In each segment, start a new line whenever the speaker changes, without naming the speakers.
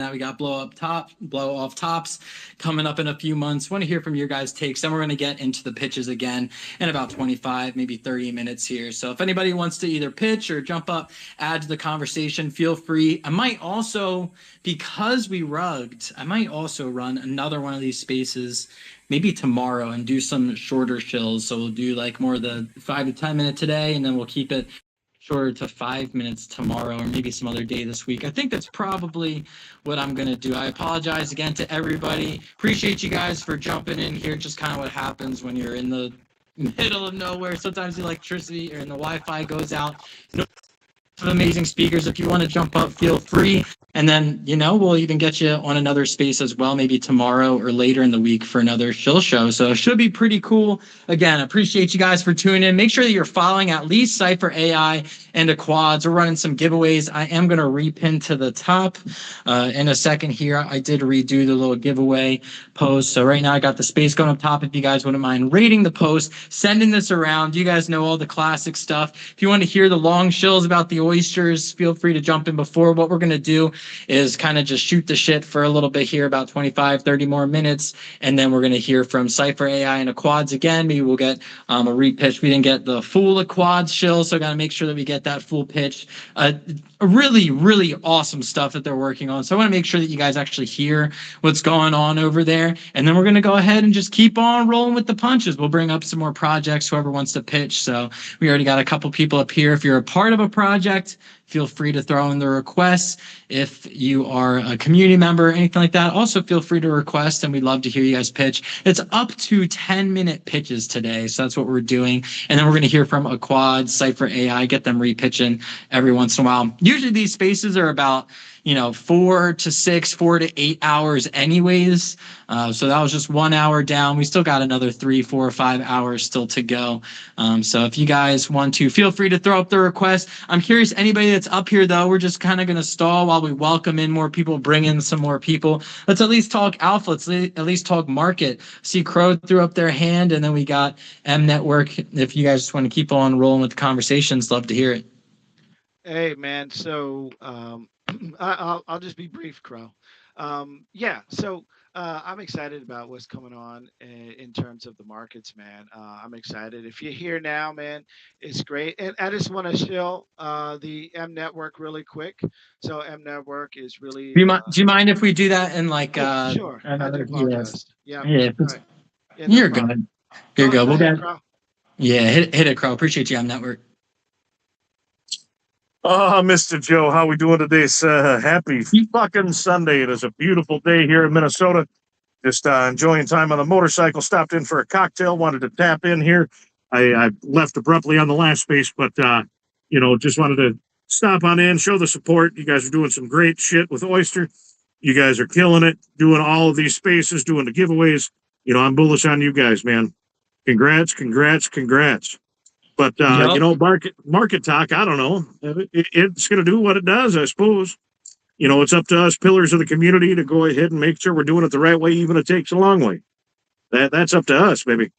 Now we got blow off tops coming up in a few months. Want to hear from your guys' takes. Then we're going to get into the pitches again in about 25, maybe 30 minutes here. So if anybody wants to either pitch or jump up, add to the conversation, feel free. I might also, because we rugged, I might also run another one of these spaces maybe tomorrow and do some shorter shills. So we'll do like more of the 5 to 10 minute today, and then we'll keep it shorter to 5 minutes tomorrow, or maybe some other day this week. I think that's probably what I'm going to do. I apologize again to everybody. Appreciate you guys for jumping in here. Just kind of what happens when you're in the middle of nowhere. Sometimes the electricity and the Wi-Fi goes out. Amazing speakers. If you want to jump up, feel free. And then, we'll even get you on another space as well, maybe tomorrow or later in the week for another shill show. So it should be pretty cool. Again, appreciate you guys for tuning in. Make sure that you're following at least Cypher AI and the quads. We're running some giveaways. I am going to repin to the top in a second here. I did redo the little giveaway post. So right now I got the space going up top. If you guys wouldn't mind rating the post, sending this around. You guys know all the classic stuff. If you want to hear the long shills about the oysters, feel free to jump in before. What we're going to do is kind of just shoot the shit for a little bit here, about 25, 30 more minutes. And then we're going to hear from Cypher AI and the quads again. Maybe we'll get a repitch. We didn't get the full quads shill, so I got to make sure that we get that full pitch. Really, really awesome stuff that they're working on. So I want to make sure that you guys actually hear what's going on over there. And then we're going to go ahead and just keep on rolling with the punches. We'll bring up some more projects, whoever wants to pitch. So we already got a couple people up here. If you're a part of a project, feel free to throw in the requests. If you are a community member or anything like that, also feel free to request, and we'd love to hear you guys pitch. It's up to 10-minute pitches today, so that's what we're doing. And then we're going to hear from a quad, Cypher AI, get them repitching every once in a while. Usually these spaces are about 4 to 8 hours anyways. So that was just 1 hour down. We still got another 3, 4, or 5 hours still to go. So if you guys want to, feel free to throw up the request. I'm curious, anybody that's up here though, we're just kind of going to stall while we welcome in more people, bring in some more people. Let's at least talk alpha. Let's at least talk market. See Crow threw up their hand, and then we got M Network. If you guys just want to keep on rolling with the conversations, love to hear it.
Hey man, so I'll just be brief, Crow. So I'm excited about what's coming on in terms of the markets, man. I'm excited. If you're here now, man, it's great. And I just want to show the M Network really quick. So M Network is really.
Do you mind if we do that in like
sure.
another?
I do apologize. Yeah.
Yeah.
All right. Yeah, no
You're
problem.
good. You're good.
Go
We'll
ahead,
get.
Crow.
Yeah, hit it, Crow. Appreciate you on Network.
Oh, Mr. Joe, how we doing today? Happy fucking Sunday. It is a beautiful day here in Minnesota. Just enjoying time on the motorcycle. Stopped in for a cocktail. Wanted to tap in here. I left abruptly on the last space, but just wanted to stop on in, show the support. You guys are doing some great shit with Oyster. You guys are killing it, doing all of these spaces, doing the giveaways. I'm bullish on you guys, man. Congrats. But, market talk, I don't know. It's going to do what it does, I suppose. It's up to us, pillars of the community, to go ahead and make sure we're doing it the right way, even if it takes a long way. That's up to us, baby.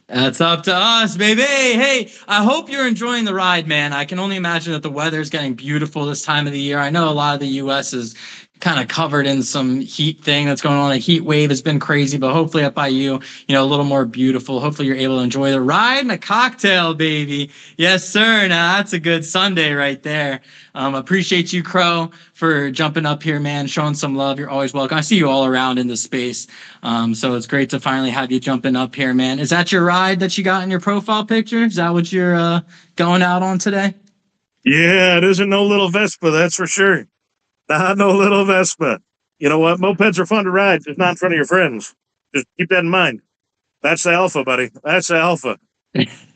That's up to us, baby. Hey, I hope you're enjoying the ride, man. I can only imagine that the weather's getting beautiful this time of the year. I know a lot of the U.S. is kind of covered in some heat thing that's going on. A heat wave has been crazy, but hopefully up by you, a little more beautiful. Hopefully you're able to enjoy the ride and a cocktail, baby. Yes, sir. Now that's a good Sunday right there. Appreciate you, Crow, for jumping up here, man, showing some love. You're always welcome. I see you all around in the space. So it's great to finally have you jumping up here, man. Is that your ride that you got in your profile picture? Is that what you're going out on today?
Yeah, it isn't no little Vespa, that's for sure. Not no little Vespa. You know what? Mopeds are fun to ride, just not in front of your friends. Just keep that in mind. That's the alpha, buddy. That's the alpha.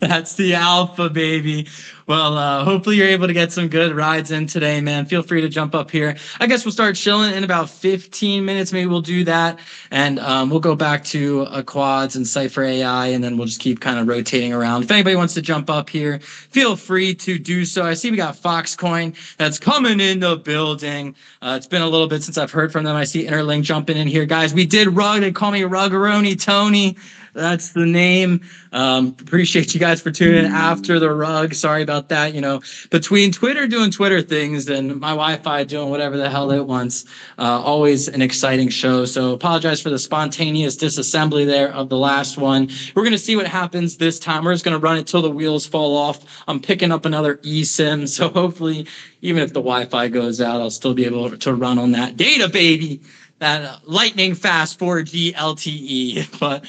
That's the alpha, baby. Well, hopefully you're able to get some good rides in today, man. Feel free to jump up here. I guess we'll start chilling in about 15 minutes. Maybe we'll do that. And we'll go back to quads and Cypher AI, and then we'll just keep kind of rotating around. If anybody wants to jump up here, feel free to do so. I see we got Foxcoin that's coming in the building. It's been a little bit since I've heard from them. I see Interlink jumping in here. Guys, we did rug. They call me Ruggeroni Tony. That's the name. Appreciate you guys for tuning in after the rug. Sorry about about that. Between Twitter doing Twitter things and my Wi-Fi doing whatever the hell it wants, always an exciting show. So apologize for the spontaneous disassembly there of the last one. We're going to see what happens this time. We're just going to run it till the wheels fall off. I'm picking up another eSIM, so hopefully, even if the Wi-Fi goes out, I'll still be able to run on that data, baby. That lightning fast 4G LTE. But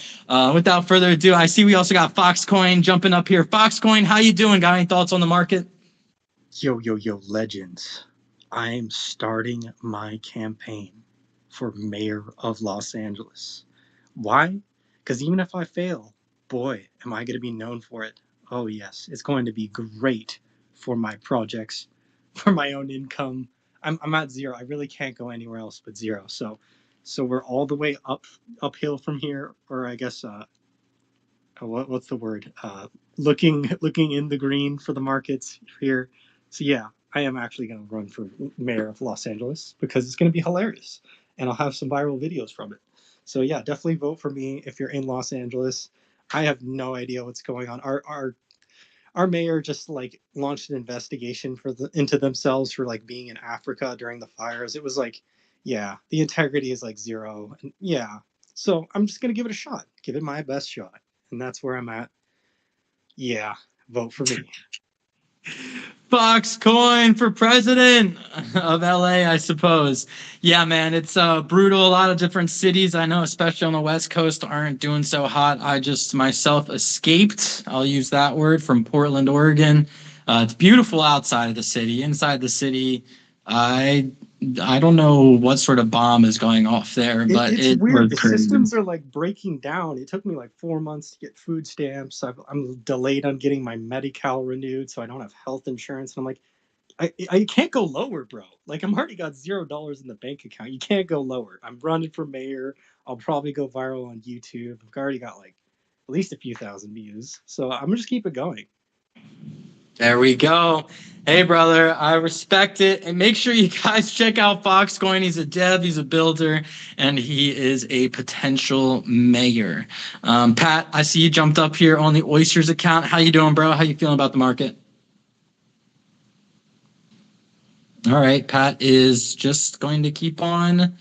without further ado, I see we also got Foxcoin jumping up here. Foxcoin, how you doing? Got any thoughts on the market?
Yo, legends. I'm starting my campaign for mayor of Los Angeles. Why? Because even if I fail, boy, am I going to be known for it. Oh, yes, it's going to be great for my projects, for my own income. I'm at zero. I really can't go anywhere else but zero. So we're all the way uphill from here, or I guess what's the word? Looking in the green for the markets here. So yeah, I am actually going to run for mayor of Los Angeles because it's going to be hilarious, and I'll have some viral videos from it. So yeah, definitely vote for me if you're in Los Angeles. I have no idea what's going on. Our mayor just like launched an investigation into themselves for like being in Africa during the fires. It was like, yeah, the integrity is like zero. And yeah. So I'm just gonna give it a shot. Give it my best shot. And that's where I'm at. Yeah, vote for me.
Foxcoin for president of LA, I suppose. Yeah, man, it's brutal. A lot of different cities I know, especially on the West Coast, aren't doing so hot. I just myself escaped, I'll use that word, from Portland, Oregon. It's beautiful outside of the city. Inside the city, I don't know what sort of bomb is going off there, but
it's
it
weird.
was
The
crazy.
systems are like breaking down. It took me like 4 months to get food stamps. I'm delayed on getting my Medi-Cal renewed, so I don't have health insurance. And I'm like, I can't go lower, bro. Like I'm already got $0 in the bank account. You can't go lower. I'm running for mayor. I'll probably go viral on YouTube. I've already got like at least a few thousand views. So I'm gonna just keep it going.
There we go. Hey, brother, I respect it. And make sure you guys check out Foxcoin. He's a dev, he's a builder, and he is a potential mayor. Pat, I see you jumped up here on the Oysters account. How you doing, bro? How you feeling about the market? All right, Pat is just going to keep on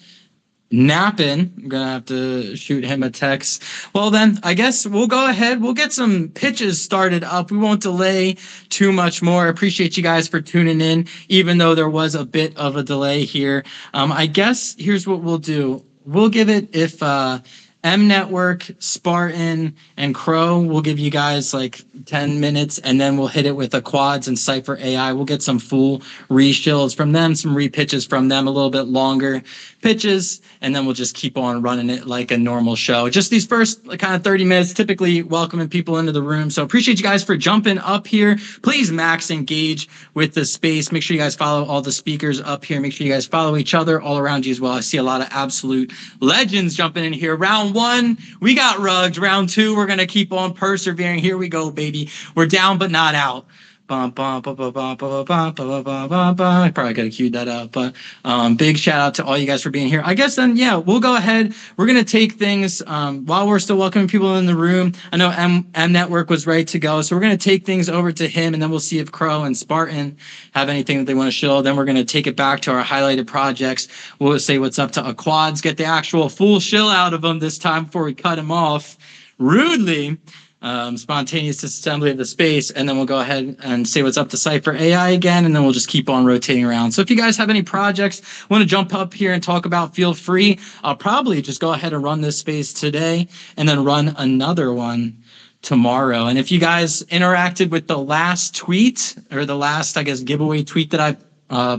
napping. I'm gonna have to shoot him a text. Well, then I guess we'll go ahead. We'll get some pitches started up. We won't delay too much more. Appreciate you guys for tuning in, even though there was a bit of a delay here. I guess here's what we'll do. We'll give it, if M Network, Spartan, and Crow, we'll give you guys like 10 minutes, and then we'll hit it with the quads and Cypher AI. We'll get some full reshills from them, some repitches from them, a little bit longer pitches, and then we'll just keep on running it like a normal show. Just these first kind of 30 minutes, typically welcoming people into the room. So appreciate you guys for jumping up here. Please max engage with the space. Make sure you guys follow all the speakers up here. Make sure you guys follow each other all around you as well. I see a lot of absolute legends jumping in here. Round one, we got rugged. Round two, we're going to keep on persevering. Here we go, baby. We're down but not out. I probably could have queued that up, but big shout out to all you guys for being here. I guess then, yeah, we'll go ahead. We're going to take things while we're still welcoming people in the room. I know M Network was ready to go, so we're going to take things over to him, and then we'll see if Crow and Spartan have anything that they want to show. Then we're going to take it back to our highlighted projects. We'll say what's up to Quads, get the actual full shill out of them this time before we cut him off rudely. Spontaneous disassembly of the space, and then we'll go ahead and say what's up to Cypher AI again, and then we'll just keep on rotating around. So if you guys have any projects want to jump up here and talk about, feel free. I'll probably just go ahead and run this space today and then run another one tomorrow. And if you guys interacted with the last tweet, or the last, I guess, giveaway tweet that I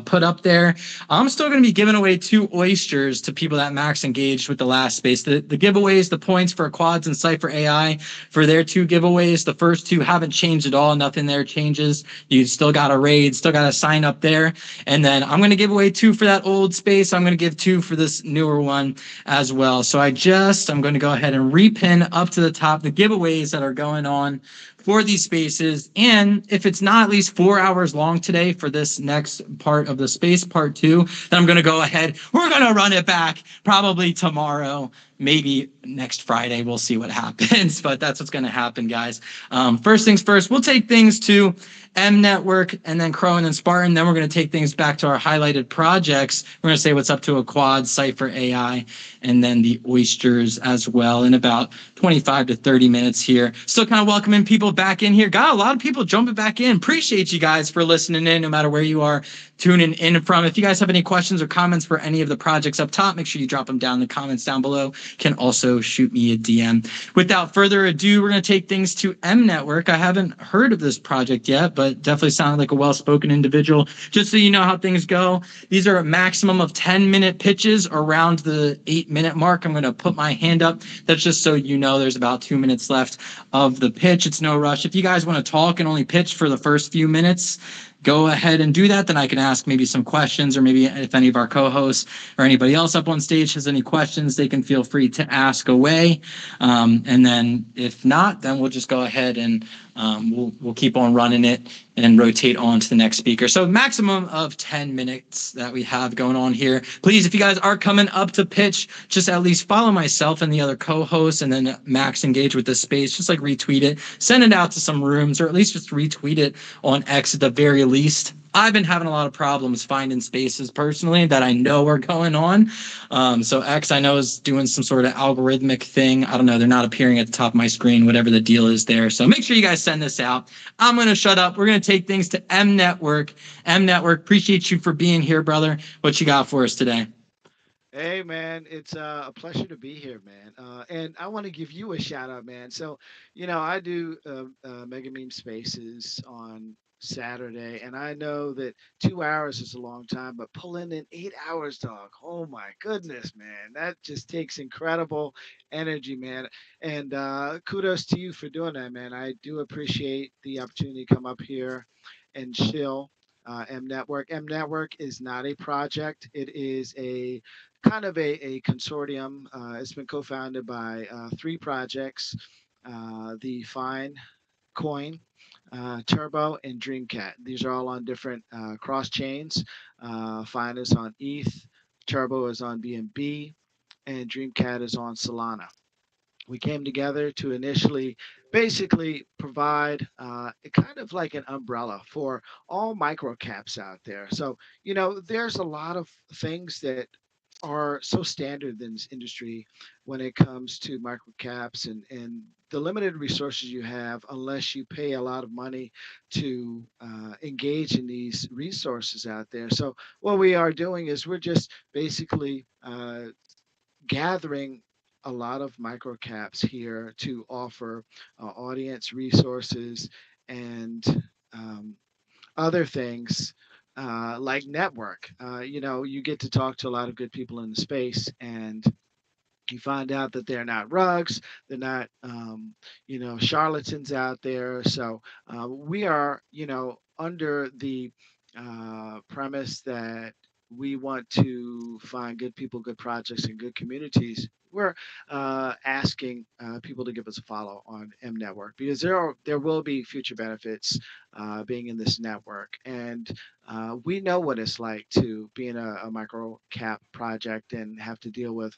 put up there, I'm still going to be giving away 2 oysters to people that max engaged with the last space. The giveaways, the points for Quads and Cypher AI for their 2 giveaways, the first 2 haven't changed at all. Nothing there changes. You still got to raid, still got to sign up there. And then I'm going to give away 2 for that old space. I'm going to give 2 for this newer one as well. So I'm going to go ahead and repin up to the top the giveaways that are going on for these spaces. And if it's not at least 4 hours long today for this next part of the space, part 2, then I'm going to go ahead. We're going to run it back probably tomorrow, maybe next Friday. We'll see what happens, but that's what's going to happen, guys. First things first, we'll take things to M Network, and then Crow and then Spartan. Then we're going to take things back to our highlighted projects. We're going to say what's up to a quad, Cypher AI, and then the oysters as well in about 25 to 30 minutes here. Still kind of welcoming people back in here. Got a lot of people jumping back in. Appreciate you guys for listening in, no matter where you are tuning in from. If you guys have any questions or comments for any of the projects up top, make sure you drop them down in the comments down below. Can also shoot me a DM. Without further ado, we're going to take things to M Network. I haven't heard of this project yet, but definitely sounded like a well-spoken individual. Just so you know how things go, these are a maximum of 10-minute pitches around the 8-minute mark. I'm going to put my hand up. That's just so you know there's about 2 minutes left of the pitch. It's no rush. If you guys want to talk and only pitch for the first few minutes, go ahead and do that. Then I can ask maybe some questions, or maybe if any of our co-hosts or anybody else up on stage has any questions, they can feel free to ask away. And then if not, then we'll just go ahead and we'll keep on running it and rotate on to the next speaker. So maximum of 10 minutes that we have going on here. Please, if you guys are coming up to pitch, just at least follow myself and the other co-hosts, and then Max engage with this space. Just like retweet it, send it out to some rooms, or at least just retweet it on X at the very least. I've been having a lot of problems finding spaces personally that I know are going on. So X, I know, is doing some sort of algorithmic thing. I don't know. They're not appearing at the top of my screen, whatever the deal is there. So make sure you guys send this out. I'm going to shut up. We're going to take things to M Network. M Network, appreciate you for being here, brother. What you got for us today?
Hey man, it's a pleasure to be here, man. And I want to give you a shout out, man. So, I do Mega Meme Spaces on Saturday, and I know that 2 hours is a long time, but pulling in 8 hours, dog. Oh my goodness, man, that just takes incredible energy, man. And kudos to you for doing that, man. I do appreciate the opportunity to come up here and chill. M Network. M Network is not a project. It is a kind of a consortium. It's been co-founded by three projects: the Fine Coin, Turbo, and Dreamcat. These are all on different cross chains. Fine is on ETH, Turbo is on BNB, and Dreamcat is on Solana. We came together to initially basically provide kind of like an umbrella for all micro caps out there. So, there's a lot of things that are so standard in this industry when it comes to micro caps and the limited resources you have unless you pay a lot of money to engage in these resources out there. So what we are doing is we're just basically gathering a lot of micro caps here to offer audience resources and um, other things like network. You get to talk to a lot of good people in the space, and you find out that they're not rugs, they're not charlatans out there. So we are under the premise that we want to find good people, good projects, and good communities. We're asking people to give us a follow on M Network because there will be future benefits being in this network, and we know what it's like to be in a micro cap project and have to deal with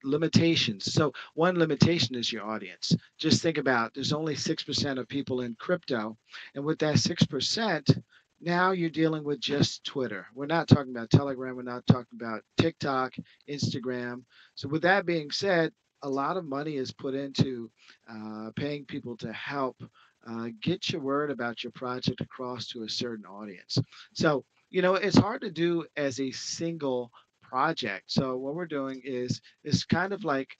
limitations. So one limitation is your audience. Just think about there's only 6% of people in crypto, and with that 6%, now you're dealing with just Twitter. We're not talking about Telegram. We're not talking about TikTok, Instagram. So with that being said, a lot of money is put into paying people to help get your word about your project across to a certain audience. So, it's hard to do as a single project. So what we're doing is kind of like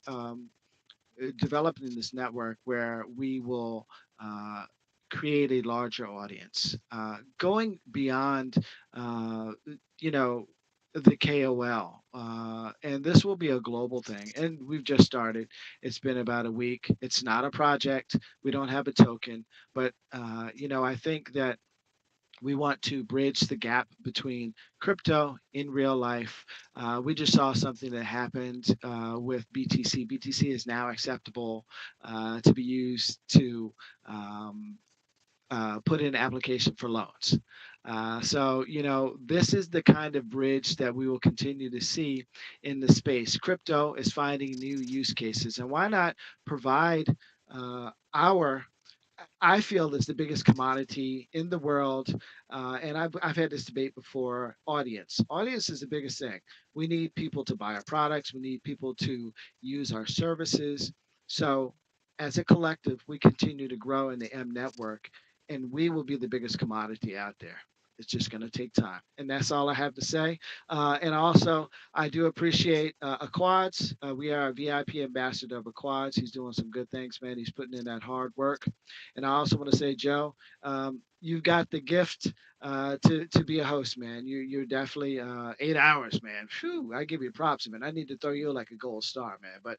developing this network where we will uh, create a larger audience, going beyond, you know, the KOL. And this will be a global thing. And we've just started. It's been about a week. It's not a project. We don't have a token. But, I think that we want to bridge the gap between crypto in real life. We just saw something that happened with BTC. BTC is now acceptable to be used to put in an application for loans. So, this is the kind of bridge that we will continue to see in the space. Crypto is finding new use cases, and why not provide our I feel is the biggest commodity in the world. And I've had this debate before. Audience is the biggest thing. We need people to buy our products. We need people to use our services. So as a collective, we continue to grow in the M network, and we will be the biggest commodity out there. It's just going to take time, and that's all I have to say. And also, I do appreciate Aquads. We are a VIP ambassador of Aquads. He's doing some good things, man. He's putting in that hard work. And I also want to say, Joe, you've got the gift to be a host, man. You're definitely 8 hours, man. Phew, I give you props, man. I need to throw you like a gold star, man. But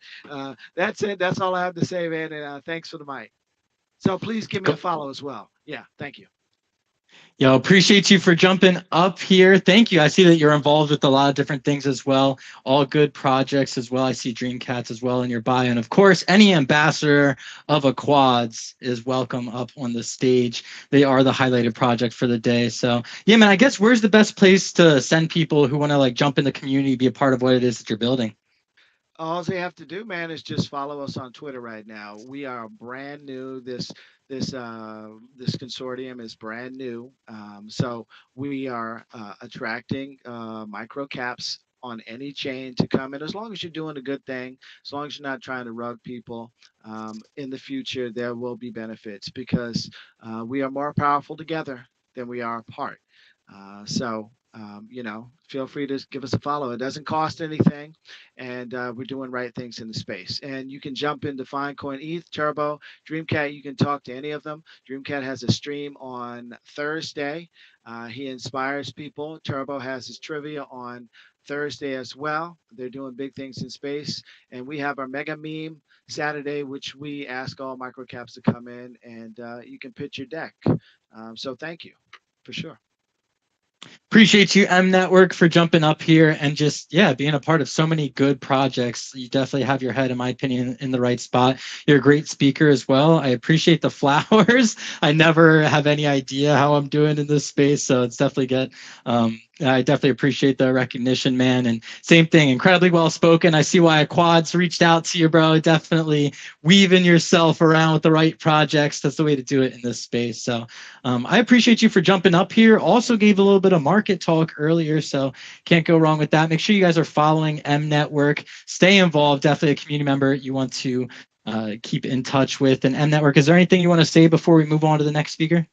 that's it. That's all I have to say, man. And thanks for the mic. So please give me a follow as well. Yeah, thank you.
Yo, appreciate you for jumping up here. Thank you. I see that you're involved with a lot of different things as well. All good projects as well. I see Dreamcats as well in your bio. And of course, any ambassador of Aquads is welcome up on the stage. They are the highlighted project for the day. So yeah, man, I guess where's the best place to send people who want to like jump in the community, be a part of what it is that you're building?
All they have to do, man, is just follow us on Twitter right now. We are brand new. This consortium is brand new, so we are attracting micro caps on any chain to come in. As long as you're doing a good thing, as long as you're not trying to rug people, in the future there will be benefits because we are more powerful together than we are apart. Feel free to give us a follow. It doesn't cost anything, and we're doing right things in the space. And you can jump into Finecoin ETH, Turbo, Dreamcat. You can talk to any of them. Dreamcat has a stream on Thursday. He inspires people. Turbo has his trivia on Thursday as well. They're doing big things in space. And we have our mega meme Saturday, which we ask all microcaps to come in and you can pitch your deck. So thank you for sure.
Appreciate you, M Network, for jumping up here and just, yeah, being a part of so many good projects. You definitely have your head, in my opinion, in the right spot. You're a great speaker as well. I appreciate the flowers. I never have any idea how I'm doing in this space, so it's definitely good. I definitely appreciate the recognition, man. And same thing, incredibly well spoken. I see why Quads reached out to you, bro. Definitely weaving yourself around with the right projects. That's the way to do it in this space. So I appreciate you for jumping up here. Also gave a little bit of market talk earlier, so can't go wrong with that. Make sure you guys are following M Network. Stay involved. Definitely a community member you want to keep in touch with. And M Network, is there anything you want to say before we move on to the next speaker?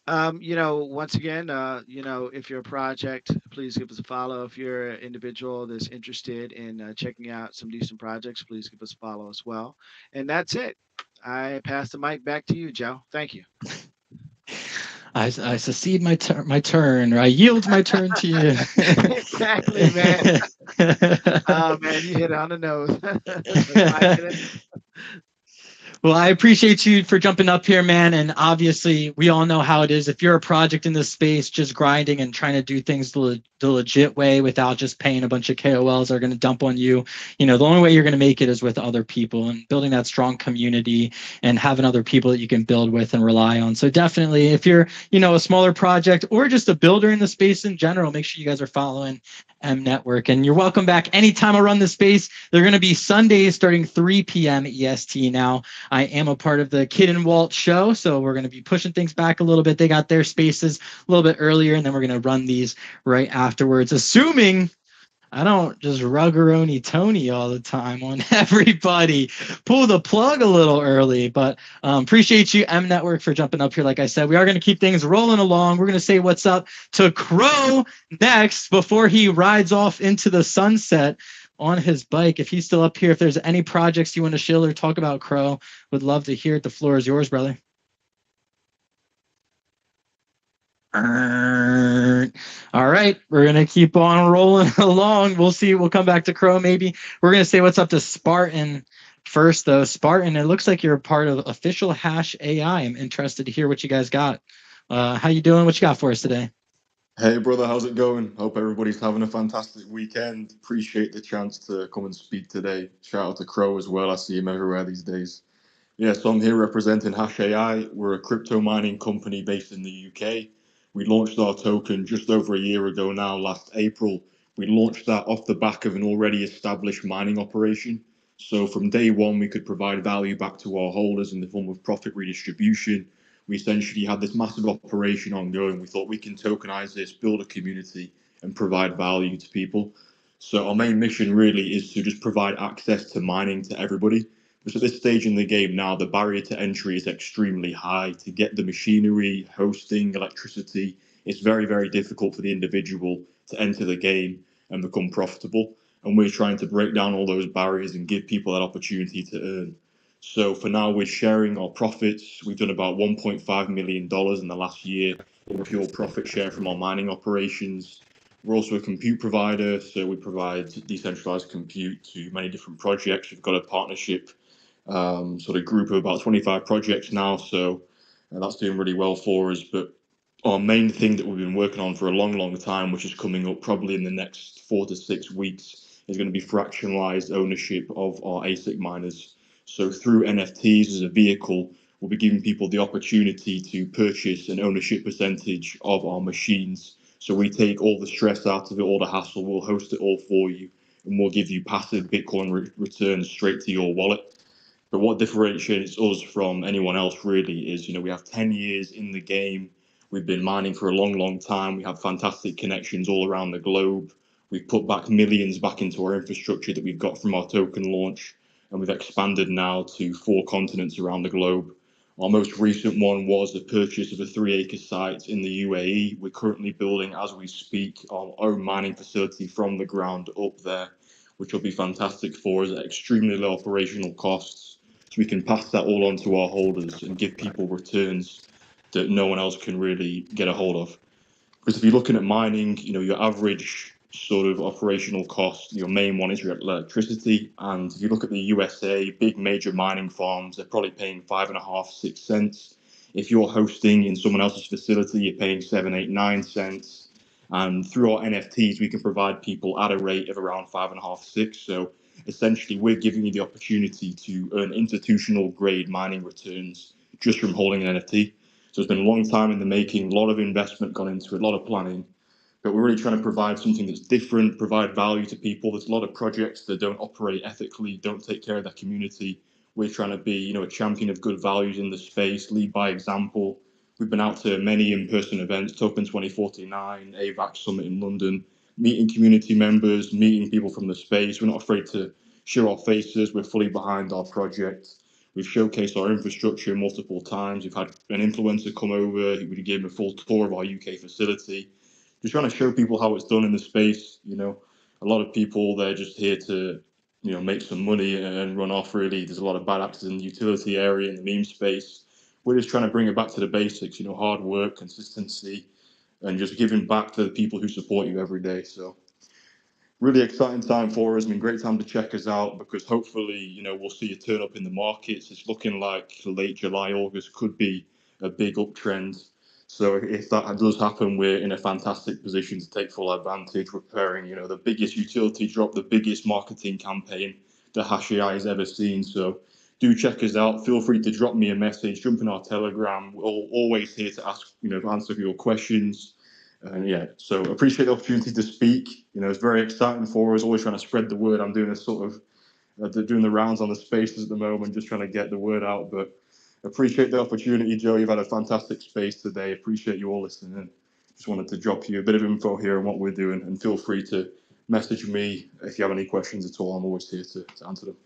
Once again, if you're a project, please give us a follow. If you're an individual that's interested in checking out some decent projects, please give us a follow as well. And that's it. I pass the mic back to you, Joe. Thank you.
I succeed my turn, or I yield my turn to you.
Exactly, man. Oh man, you hit it on the nose. 5 minutes.
Well, I appreciate you for jumping up here, man. And obviously, we all know how it is. If you're a project in this space, just grinding and trying to do things the legit way without just paying a bunch of KOLs that are going to dump on you, the only way you're going to make it is with other people and building that strong community and having other people that you can build with and rely on. So definitely, if you're, a smaller project or just a builder in the space in general, make sure you guys are following M Network. And you're welcome back anytime I run the space. They're going to be Sundays starting 3 p.m. EST now. I am a part of the Kid and Walt show, so we're going to be pushing things back a little bit. They got their spaces a little bit earlier, and then we're going to run these right afterwards, assuming I don't just ruggeroni Tony all the time on everybody. Pull the plug a little early, but appreciate you, M Network, for jumping up here. Like I said, we are going to keep things rolling along. We're going to say what's up to Crow next before he rides off into the sunset on his bike. If he's still up here, if there's any projects you want to shill or talk about, Crow, would love to hear it. The floor is yours, brother. All right, we're gonna keep on rolling along. We'll see. We'll come back to Crow maybe. We're gonna say what's up to Spartan first, though. Spartan, it looks like you're a part of Official Hash AI. I'm interested to hear what you guys got. How you doing? What you got for us today?
Hey brother, how's it going? Hope everybody's having a fantastic weekend. Appreciate the chance to come and speak today. Shout out to Crow as well. I see him everywhere these days. Yeah, so I'm here representing Hash AI. We're a crypto mining company based in the UK. We launched our token just over a year ago now, last April. We launched that off the back of an already established mining operation. So from day one, we could provide value back to our holders in the form of profit redistribution. We essentially had this massive operation ongoing. We thought we can tokenize this, build a community, and provide value to people. So our main mission really is to just provide access to mining to everybody. Because at this stage in the game now, the barrier to entry is extremely high. To get the machinery, hosting, electricity, it's very, very difficult for the individual to enter the game and become profitable. And we're trying to break down all those barriers and give people that opportunity to earn. So for now, we're sharing our profits. We've done about $1.5 million in the last year in pure profit share from our mining operations. We're also a compute provider, so we provide decentralized compute to many different projects. We've got a partnership sort of group of about 25 projects now, so that's doing really well for us. But our main thing that we've been working on for a long, long time, which is coming up probably in the next 4 to 6 weeks, is going to be fractionalized ownership of our ASIC miners. So through NFTs as a vehicle, we'll be giving people the opportunity to purchase an ownership percentage of our machines. So we take all the stress out of it, all the hassle, we'll host it all for you, and we'll give you passive Bitcoin returns straight to your wallet. But what differentiates us from anyone else really is, we have 10 years in the game. We've been mining for a long, long time. We have fantastic connections all around the globe. We've put back millions back into our infrastructure that we've got from our token launch, and we've expanded now to 4 continents around the globe. Our most recent one was the purchase of a 3-acre site in the UAE. We're currently building, as we speak, our own mining facility from the ground up there, which will be fantastic for us at extremely low operational costs. So we can pass that all on to our holders and give people returns that no one else can really get a hold of. Because if you're looking at mining, your average sort of operational cost, your main one is your electricity. And if you look at the USA, big major mining farms, they're probably paying 5.5, 6 cents. If you're hosting in someone else's facility, you're paying 7, 8, 9 cents. And through our NFTs, we can provide people at a rate of around 5.5, 6. So essentially, we're giving you the opportunity to earn institutional grade mining returns just from holding an NFT. So it's been a long time in the making, a lot of investment gone into it, a lot of planning, but we're really trying to provide something that's different, provide value to people. There's a lot of projects that don't operate ethically, don't take care of their community. We're trying to be, a champion of good values in the space, lead by example. We've been out to many in-person events, Token 2049, AVAX Summit in London, meeting community members, meeting people from the space. We're not afraid to show our faces. We're fully behind our project. We've showcased our infrastructure multiple times. We've had an influencer come over. We gave him a full tour of our UK facility. Just trying to show people how it's done in the space. A lot of people, they're just here to, make some money and run off, really. There's a lot of bad actors in the utility area, in the meme space. We're just trying to bring it back to the basics, hard work, consistency, and just giving back to the people who support you every day. So really exciting time for us. I mean, great time to check us out because hopefully, we'll see a turn up in the markets. It's looking like late July, August could be a big uptrend. So if that does happen, we're in a fantastic position to take full advantage. We're preparing, the biggest utility drop, the biggest marketing campaign that HashAI has ever seen. So do check us out. Feel free to drop me a message, jump in our Telegram. We're always here to ask, to answer your questions. And yeah, so appreciate the opportunity to speak. It's very exciting for us. Always trying to spread the word. I'm doing a sort of doing the rounds on the spaces at the moment, just trying to get the word out. But appreciate the opportunity, Joe. You've had a fantastic space today. Appreciate you all listening. Just wanted to drop you a bit of info here on what we're doing, and feel free to message me if you have any questions at all. I'm always here to answer them.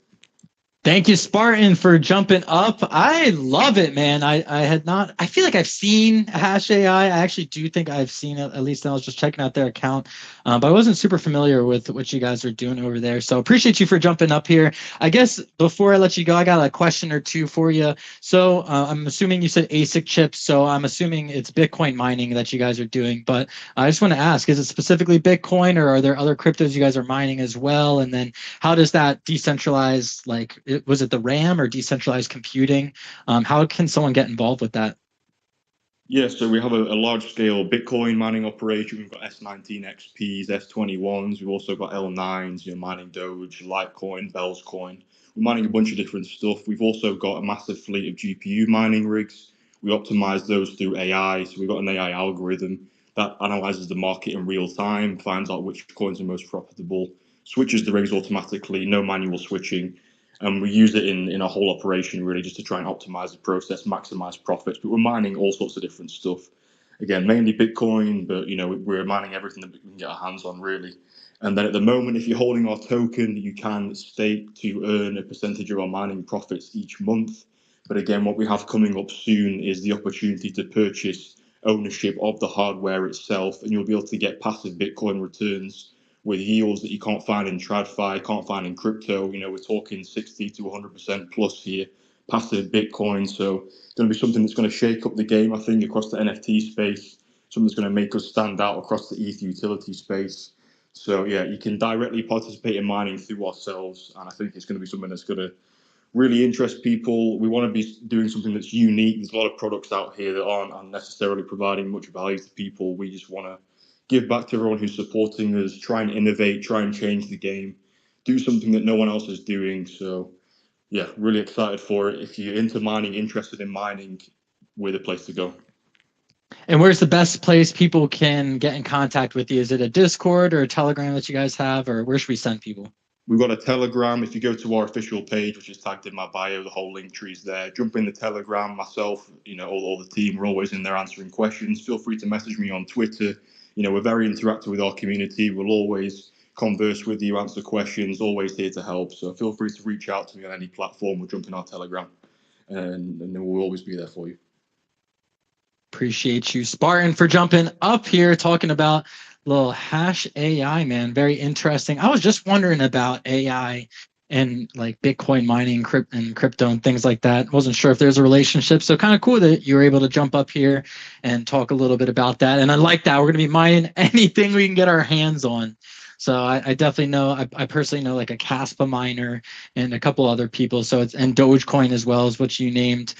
Thank you, Spartan, for jumping up. I love it, man. I feel like I've seen Hash AI. I actually do think I've seen it, at least I was just checking out their account. But I wasn't super familiar with what you guys are doing over there. So appreciate you for jumping up here. I guess before I let you go, I got a question or two for you. So I'm assuming you said ASIC chips. So I'm assuming it's Bitcoin mining that you guys are doing. But I just want to ask, is it specifically Bitcoin or are there other cryptos you guys are mining as well? And then how does that decentralize, was it the RAM or decentralized computing? How can someone get involved with that?
Yeah, so we have a large-scale Bitcoin mining operation. We've got S19 XPs, S21s. We've also got L9s, mining Doge, Litecoin, Bells coin. We're mining a bunch of different stuff. We've also got a massive fleet of GPU mining rigs. We optimize those through AI. So we've got an AI algorithm that analyzes the market in real time, finds out which coins are most profitable, switches the rigs automatically, no manual switching. And we use it in a whole operation really just to try and optimize the process, maximize profits. But we're mining all sorts of different stuff. Again, mainly Bitcoin, but we're mining everything that we can get our hands on really. And then at the moment, if you're holding our token, you can stake to earn a percentage of our mining profits each month. But again, what we have coming up soon is the opportunity to purchase ownership of the hardware itself, and you'll be able to get passive Bitcoin returns with yields that you can't find in TradFi, can't find in crypto. We're talking 60 to 100% plus here, passive Bitcoin. So it's going to be something that's going to shake up the game, I think, across the NFT space, something that's going to make us stand out across the ETH utility space. So yeah, you can directly participate in mining through ourselves, and I think it's going to be something that's going to really interest people. We want to be doing something that's unique. There's a lot of products out here that aren't necessarily providing much value to people. We just want to give back to everyone who's supporting us, try and innovate, try and change the game, do something that no one else is doing. So yeah, really excited for it. If you're into mining, interested in mining, we're the place to go.
And where's the best place people can get in contact with you? Is it a Discord or a Telegram that you guys have, or where should we send people?
We've got a Telegram. If you go to our official page, which is tagged in my bio, the whole link tree is there. Jump in the Telegram. Myself, all the team, we're always in there answering questions. Feel free to message me on Twitter. We're very interactive with our community. We'll always converse with you, answer questions, always here to help. So feel free to reach out to me on any platform or jump in our Telegram, and we'll always be there for you.
Appreciate you, Spartan, for jumping up here talking about little hash AI, man. Very interesting. I was just wondering about AI and like Bitcoin mining and crypto and things like that. Wasn't sure if there's a relationship. So kind of cool that you were able to jump up here and talk a little bit about that. And I like that. We're going to be mining anything we can get our hands on. So I definitely know, I personally know like a Caspa miner and a couple other people. So and Dogecoin as well is what you named.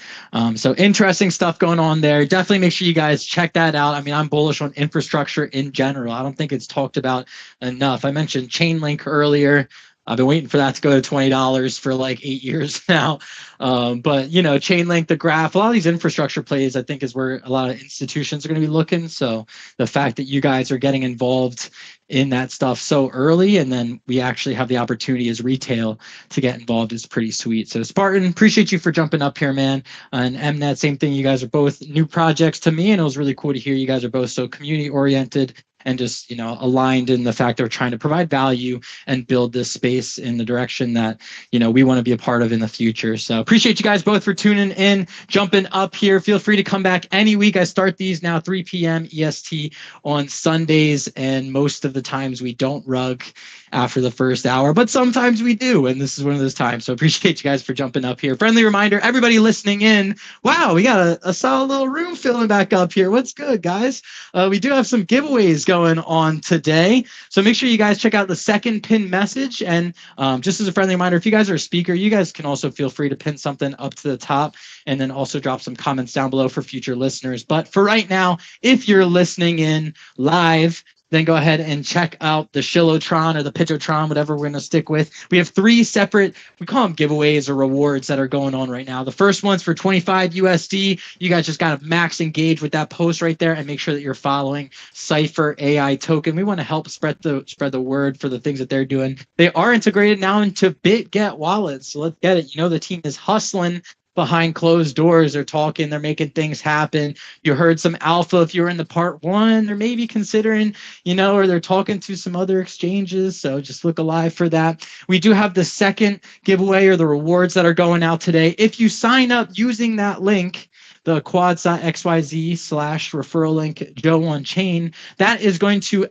So interesting stuff going on there. Definitely make sure you guys check that out. I mean, I'm bullish on infrastructure in general. I don't think it's talked about enough. I mentioned Chainlink earlier. I've been waiting for that to go to $20 for like 8 years now. But Chainlink, the graph, a lot of these infrastructure plays, I think, is where a lot of institutions are going to be looking. So the fact that you guys are getting involved in that stuff so early, and then we actually have the opportunity as retail to get involved is pretty sweet. So Spartan, appreciate you for jumping up here, man. And Mnet, same thing. You guys are both new projects to me, and it was really cool to hear you guys are both so community oriented and just aligned in the fact that we're trying to provide value and build this space in the direction that we want to be a part of in the future. So appreciate you guys both for tuning in, jumping up here. Feel free to come back any week. I start these now 3 p.m. EST on Sundays, and most of the times we don't rug after the first hour, but sometimes we do, and this is one of those times. So appreciate you guys for jumping up here. Friendly reminder, everybody listening in, wow, we got a solid little room filling back up here. What's good, guys? We do have some giveaways going on today, so make sure you guys check out the second pin message. And just as a friendly reminder, if you guys are a speaker, you guys can also feel free to pin something up to the top and then also drop some comments down below for future listeners. But for right now, if you're listening in live, then go ahead and check out the Shillotron or the Pitchotron, whatever we're going to stick with. We have 3 separate, we call them giveaways or rewards that are going on right now. The first one's for 25 USD. You guys just got to max engage with that post right there and make sure that you're following Cypher AI Token. We want to help spread the word for the things that they're doing. They are integrated now into BitGet wallets. So let's get it. The team is hustling behind closed doors. They're talking, they're making things happen. You heard some alpha if you were in the part 1. They're maybe considering, or they're talking to some other exchanges. So just look alive for that. We do have the second giveaway or the rewards that are going out today. If you sign up using that link, the quads.xyz/referral link Joe on chain, that is going to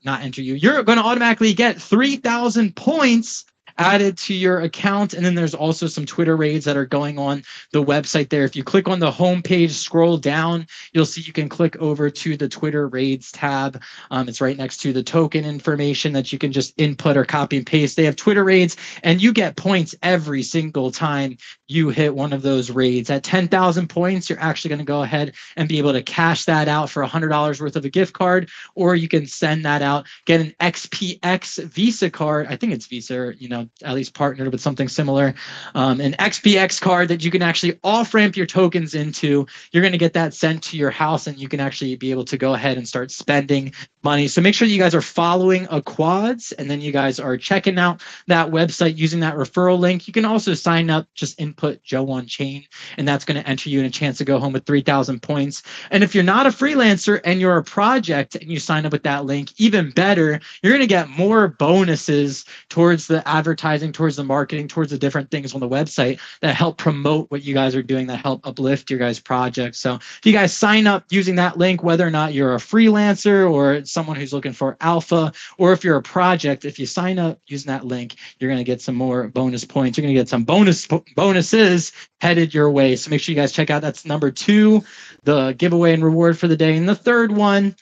not enter you. You're going to automatically get 3,000 points added to your account. And then there's also some Twitter raids that are going on the website there. If you click on the homepage, scroll down, you'll see you can click over to the Twitter raids tab. It's right next to the token information that you can just input or copy and paste. They have Twitter raids, and you get points every single time you hit one of those raids. At 10,000 points, you're actually going to go ahead and be able to cash that out for $100 worth of a gift card, or you can send that out, get an XPX Visa card. I think it's Visa, at least partnered with something similar. An XPX card that you can actually off-ramp your tokens into. You're going to get that sent to your house, and you can actually be able to go ahead and start spending money. So make sure you guys are following Aquads, and then you guys are checking out that website using that referral link. You can also sign up, just input Joe on chain, and that's going to enter you in a chance to go home with 3,000 points. And if you're not a freelancer and you're a project and you sign up with that link, even better, you're going to get more bonuses towards the advertising, towards the marketing, towards the different things on the website that help promote what you guys are doing, that help uplift your guys' projects. So if you guys sign up using that link, whether or not you're a freelancer or someone who's looking for alpha, or if you're a project, if you sign up using that link, you're going to get some more bonus points. You're going to get some bonuses headed your way. So make sure you guys check out. That's number 2, the giveaway and reward for the day. And the third one,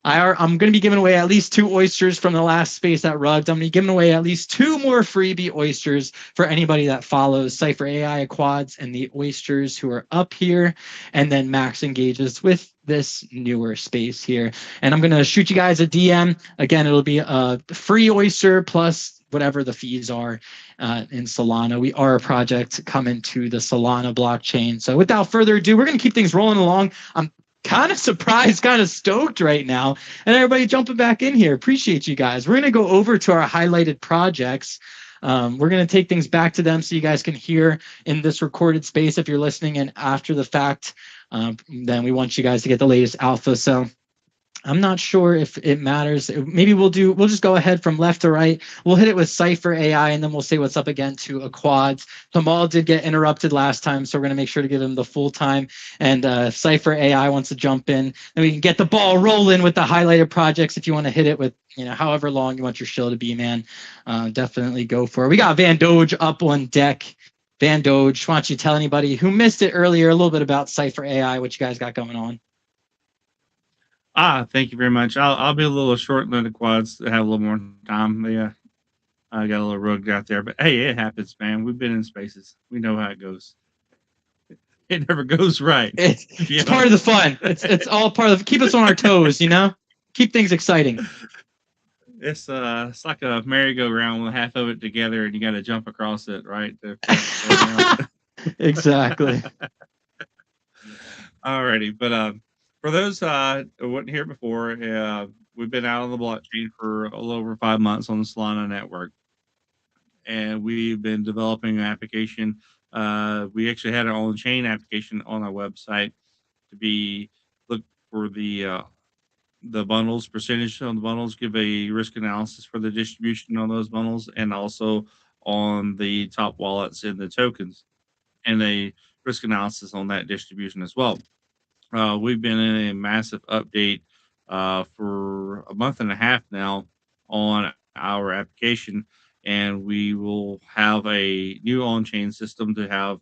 I'm going to be giving away at least 2 oysters from the last space at Rugged. I'm going to be giving away at least 2 more freebie oysters for anybody that follows Cypher AI Quads and the oysters who are up here. And then Max engages with this newer space here. And I'm going to shoot you guys a DM. Again, it'll be a free oyster plus whatever the fees are in Solana. We are a project coming to the Solana blockchain. So without further ado, we're going to keep things rolling along. I'm kind of surprised, kind of stoked right now. And everybody jumping back in here. Appreciate you guys. We're going to go over to our highlighted projects. We're going to take things back to them so you guys can hear in this recorded space. If you're listening in after the fact, then we want you guys to get the latest alpha. So I'm not sure if it matters. Maybe we'll just go ahead from left to right. We'll hit it with Cypher AI, and then we'll say what's up again to Aquads. Kamal did get interrupted last time, so we're going to make sure to give him the full time. And if Cypher AI wants to jump in, then we can get the ball rolling with the highlighted projects. If you want to hit it with, however long you want your show to be, man, definitely go for it. We got Van Doge up on deck. Van Doge, why don't you tell anybody who missed it earlier a little bit about Cypher AI, what you guys got going on?
Thank you very much. I'll be a little short in the quads to have a little more time. I got a little rugged out there, but hey, it happens, man. We've been in spaces. We know how it goes. It never goes right.
It's part of the fun. It's all part of keep us on our toes, keep things exciting.
It's like a merry-go-round with half of it together, and you got to jump across it, right?
Exactly.
Alrighty, but for those who weren't here before, we've been out on the blockchain for a little over 5 months on the Solana network, and we've been developing an application. We actually had our own chain application on our website to look for the bundles, percentage on the bundles, give a risk analysis for the distribution on those bundles, and also on the top wallets and the tokens, and a risk analysis on that distribution as well. We've been in a massive update for a month and a half now on our application, and we will have a new on-chain system to have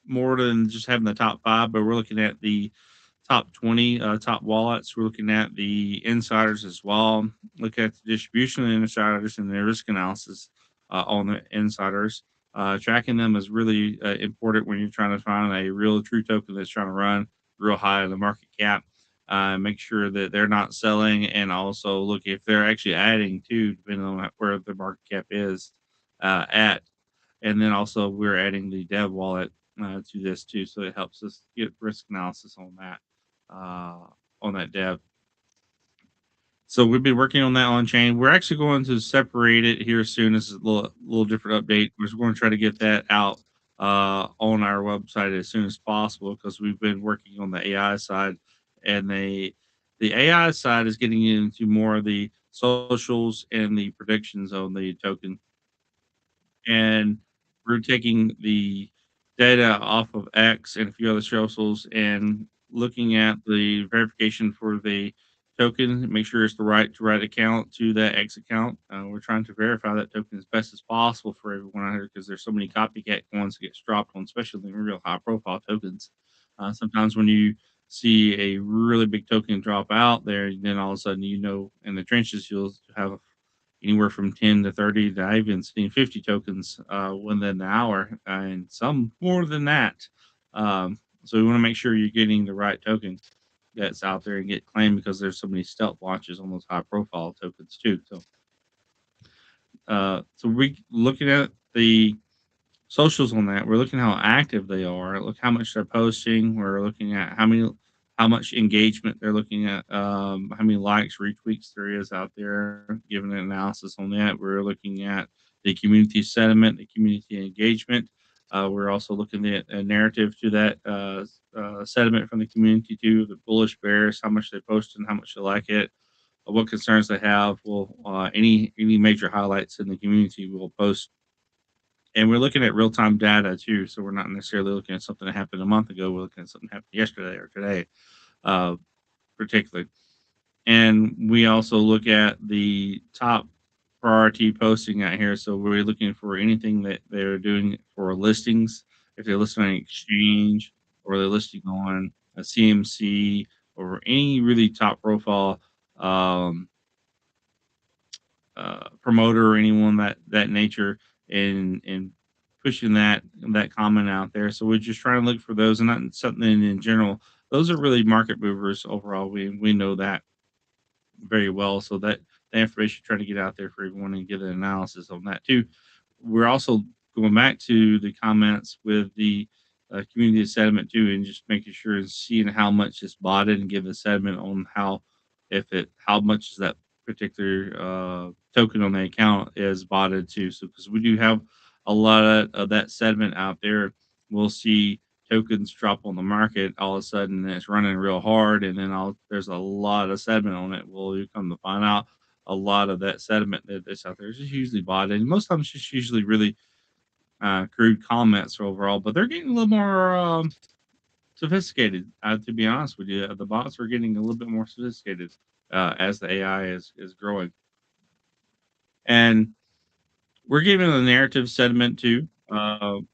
more than just having the top 5, but we're looking at the top 20 top wallets. We're looking at the insiders as well. Look at the distribution of the insiders and their risk analysis on the insiders. Tracking them is really important when you're trying to find a real true token that's trying to run real high in the market cap. Make sure that they're not selling, and also look if they're actually adding too, depending on where the market cap is at. And then also we're adding the dev wallet to this too, so it helps us get risk analysis on that dev. So we've been working on that on chain. We're actually going to separate it here soon. This is a little different update. We're going to try to get that out on our website as soon as possible, because we've been working on the AI side, and the AI side is getting into more of the socials and the predictions on the token. And we're taking the data off of X and a few other socials and looking at the verification for the token, make sure it's the right account to that X account. We're trying to verify that token as best as possible for everyone out here, because there's so many copycat ones that get dropped on, especially in real high profile tokens. Sometimes when you see a really big token drop out there, then all of a sudden, in the trenches, you'll have anywhere from 10 to 30 to I've even seen 50 tokens within the hour, and some more than that. So we want to make sure you're getting the right token that's out there and get claimed, because there's so many stealth launches on those high profile tokens too. So we looking at the socials on that. We're looking at how active they are. Look how much they're posting. We're looking at how much engagement they're looking at, how many likes, retweets there is out there, giving an analysis on that. We're looking at the community sentiment, the community engagement. We're also looking at a narrative to that sentiment from the community too, the bullish bears, how much they post and how much they like it, what concerns they have. Well, any major highlights in the community we'll post, and we're looking at real time data too. So we're not necessarily looking at something that happened a month ago. We're looking at something that happened yesterday or today, particularly. And we also look at the top priority posting out here. So we're looking for anything that they're doing for listings. If they're listing on an exchange, or they're listing on a CMC, or any really top profile um, promoter, or anyone that nature, and pushing that comment out there. So we're just trying to look for those, and not something in general. Those are really market movers overall. We know that very well. So that the information trying to get out there for everyone and get an analysis on that too. We're also going back to the comments with the community sentiment too, and just making sure and seeing how much is botted, and giving a sentiment on how much is that particular token on the account is botted too. So because we do have a lot of that sentiment out there, we'll see tokens drop on the market all of a sudden, and it's running real hard, and then there's a lot of sediment on it. Well, you come to find out a lot of that sediment that's out there is just usually bought, and most times it's just usually really crude comments overall, but they're getting a little more sophisticated. To be honest with you, the bots are getting a little bit more sophisticated as the AI is growing, and we're giving a narrative sentiment too.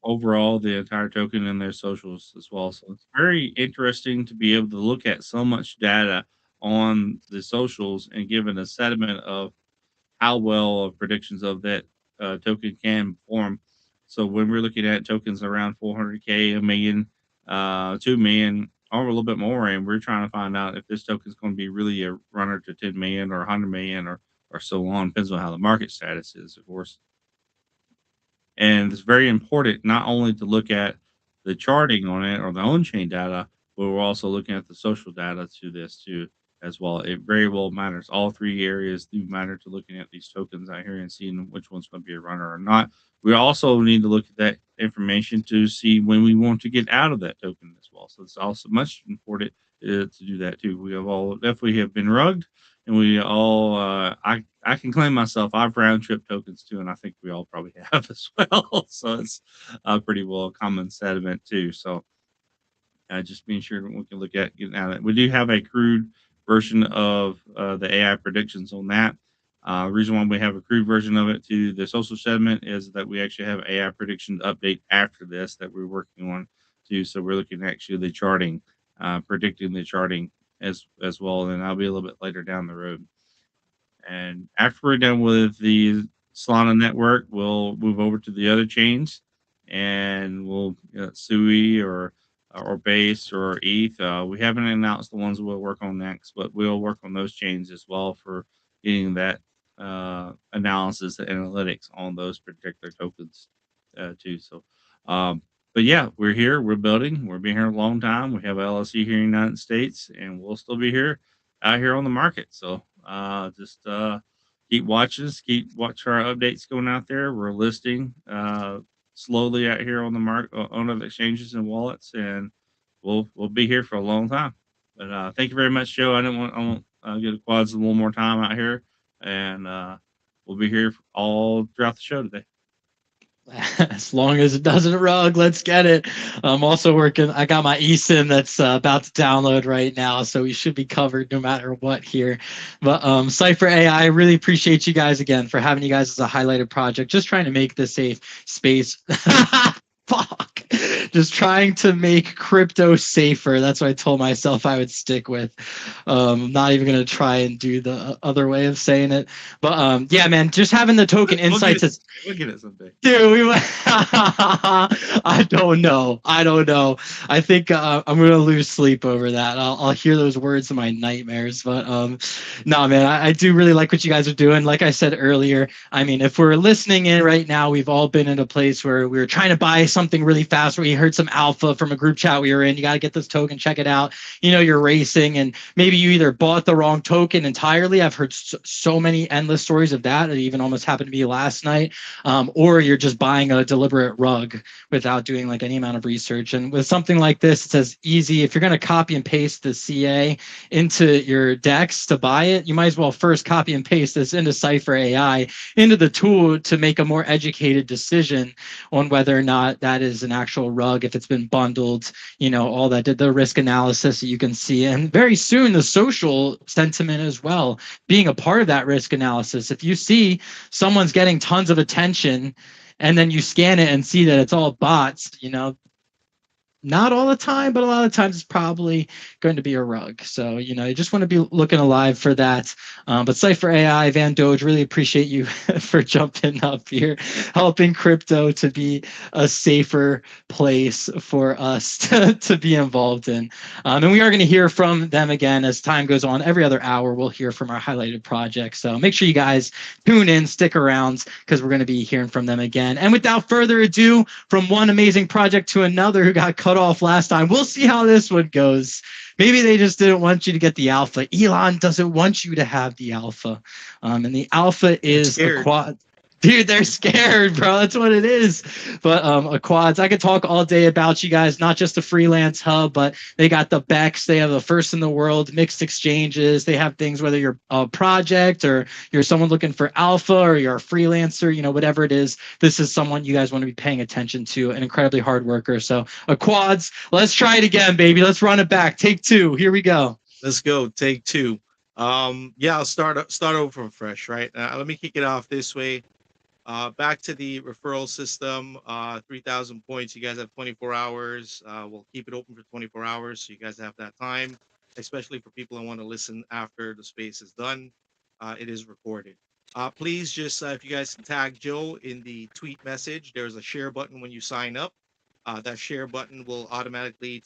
Overall, the entire token and their socials as well. So it's very interesting to be able to look at so much data on the socials and given a sentiment of how well of predictions of that token can perform. So when we're looking at tokens around 400K, a million, 2 million, or a little bit more, and we're trying to find out if this token is going to be really a runner to 10 million or 100 million, or so on. Depends on how the market status is, of course. And it's very important not only to look at the charting on it or the on chain data, but we're also looking at the social data to this too as well. It very well matters. All three areas do matter to looking at these tokens out here and seeing which one's going to be a runner or not. We also need to look at that information to see when we want to get out of that token as well. So it's also much important to do that too. We have all definitely have been rugged, and we all I can claim myself. I've round trip tokens too, and I think we all probably have as well. So it's pretty well common sentiment too. So just being sure that we can look at getting out of it. We do have a crude version of the AI predictions on that. The reason why we have a crude version of it to the social sentiment is that we actually have AI prediction update after this that we're working on too. So we're looking at actually the charting, predicting the charting as well, and that'll be a little bit later down the road. And after we're done with the Solana network, we'll move over to the other chains, and we'll Sui or Base or ETH. We haven't announced the ones we'll work on next, but we'll work on those chains as well for getting that analysis and analytics on those particular tokens too. So, but yeah, we're here. We're building. We've been here a long time. We have LLC here in the United States, and we'll still be here out here on the market. So just keep watching us. Keep watch our updates going out there. We're listing slowly out here on the market on other exchanges and wallets, and we'll be here for a long time. But thank you very much, Joe. I won't get the quads a little more time out here, and we'll be here all throughout the show today.
As long as it doesn't rug, let's get it. I'm also working. I got my eSIM that's about to download right now, so we should be covered no matter what here. But Cypher AI, I really appreciate you guys again for having you guys as a highlighted project. Just trying to make this safe space. fuck. Just trying to make crypto safer. That's what I told myself I would stick with. I'm not even gonna try and do the other way of saying it. But yeah, man, just having the token insights is
We'll get it someday.
dude, I don't know. I think I'm gonna lose sleep over that. I'll hear those words in my nightmares. But no, man, I do really like what you guys are doing. Like I said earlier, I mean, if we're listening in right now, we've all been in a place where we were trying to buy something really fast. Where you heard some alpha from a group chat we were in. You got to get this token, check it out. You know, you're racing, and maybe you either bought the wrong token entirely. I've heard so many endless stories of that. It even almost happened to me last night. Or you're just buying a deliberate rug without doing like any amount of research. And with something like this, it's as easy. If you're going to copy and paste the CA into your DEX to buy it, you might as well first copy and paste this into Cypher AI into the tool to make a more educated decision on whether or not that is an actual rug, if it's been bundled, you know, all that, did the risk analysis that you can see. And very soon the social sentiment as well, being a part of that risk analysis. If you see someone's getting tons of attention and then you scan it and see that it's all bots, you know, not all the time, but a lot of times it's probably going to be a rug. So, you know, you just want to be looking alive for that. But Cypher AI, Van Doge, really appreciate you for jumping up here, helping crypto to be a safer place for us to be involved in. And we are going to hear from them again as time goes on. Every other hour, we'll hear from our highlighted projects. So make sure you guys tune in, stick around, because we're going to be hearing from them again. And without further ado, from one amazing project to another who got cut off last time, we'll see how this one goes. Maybe they just didn't want you to get the alpha. Elon doesn't want you to have the alpha. And the alpha is a quad. Dude, they're scared, bro. That's what it is. But a quads, I could talk all day about you guys, not just the freelance hub, but they got the BEX. They have the first in the world mixed exchanges. They have things, whether you're a project or you're someone looking for alpha or you're a freelancer, you know, whatever it is, this is someone you guys want to be paying attention to, an incredibly hard worker. So a quads, let's try it again, baby. Let's run it back. Take two. Here we go.
Let's go. Take two. Yeah, I'll start over from fresh, right? Let me kick it off this way. Back to the referral system, 3,000 points. You guys have 24 hours. We'll keep it open for 24 hours so you guys have that time, especially for people who want to listen after the space is done. It is recorded. Please just, if you guys can tag Joe in the tweet message, there's a share button when you sign up. That share button will automatically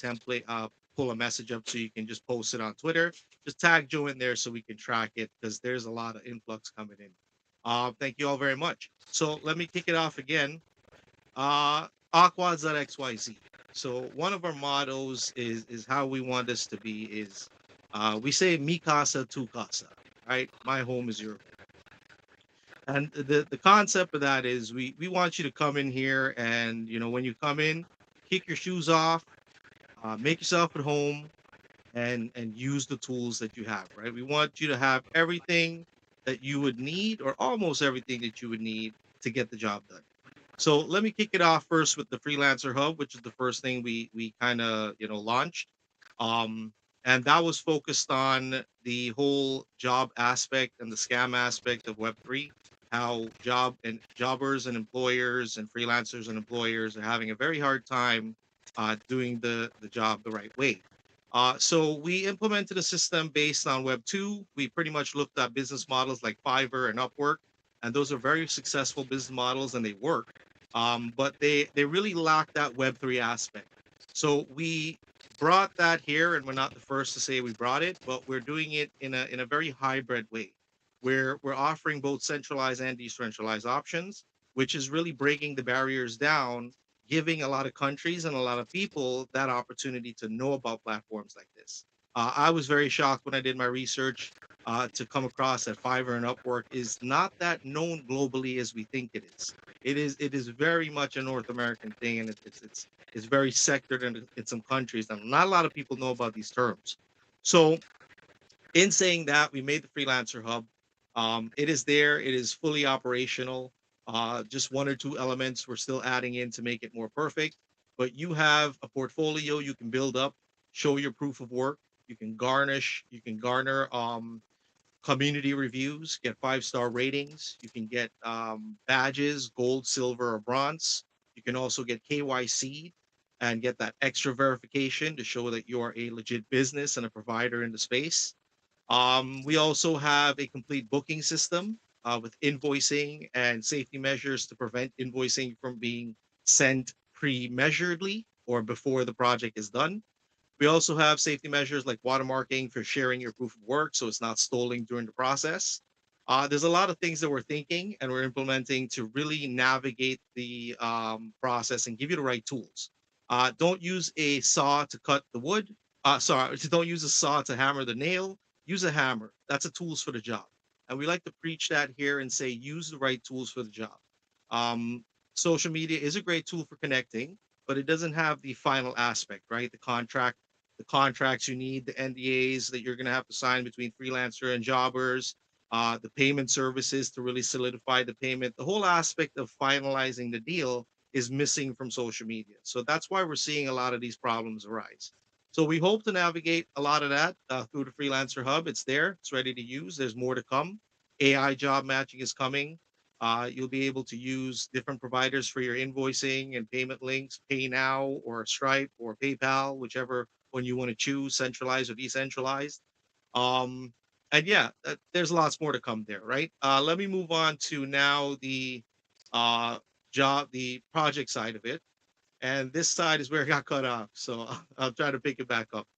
pull a message up so you can just post it on Twitter. Just tag Joe in there so we can track it because there's a lot of influx coming in. Thank you all very much. So let me kick it off again. Aquads.xyz. So one of our mottos is how we want this to be is we say mi casa tu casa, right? My home is your home. And the concept of that is we want you to come in here and, you know, when you come in, kick your shoes off, make yourself at home, and use the tools that you have, right? We want you to have everything that you would need, or almost everything that you would need to get the job done. So let me kick it off first with the Freelancer Hub, which is the first thing we kind of, you know, launched. And that was focused on the whole job aspect and the scam aspect of Web3, how jobbers and employers and freelancers and employers are having a very hard time doing the job the right way. So we implemented a system based on Web 2. We pretty much looked at business models like Fiverr and Upwork, and those are very successful business models and they work. But they really lack that Web 3 aspect. So we brought that here, and we're not the first to say we brought it, but we're doing it in a very hybrid way, where we're offering both centralized and decentralized options, which is really breaking the barriers down, giving a lot of countries and a lot of people that opportunity to know about platforms like this. I was very shocked when I did my research to come across that Fiverr and Upwork is not that known globally as we think it is. It is very much a North American thing, and it's very sectored in some countries, and not a lot of people know about these terms. So in saying that, we made the Freelancer Hub. It is there. It is fully operational. Just one or two elements we're still adding in to make it more perfect. But you have a portfolio you can build up, show your proof of work. You can garner community reviews, get 5-star ratings. You can get badges, gold, silver, or bronze. You can also get KYC and get that extra verification to show that you are a legit business and a provider in the space. We also have a complete booking system with invoicing and safety measures to prevent invoicing from being sent pre-measuredly or before the project is done. We also have safety measures like watermarking for sharing your proof of work so it's not stolen during the process. There's a lot of things that we're thinking and we're implementing to really navigate the process and give you the right tools. Don't use a saw to cut the wood. Sorry, don't use a saw to hammer the nail. Use a hammer. That's a tools for the job. And we like to preach that here and say use the right tools for the job. Um, Social media is a great tool for connecting, but it doesn't have the final aspect, right? The contracts you need, the NDAs that you're going to have to sign between freelancer and jobbers, the payment services to really solidify the payment. The whole aspect of finalizing the deal is missing from social media. So that's why we're seeing a lot of these problems arise. So we hope to navigate a lot of that through the Freelancer Hub. It's there, it's ready to use. There's more to come. AI job matching is coming. You'll be able to use different providers for your invoicing and payment links, Pay Now or Stripe or PayPal, whichever one you want to choose, centralized or decentralized. Um, and yeah, there's lots more to come there, right? Let me move on to now uh, the project side of it. And this side is where I got cut off. So I'll try to pick it back up.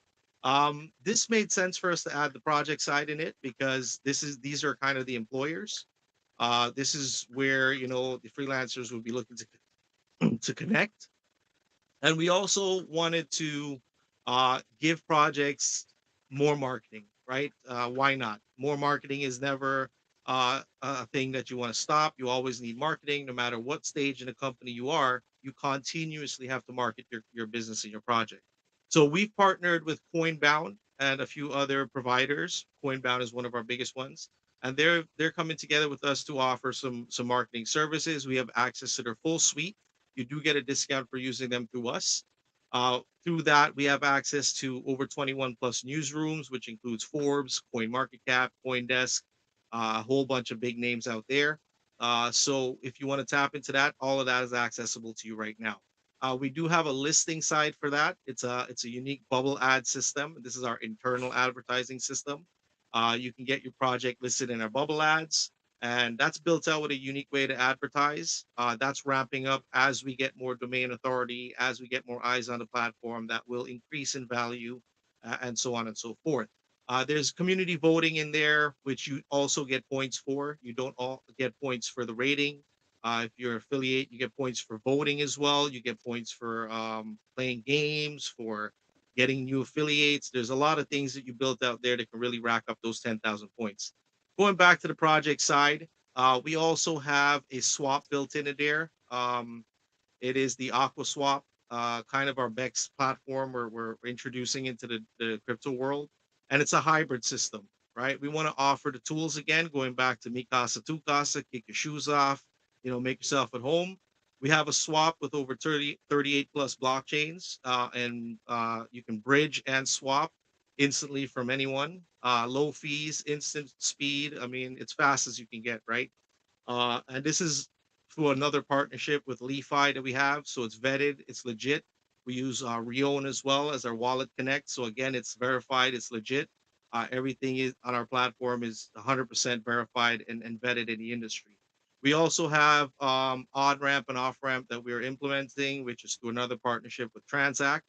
This made sense for us to add the project side in it because these are kind of the employers. This is where the freelancers would be looking to to connect, and we also wanted to give projects more marketing, right? Why not? More marketing is never a thing that you want to stop. You always need marketing, no matter what stage in a company you are. You continuously have to market your business and your project. So we've partnered with Coinbound and a few other providers. Coinbound is one of our biggest ones, and they're coming together with us to offer some marketing services. We have access to their full suite. You do get a discount for using them through us. Through that, we have access to over 21 plus newsrooms, which includes Forbes, CoinMarketCap, CoinDesk, a whole bunch of big names out there. So if you want to tap into that, all of that is accessible to you right now. We do have a listing side for that. It's a unique bubble ad system. This is our internal advertising system. You can get your project listed in our bubble ads, and that's built out with a unique way to advertise. That's ramping up as we get more domain authority, as we get more eyes on the platform. That will increase in value, and so on and so forth. There's community voting in there, which you also get points for. You don't all get points for the rating. If you're affiliate, you get points for voting as well. You get points for playing games, for getting new affiliates. There's a lot of things that you built out there that can really rack up those 10,000 points. Going back to the project side, we also have a swap built into there. It is the Aqua Swap, kind of our next platform where we're introducing into the crypto world. And it's a hybrid system, right? We want to offer the tools again, going back to Mi Casa, Tu Casa, kick your shoes off, make yourself at home. We have a swap with over 38 plus blockchains, and you can bridge and swap instantly from anyone. Low fees, instant speed. I mean, it's fast as you can get, right? And this is through another partnership with LeFi that we have. So it's vetted, it's legit. We use Rion as well as our wallet connect. So again, it's verified, it's legit. Everything is on our platform is 100% verified and vetted in the industry. We also have on ramp and off ramp that we're implementing, which is through another partnership with Transact.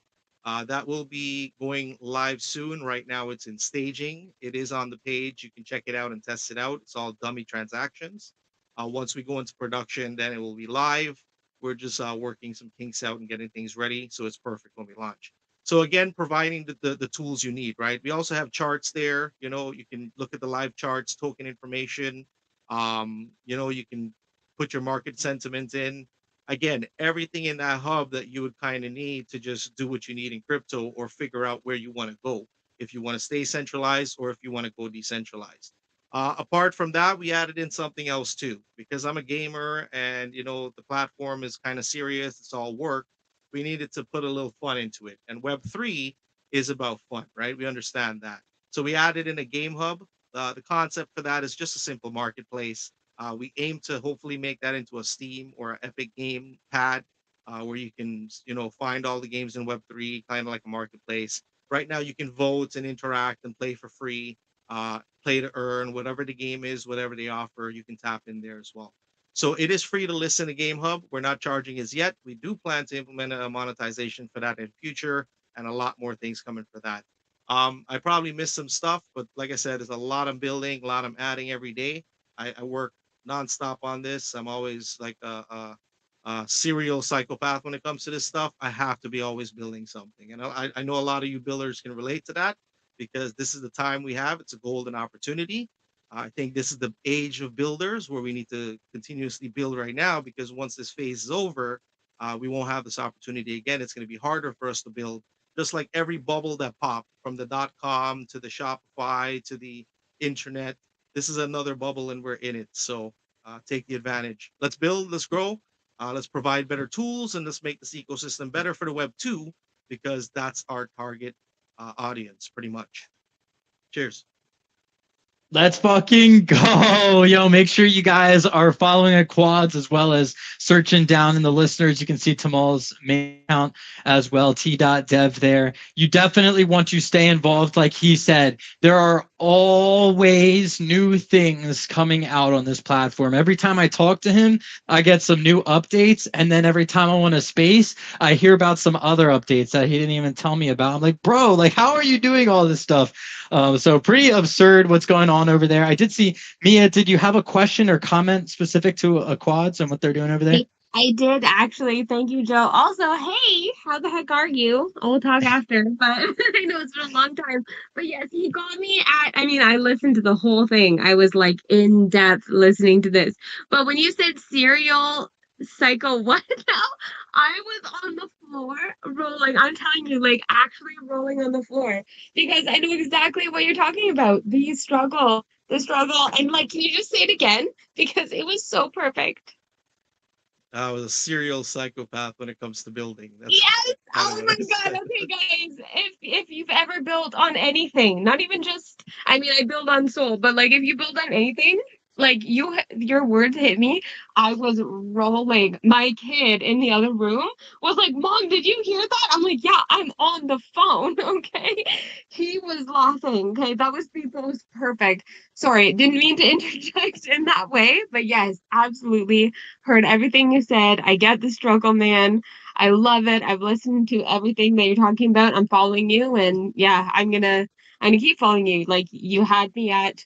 That will be going live soon. Right now, it's in staging. It is on the page. You can check it out and test it out. It's all dummy transactions. Once we go into production, then it will be live. We're just working some kinks out and getting things ready, so it's perfect when we launch. So again, providing the tools you need, right? We also have charts there. You can look at the live charts, token information. You can put your market sentiment in. Again, everything in that hub that you would kind of need to just do what you need in crypto or figure out where you want to go. If you want to stay centralized or if you want to go decentralized. Apart from that, we added in something else too, because I'm a gamer and the platform is kind of serious. It's all work. We needed to put a little fun into it, and Web3 is about fun, right? We understand that. So we added in a game hub. The concept for that is just a simple marketplace. We aim to hopefully make that into a Steam or an Epic game pad. where you can, find all the games in Web3, kind of like a marketplace. Right now, you can vote and interact and play for free, play to earn, whatever the game is, whatever they offer, you can tap in there as well. So it is free to listen to Game Hub. We're not charging as yet. We do plan to implement a monetization for that in the future, and a lot more things coming for that. I probably missed some stuff, but like I said, there's a lot I'm building, a lot I'm adding every day. I work nonstop on this. I'm always like a serial psychopath when it comes to this stuff. I have to be always building something. And I know a lot of you builders can relate to that because this is the time we have. It's a golden opportunity. I think this is the age of builders where we need to continuously build right now because once this phase is over, we won't have this opportunity again. It's going to be harder for us to build, just like every bubble that popped from the dot com to the Shopify to the internet. This is another bubble and we're in it. So take the advantage. Let's build, let's grow, let's provide better tools, and let's make this ecosystem better for the Web 2 because that's our target audience pretty much. Cheers.
Let's fucking go. Yo, make sure you guys are following at Quads as well as searching down in the listeners. You can see Tamal's main account as well, t.dev there. You definitely want to stay involved. Like he said, there are always new things coming out on this platform. Every time I talk to him, I get some new updates. And then every time I want a space, I hear about some other updates that he didn't even tell me about. I'm like, bro, like, how are you doing all this stuff? So pretty absurd what's going on over there. I did see, Mia, did you have a question or comment specific to Quads and what they're doing over there?
I did actually. Thank you, Joe. Also, hey, how the heck are you? We'll talk after, but I know it's been a long time. But yes, he got me I mean, I listened to the whole thing. I was like in depth listening to this. But when you said serial psycho, what now? I was on the floor rolling. I'm telling you, like actually rolling on the floor because I know exactly what you're talking about. The struggle. And like, can you just say it again? Because it was so perfect.
I was a serial psychopath when it comes to building. That's
Yes.
kind of
Oh
what
my
I
God.
said.
Okay, guys. If you've ever built on anything, not even just, I mean, I build on Soul, but like if you build on anything, like your words hit me. I was rolling. My kid in the other room was like, "Mom, did you hear that?" I'm like, "Yeah, I'm on the phone." Okay. He was laughing. Okay, that was the most perfect. Sorry, didn't mean to interject in that way, but yes, absolutely heard everything you said. I get the struggle, man. I love it. I've listened to everything that you're talking about. I'm following you, and yeah, I'm gonna keep following you. Like you had me at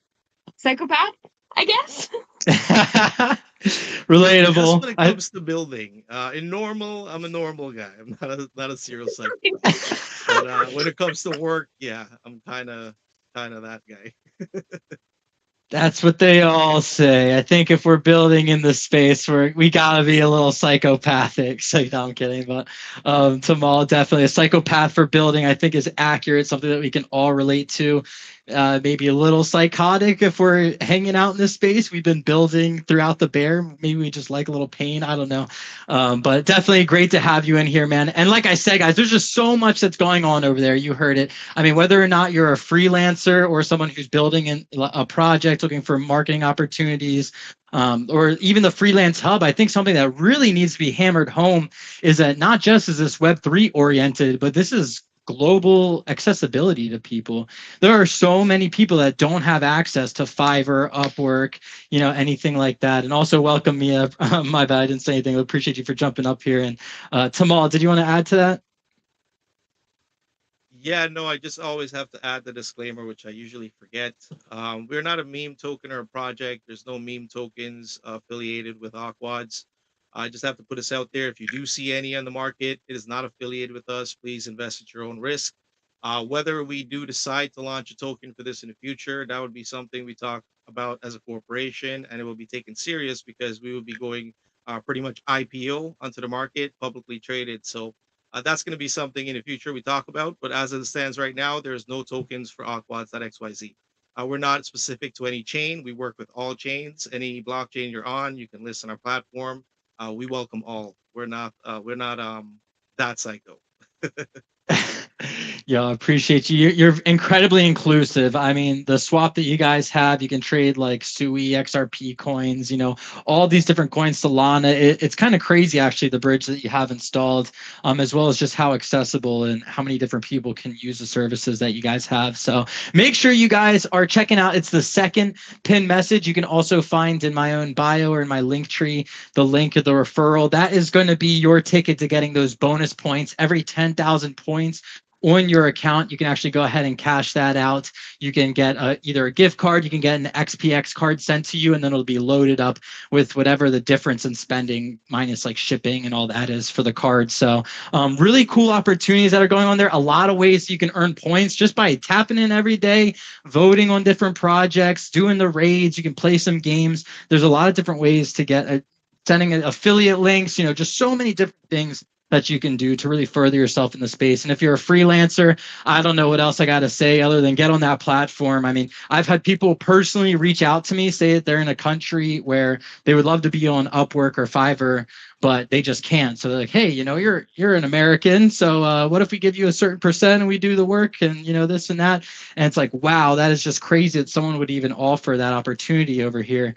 psychopath, I guess.
Relatable.
Just when it comes to building, in normal, I'm a normal guy. I'm not a serial psycho. But when it comes to work, yeah, I'm kind of that guy.
That's what they all say. I think if we're building in this space, we gotta be a little psychopathic. So no, I'm kidding, but Tamal definitely a psychopath for building. I think is accurate, something that we can all relate to. Maybe a little psychotic if we're hanging out in this space. We've been building throughout the bear. Maybe we just like a little pain. I don't know, but definitely great to have you in here, man. And like I said, guys, there's just so much that's going on over there. You heard it. I mean, whether or not you're a freelancer or someone who's building a project, looking for marketing opportunities, or even the freelance hub, I think something that really needs to be hammered home is that not just is this Web3 oriented, but this is global accessibility to people. There are so many people that don't have access to Fiverr, Upwork, anything like that. And also welcome Mia. My bad, I didn't say anything. I appreciate you for jumping up here. And Tamal, did you want to add to that?
Yeah, no, I just always have to add the disclaimer, which I usually forget. We're not a meme token or a project. There's no meme tokens affiliated with Aquads. I just have to put this out there. If you do see any on the market, it is not affiliated with us. Please invest at your own risk. Whether we do decide to launch a token for this in the future, that would be something we talk about as a corporation, and it will be taken serious because we will be going pretty much IPO onto the market, publicly traded. So that's going to be something in the future we talk about. But as it stands right now, there's no tokens for Aquads.xyz. We're not specific to any chain. We work with all chains. Any blockchain you're on, you can list on our platform. We welcome all. We're not that psycho.
Yeah, I appreciate you. You're incredibly inclusive. I mean, the swap that you guys have, you can trade like SUI, XRP coins, all these different coins, Solana. It's kind of crazy, actually, the bridge that you have installed, as well as just how accessible and how many different people can use the services that you guys have. So make sure you guys are checking out. It's the second pin message. You can also find in my own bio or in my link tree the link of the referral. That is going to be your ticket to getting those bonus points. Every 10,000 points on your account, you can actually go ahead and cash that out. You can get either a gift card, you can get an XPX card sent to you, and then it'll be loaded up with whatever the difference in spending minus like shipping and all that is for the card. So really cool opportunities that are going on there. A lot of ways you can earn points just by tapping in every day, voting on different projects, doing the raids. You can play some games. There's a lot of different ways to get sending affiliate links, just so many different things that you can do to really further yourself in the space. And if you're a freelancer, I don't know what else I got to say other than get on that platform. I mean, I've had people personally reach out to me, say that they're in a country where they would love to be on Upwork or Fiverr, but they just can't. So they're like, hey, you're an American. So what if we give you a certain percent and we do the work and, this and that. And it's like, wow, that is just crazy that someone would even offer that opportunity over here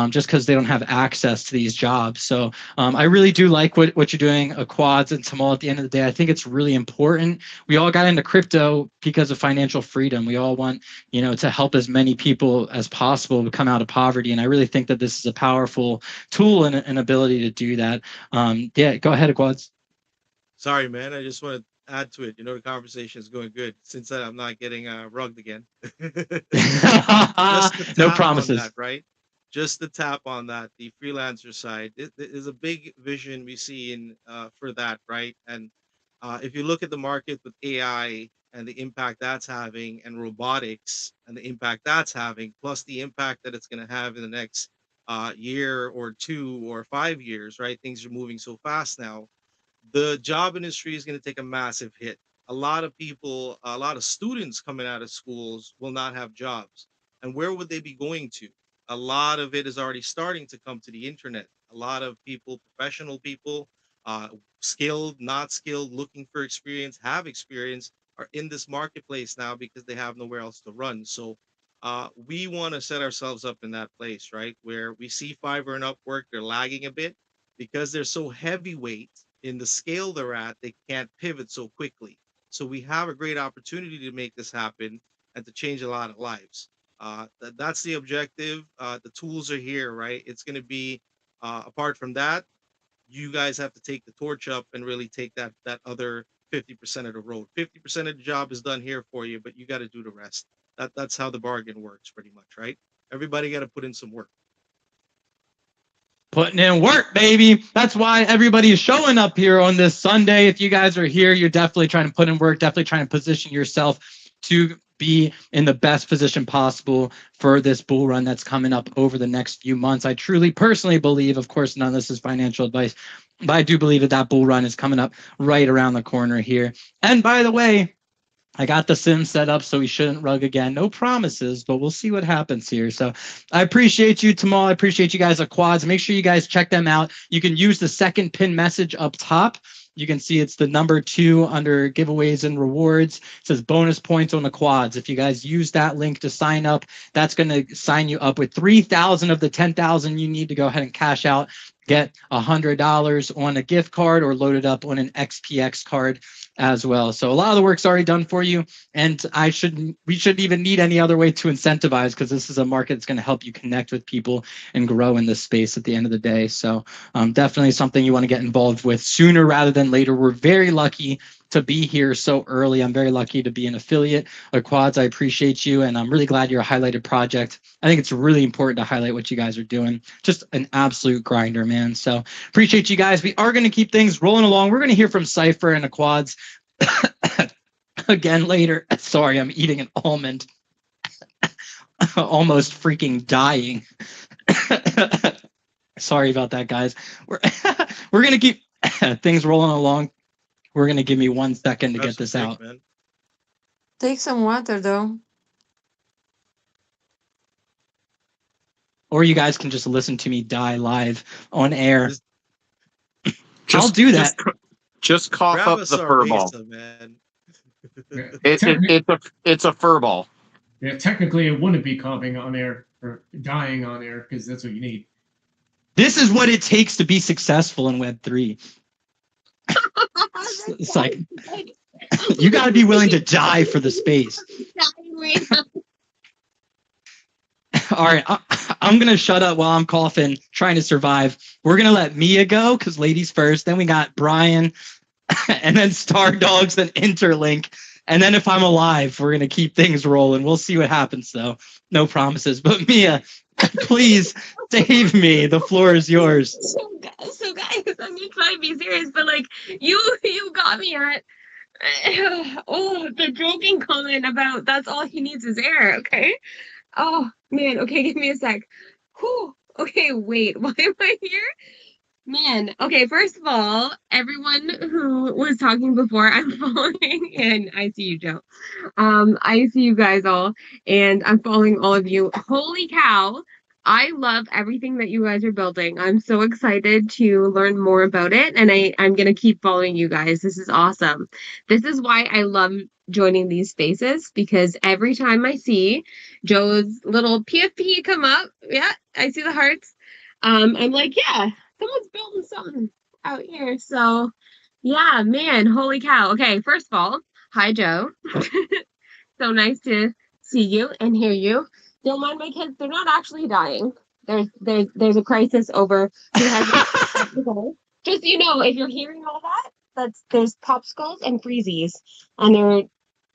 just because they don't have access to these jobs. So I really do like what you're doing, Quads and Tamal. At the end of the day, I think it's really important. We all got into crypto because of financial freedom. We all want, to help as many people as possible to come out of poverty. And I really think that this is a powerful tool and an ability to do that. Yeah, go ahead, Quads.
Sorry, man. I just want to add to it. The conversation is going good. Since then, I'm not getting rugged again. Just to
No
tap
promises.
on that, right? Just to tap on that, the freelancer side it is a big vision we see in for that, right? And if you look at the market with AI and the impact that's having, and robotics and the impact that's having, plus the impact that it's going to have in the next year or 2 or 5 years, right? Things are moving so fast now. The job industry is going to take a massive hit. A lot of people, a lot of students coming out of schools will not have jobs. And where would they be going to? A lot of it is already starting to come to the internet. A lot of people, professional people, uh, skilled, not skilled, looking for experience, have experience, are in this marketplace now because they have nowhere else to run. So we want to set ourselves up in that place, right? Where we see Fiverr and Upwork, they're lagging a bit because they're so heavyweight in the scale they're at, they can't pivot so quickly. So we have a great opportunity to make this happen and to change a lot of lives. That's the objective. The tools are here, right? It's going to be apart from that, you guys have to take the torch up and really take that other 50% of the road. 50% of the job is done here for you, but you got to do the rest. That's how the bargain works, pretty much, right? Everybody got to put in some work.
Putting in work, baby. That's why everybody is showing up here on this Sunday. If you guys are here, you're definitely trying to put in work, definitely trying to position yourself to be in the best position possible for this bull run that's coming up over the next few months. I truly, personally believe, of course, none of this is financial advice, but I do believe that bull run is coming up right around the corner here. And by the way, I got the sim set up, so we shouldn't rug again. No promises, but we'll see what happens here. So I appreciate you, Tamal. I appreciate you guys at Quads. Make sure you guys check them out. You can use the second pin message up top. You can see it's the number 2 under giveaways and rewards. It says bonus points on the Quads. If you guys use that link to sign up, that's going to sign you up with 3,000 of the 10,000 you need to go ahead and cash out. Get $100 on a gift card or load it up on an XPX card as well. So a lot of the work's already done for you, and we shouldn't even need any other way to incentivize, because this is a market that's going to help you connect with people and grow in this space at the end of the day. So definitely something you want to get involved with sooner rather than later. We're very lucky to be here so early. I'm very lucky to be an affiliate of Quads. I appreciate you, and I'm really glad you're a highlighted project. I think it's really important to highlight what you guys are doing. Just an absolute grinder, man. So appreciate you guys. We are going to keep things rolling along. We're going to hear from Cypher and the Quads again later. Sorry, I'm eating an almond. Almost freaking dying. Sorry about that, guys. We're going to keep things rolling along. We're going to give me 1 second to get this out.
Man.
Take some water, though.
Or you guys can just listen to me die live on air.
I'll
do that.
Just cough
Grab
up
us
the
our
furball.
Mesa, man.
It's a fur ball.
Yeah, technically it wouldn't be coughing on air or dying on air because that's what you need.
This is what it takes to be successful in Web3. It's like you got to be willing to die for the space. All right, I'm gonna shut up while I'm coughing, trying to survive. We're gonna let Mia go because ladies first. Then we got Brian, and then Star Dogs, then Interlink, and then if I'm alive, we're gonna keep things rolling. We'll see what happens, though. No promises. But Mia, please save me. The floor is yours.
So guys, I'm just trying to be serious, but like you got me at the joking comment about that's all he needs is air. Okay. Oh man. Okay, give me a sec. Whew. Okay, wait. Why am I here? Man, okay, first of all, everyone who was talking before, I'm following, and I see you, Joe. I see you guys all, and I'm following all of you. Holy cow, I love everything that you guys are building. I'm so excited to learn more about it, and I'm gonna keep following you guys. This is awesome. This is why I love joining these spaces, because every time I see Joe's little PFP come up, yeah, I see the hearts. I'm like, yeah, someone's building something out here. So yeah, man, holy cow. Okay, first of all, hi Joe. So nice to see you and hear you. Don't mind my kids, they're not actually dying. There's a crisis over who has just so you know, if you're hearing all that, there's popsicles and freezies, and they're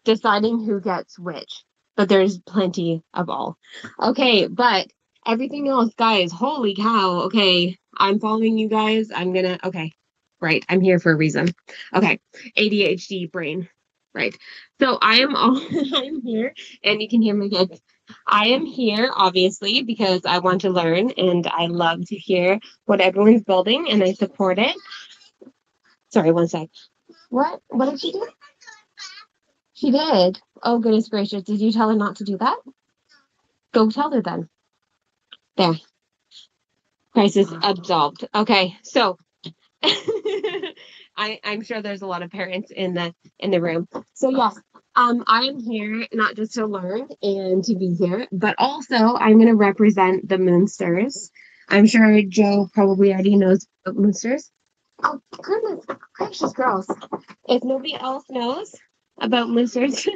deciding who gets which. But there's plenty of all. Okay, but everything else, guys, holy cow. Okay, I'm following you guys. Okay, right. I'm here for a reason. Okay, ADHD brain. Right. So I'm here, and you can hear my kids. I am here, obviously, because I want to learn, and I love to hear what everyone's building, and I support it. Sorry, one sec. What did she do? She did. Oh, goodness gracious. Did you tell her not to do that? Go tell her then. There. Crisis absolved. Okay, so I'm sure there's a lot of parents in the room. So yes, I am here not just to learn and to be here, but also I'm going to represent the Moonsters. I'm sure Joe probably already knows about Moonsters. Oh goodness gracious, girls! If nobody else knows about Moonsters,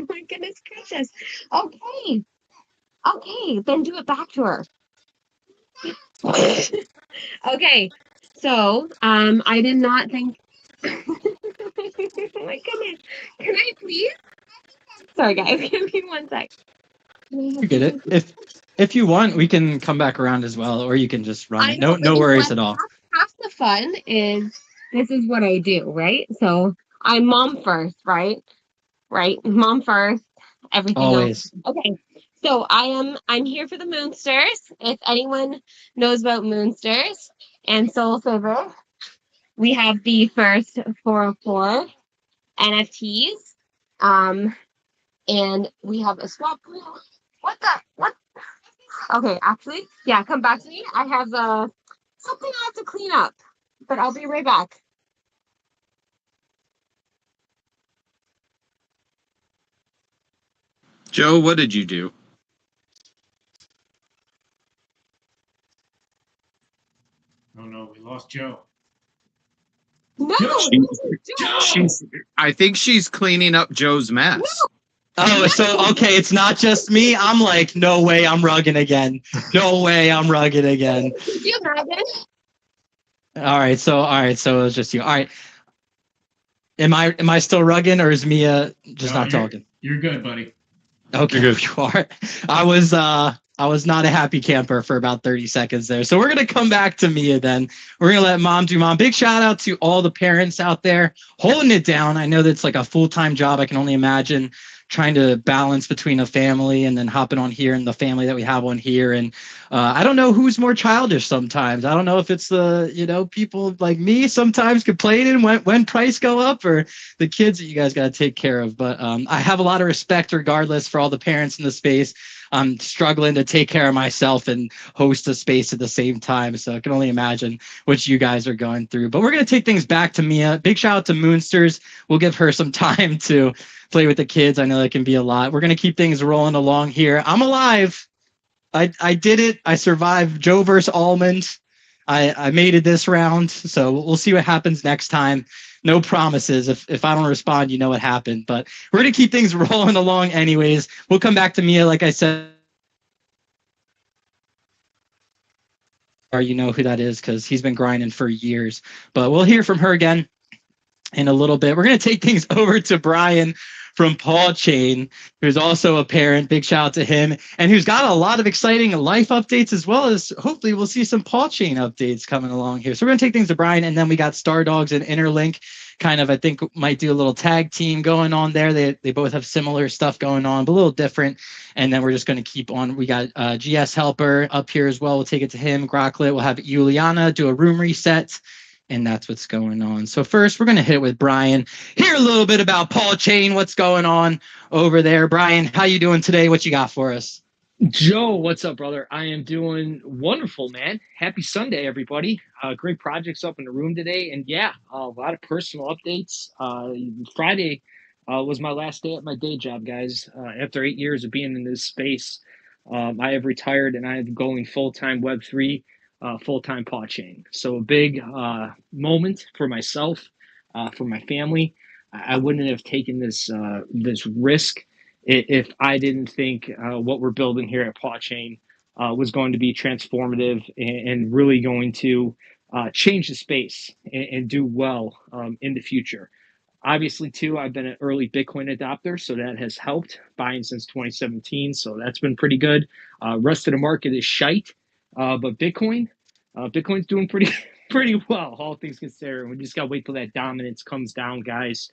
my goodness gracious. Okay, then do it back to her. Okay, so I did not think. Oh my goodness, can I please? Sorry, guys, give me one sec.
You get it. If you want, we can come back around as well, or you can just run it. No worries at all.
Half the fun is this is what I do, right? So I'm mom first, right? Right, mom first. Everything
always.
Else. Okay. So I'm here for the Moonsters. If anyone knows about Moonsters and Soul Saver, we have the first 404 NFTs. And we have a swap pool. What? Okay, actually, yeah, come back to me. I have something I have to clean up, but I'll be right back.
Joe, what did you do?
Oh no, we lost Joe.
No,
I think she's cleaning up Joe's mess.
No.
Oh, so okay, it's not just me. I'm like, no way, I'm rugging again. No way, I'm rugging again.
Could you imagine?
All right, so it was just you. All right, am I still rugging, or is Mia just not talking?
You're good, buddy.
Okay, you are. I was not a happy camper for about 30 seconds there. So we're gonna come back to Mia then. We're gonna let mom do mom. Big shout out to all the parents out there holding it down. I know that's like a full-time job. I can only imagine trying to balance between a family and then hopping on here and the family that we have on here. And I don't know who's more childish sometimes. I don't know if it's the, people like me sometimes complaining when price go up, or the kids that you guys got to take care of. But I have a lot of respect regardless for all the parents in the space. I'm struggling to take care of myself and host a space at the same time. So I can only imagine what you guys are going through. But we're going to take things back to Mia. Big shout out to Moonsters. We'll give her some time to play with the kids. I know that can be a lot. We're going to keep things rolling along here. I'm alive. I did it. I survived Joe versus Almond. I made it this round. So we'll see what happens next time. No promises. If I don't respond, you know what happened. But we're going to keep things rolling along anyways. We'll come back to Mia, like I said. Or you know who that is because he's been grinding for years. But we'll hear from her again in a little bit. We're going to take things over to Brian from Paul Chain, who's also a parent. Big shout out to him, and who's got a lot of exciting life updates, as well as hopefully we'll see some Paul Chain updates coming along here. So we're going to take things to Brian, and then we got Star Dogs and Interlink. Kind of, I think, might do a little tag team going on there. They both have similar stuff going on, but a little different. And then we're just going to keep on. We got GS Helper up here as well. We'll take it to him. Grocklet. We'll have Juliana do a room reset. And that's what's going on. So first, we're going to hit it with Brian. Hear a little bit about Paul Chain, what's going on over there. Brian, how you doing today? What you got for us?
Joe, what's up, brother? I am doing wonderful, man. Happy Sunday, everybody. Great projects up in the room today. And yeah, a lot of personal updates. Friday was my last day at my day job, guys. After 8 years of being in this space, I have retired and I am going full-time Web3, full-time Paw Chain. So a big moment for myself, for my family. I wouldn't have taken this risk if I didn't think what we're building here at Paw Chain was going to be transformative and really going to change the space and do well in the future. Obviously, too, I've been an early Bitcoin adopter, so that has helped, buying since 2017, so that's been pretty good. Rest of the market is shite, but Bitcoin's doing pretty pretty well, all things considered. We just got to wait till that dominance comes down, guys,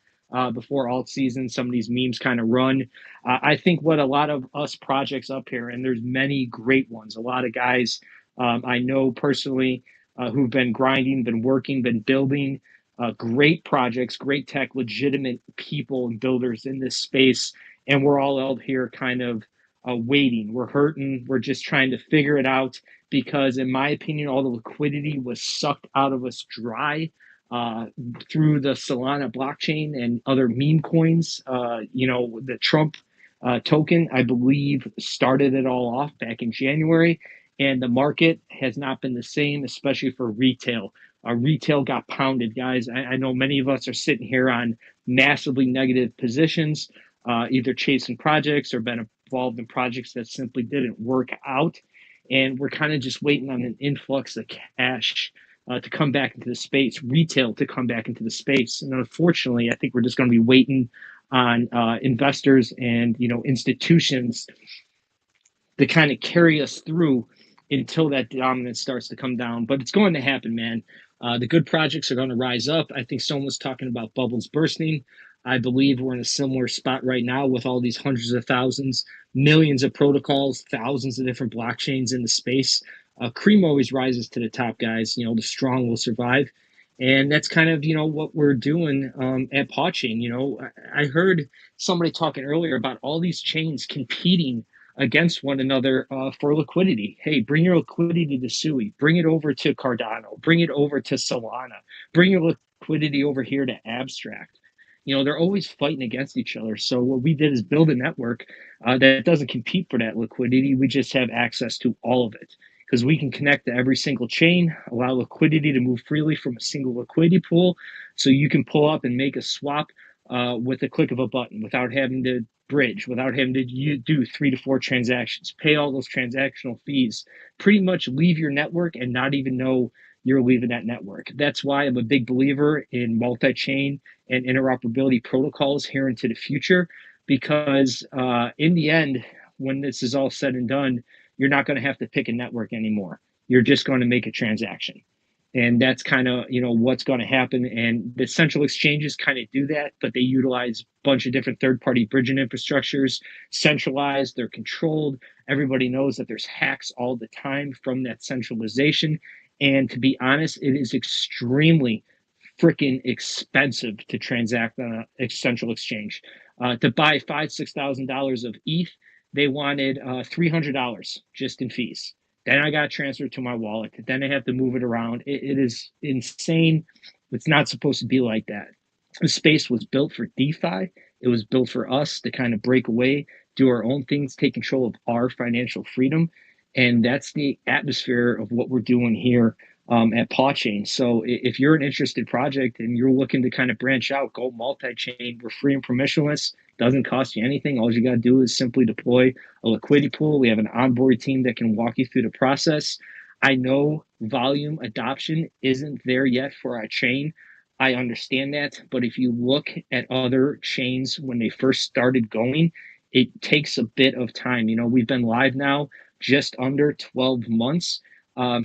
before alt season. Some of these memes kind of run. I think what a lot of us projects up here, and there's many great ones, a lot of guys I know personally who've been grinding, been working, been building great projects, great tech, legitimate people and builders in this space. And we're all out here kind of waiting. We're hurting. We're just trying to figure it out because, in my opinion, all the liquidity was sucked out of us dry through the Solana blockchain and other meme coins. The Trump token, I believe, started it all off back in January. And the market has not been the same, especially for retail. Retail got pounded, guys. I know many of us are sitting here on massively negative positions, either chasing projects or been involved in projects that simply didn't work out. And we're kind of just waiting on an influx of cash to come back into the space, retail to come back into the space. And unfortunately, I think we're just going to be waiting on investors and institutions to kind of carry us through until that dominance starts to come down. But it's going to happen, man. The good projects are going to rise up. I think someone was talking about bubbles bursting. I believe we're in a similar spot right now with all these hundreds of thousands, millions of protocols, thousands of different blockchains in the space. Cream always rises to the top, guys. The strong will survive. And that's kind of, what we're doing at PawChain. I heard somebody talking earlier about all these chains competing against one another for liquidity. Hey, bring your liquidity to Sui, bring it over to Cardano, bring it over to Solana, bring your liquidity over here to Abstract. They're always fighting against each other. So what we did is build a network that doesn't compete for that liquidity. We just have access to all of it because we can connect to every single chain, allow liquidity to move freely from a single liquidity pool. So you can pull up and make a swap with a click of a button without having to bridge, without having to do 3 to 4 transactions, pay all those transactional fees, pretty much leave your network and not even know you're leaving that network. That's why I'm a big believer in multi-chain and interoperability protocols here into the future, because in the end, when this is all said and done, you're not going to have to pick a network anymore. You're just going to make a transaction. And that's kind of, what's going to happen. And the central exchanges kind of do that, but they utilize a bunch of different third-party bridging infrastructures, centralized, they're controlled. Everybody knows that there's hacks all the time from that centralization. And to be honest, it is extremely freaking expensive to transact on a central exchange. To buy $5,000, $6,000 of ETH, They wanted $300 just in fees. Then I got transferred to my wallet. Then I have to move it around. It is insane. It's not supposed to be like that. The space was built for DeFi. It was built for us to kind of break away, do our own things, take control of our financial freedom. And that's the atmosphere of what we're doing here at PawChain. So if you're an interested project and you're looking to kind of branch out, go multi-chain. We're free and permissionless. Doesn't cost you anything. All you got to do is simply deploy a liquidity pool. We have an onboard team that can walk you through the process. I know volume adoption isn't there yet for our chain. I understand that. But if you look at other chains when they first started going, it takes a bit of time. You know, we've been live now just under 12 months.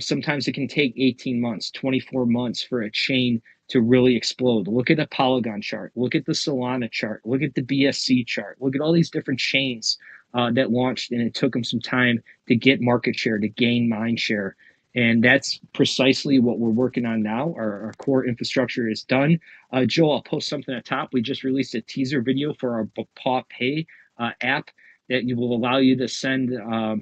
Sometimes it can take 18 months, 24 months for a chain to really explode. Look at a Polygon chart. Look at the Solana chart. Look at the BSC chart. Look at all these different chains that launched, and it took them some time to get market share, to gain mind share. And that's precisely what we're working on now. Our core infrastructure is done. Joe, I'll post something at top. We just released a teaser video for our Paw Pay app that will allow you to send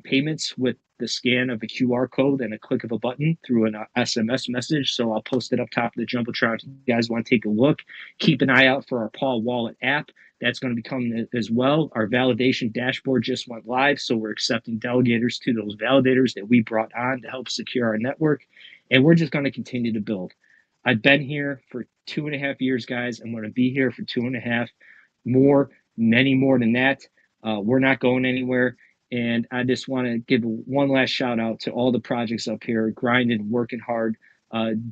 payments with the scan of a QR code and a click of a button through an SMS message. So I'll post it up top of the Jumbotron if you guys want to take a look. Keep an eye out for our Paw Wallet app. That's going to become as well. Our validation dashboard just went live, so we're accepting delegators to those validators that we brought on to help secure our network. And we're just going to continue to build. I've been here for 2.5 years, guys. I'm going to be here for 2.5 more, many more than that. We're not going anywhere. And I just want to give one last shout out to all the projects up here, grinding, working hard,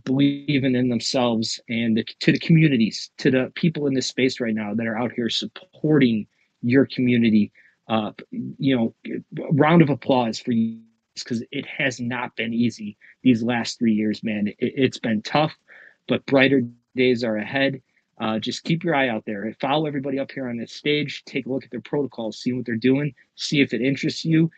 believing in themselves, and to the communities, to the people in this space right now that are out here supporting your community. Round of applause for you, because it has not been easy these last 3 years, man. It's been tough, but brighter days are ahead. Just keep your eye out there. Follow everybody up here on this stage. Take a look at their protocols, see what they're doing, see if it interests you,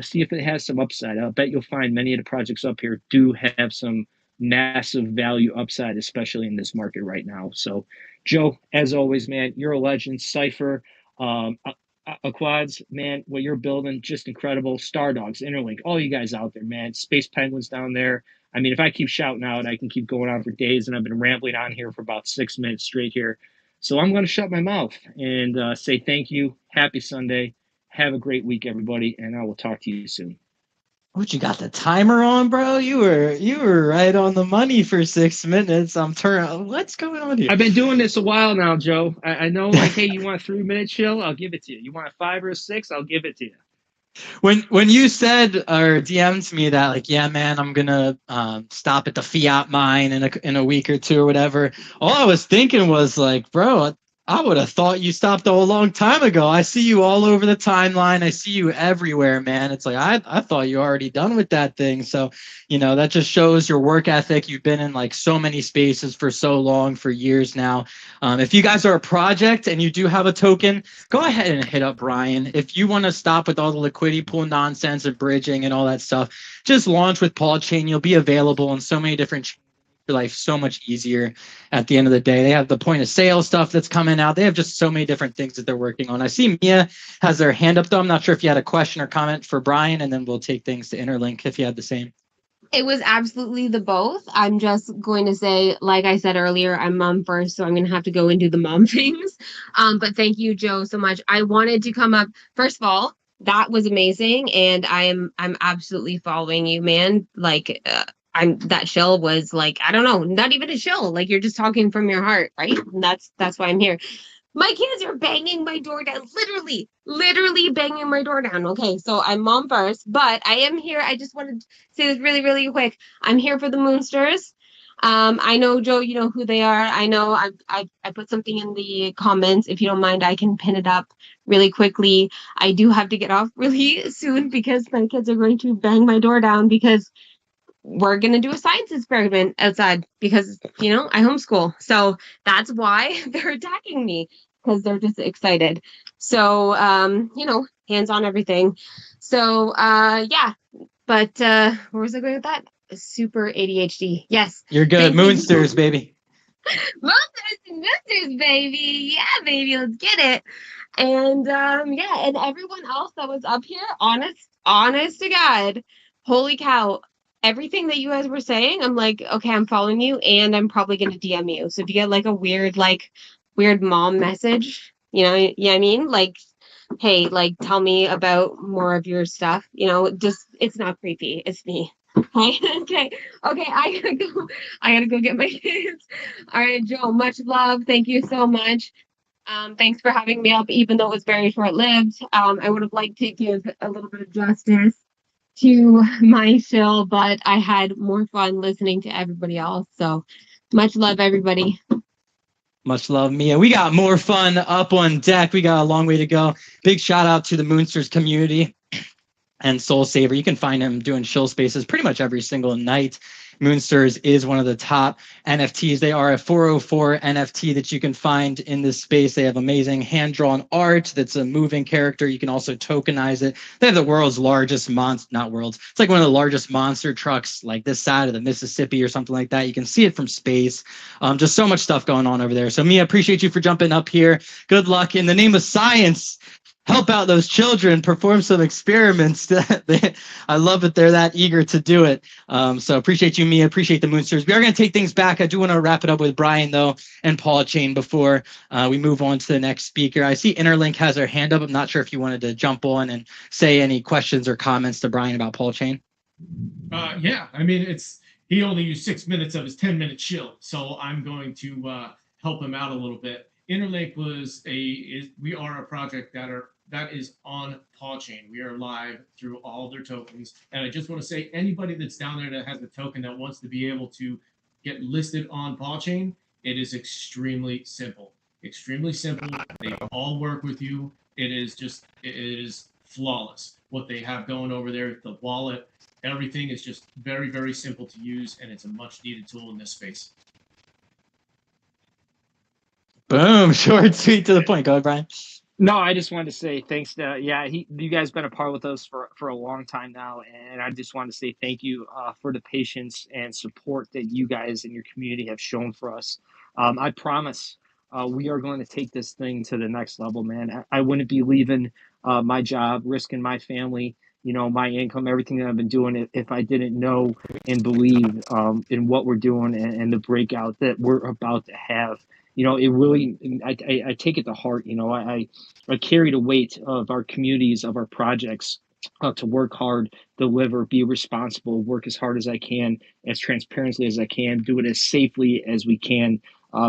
see if it has some upside. I'll bet you'll find many of the projects up here do have some massive value upside, especially in this market right now. So, Joe, as always, man, you're a legend. Cypher, Aquads, man, what you're building, just incredible. Stardogs, Interlink, all you guys out there, man. Space Penguins down there. I mean, if I keep shouting out, I can keep going on for days, and I've been rambling on here for about 6 minutes straight here. So I'm going to shut my mouth and say thank you. Happy Sunday. Have a great week, everybody, and I will talk to you soon.
What, you got the timer on, bro? You were right on the money for 6 minutes. I'm turning. What's going on here?
I've been doing this a while now, Joe. I know, like, hey, you want a 3-minute chill? I'll give it to you. You want a 5 or a 6? I'll give it to you.
When you said or DM'd me that, like, yeah, man, I'm gonna stop at the fiat mine in a week or two or whatever, all I was thinking was like, bro, I would have thought you stopped a long time ago. I see you all over the timeline. I see you everywhere, man. It's like I thought you already done with that thing. So, that just shows your work ethic. You've been in like so many spaces for so long, for years now. If you guys are a project and you do have a token, go ahead and hit up Brian. If you want to stop with all the liquidity pool nonsense and bridging and all that stuff, just launch with PawChain. You'll be available in so many different chains. Your life so much easier at the end of the day. They have the point of sale stuff that's coming out. They have just so many different things that they're working on. I see Mia has their hand up though. I'm not sure if you had a question or comment for Brian, and then we'll take things to Interlink if you had the same.
It was absolutely the both. I'm just going to say, like I said earlier, I'm mom first, so I'm going to have to go and do the mom things. But thank you, Joe, so much. I wanted to come up. First of all, that was amazing, and I'm absolutely following you, man. Like, that shill was like, I don't know, not even a shill. Like, you're just talking from your heart, right? And that's why I'm here. My kids are banging my door down, literally banging my door down. Okay, so I'm mom first, but I am here. I just wanted to say this really, really quick. I'm here for the Moonsters. I know, Joe, you know who they are. I know I put something in the comments. If you don't mind, I can pin it up really quickly. I do have to get off really soon because my kids are going to bang my door down because we're going to do a science experiment outside because, I homeschool. So that's why they're attacking me, because they're just excited. So, hands on everything. So, yeah. But where was I going with that? Super ADHD. Yes.
You're good. Moonsters, baby.
Moonsters, baby. Yeah, baby. Let's get it. And yeah, and everyone else that was up here, honest to God, holy cow, everything that you guys were saying, I'm like, okay, I'm following you, and I'm probably gonna DM you. So if you get like a weird mom message, yeah, I mean, like, hey, like, tell me about more of your stuff. Just it's not creepy. It's me. Okay, okay, okay. I gotta go get my kids. All right, Joe. Much love. Thank you so much. Thanks for having me up, even though it was very short-lived. I would have liked to give a little bit of justice to my show, but I had more fun listening to everybody else. So much love, everybody.
Much love, Mia. We got more fun up on deck. We got a long way to go. Big shout out to the Moonsters community and Soul Saver. You can find him doing chill spaces pretty much every single night. Moonsters is one of the top NFTs. They are a 404 NFT that you can find in this space. They have amazing hand-drawn art that's a moving character. You can also tokenize it. They have the world's largest not world's. It's like one of the largest monster trucks like this side of the Mississippi or something like that. You can see it from space. Just so much stuff going on over there. So Mia, appreciate you for jumping up here. Good luck in the name of science. Help out those children, perform some experiments. I love that they're that eager to do it. So appreciate you, Mia. Appreciate the Moonsters. We are going to take things back. I do want to wrap it up with Brian, though, and Paul Chain before we move on to the next speaker. I see Interlink has her hand up. I'm not sure if you wanted to jump on and say any questions or comments to Brian about Paul Chain.
Yeah, I mean, he only used 6 minutes of his 10-minute chill, so I'm going to help him out a little bit. Interlink we are a project that is on Paw Chain. We are live through all their tokens. And I just want to say, anybody that's down there that has the token that wants to be able to get listed on Paw Chain, it is extremely simple. Extremely simple. They all work with you. It is flawless. What they have going over there, the wallet, everything is just very, very simple to use, and it's a much needed tool in this space.
Boom, short, sweet, to the point. Go ahead, Brian.
No, I just wanted to say thanks to you guys been a part with us for a long time now, and I just want to say thank you for the patience and support that you guys and your community have shown for us. I promise we are going to take this thing to the next level, man. I wouldn't be leaving my job, risking my family, my income, everything that I've been doing if I didn't know and believe in what we're doing and the breakout that we're about to have. It really, I take it to heart. I carry the weight of our communities, of our projects, to work hard, deliver, be responsible, work as hard as I can, as transparently as I can, do it as safely as we can,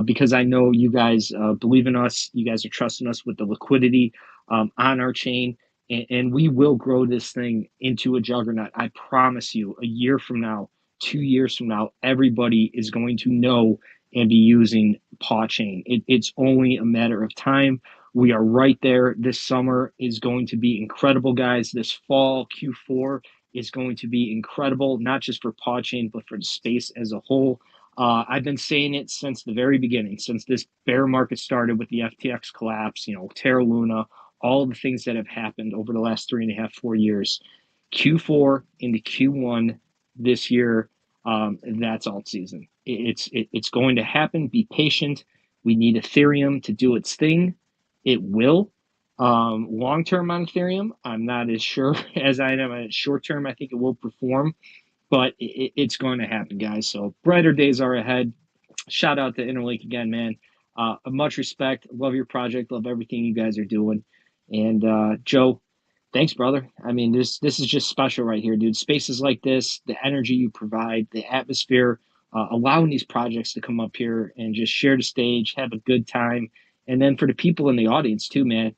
because I know you guys believe in us. You guys are trusting us with the liquidity on our chain, and we will grow this thing into a juggernaut. I promise you, a year from now, 2 years from now, everybody is going to know and be using Paw Chain. It's only a matter of time. We are right there. This summer is going to be incredible, guys. This fall, Q4, is going to be incredible, not just for Paw Chain, but for the space as a whole. I've been saying it since the very beginning, since this bear market started with the FTX collapse, Terra Luna, all the things that have happened over the last 3.5, 4 years. Q4 into Q1 this year, that's alt season. It's going to happen. Be patient. We need Ethereum to do its thing. It will. Long term on Ethereum, I'm not as sure as I am. Short term, I think it will perform, but it's going to happen, guys. So brighter days are ahead. Shout out to Interlink again, man. Much respect. Love your project. Love everything you guys are doing. And Joe, thanks, brother. I mean, this is just special right here, dude. Spaces like this, the energy you provide, the atmosphere, allowing these projects to come up here and just share the stage, have a good time. And then for the people in the audience too, man,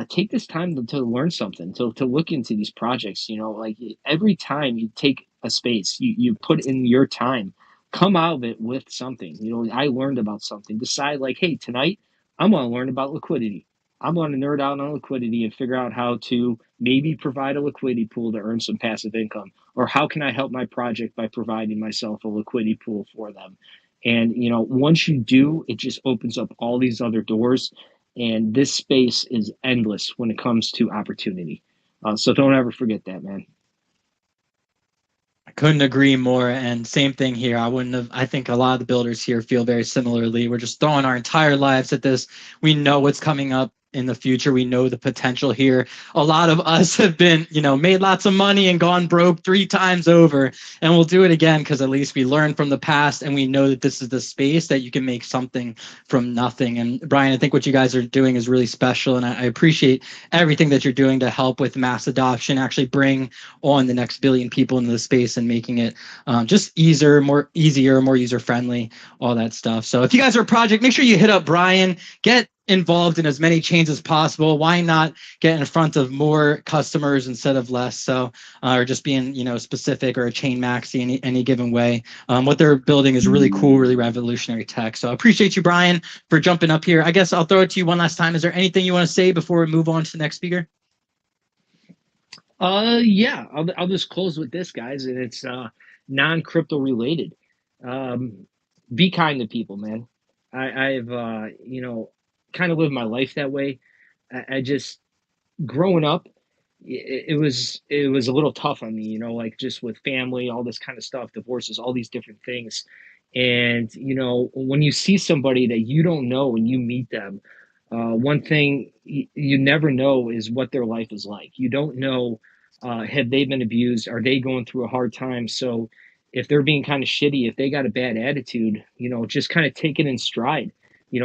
take this time to learn something, to look into these projects. Like every time you take a space, you put in your time, come out of it with something. I learned about something. Decide like, hey, tonight I'm going to learn about liquidity. I'm going to nerd out on liquidity and figure out how to maybe provide a liquidity pool to earn some passive income. Or how can I help my project by providing myself a liquidity pool for them? And, once you do, it just opens up all these other doors. And this space is endless when it comes to opportunity. So don't ever forget that, man.
I couldn't agree more. And same thing here. I think a lot of the builders here feel very similarly. We're just throwing our entire lives at this. We know what's coming up in the future. We know the potential here. A lot of us have been, made lots of money and gone broke 3 times over, and we'll do it again because at least we learned from the past and we know that this is the space that you can make something from nothing. And Brian, I think what you guys are doing is really special, and I appreciate everything that you're doing to help with mass adoption, actually bring on the next billion people into the space and making it just easier, more user friendly, all that stuff. So if you guys are a project, make sure you hit up Brian, get involved in as many chains as possible. Why not get in front of more customers instead of less? So, or just being, specific or a chain maxi any given way. What they're building is really cool, really revolutionary tech. So I appreciate you, Brian, for jumping up here. I guess I'll throw it to you one last time. Is there anything you want to say before we move on to the next speaker?
Yeah, I'll just close with this, guys, and it's non-crypto related. Be kind to people, man. I've kind of lived my life that way. I just growing up, it was a little tough on me, like just with family, all this kind of stuff, divorces, all these different things. And when you see somebody that you don't know and you meet them, one thing you never know is what their life is like. You don't know, have they been abused? Are they going through a hard time? So if they're being kind of shitty, if they got a bad attitude, just kind of take it in stride.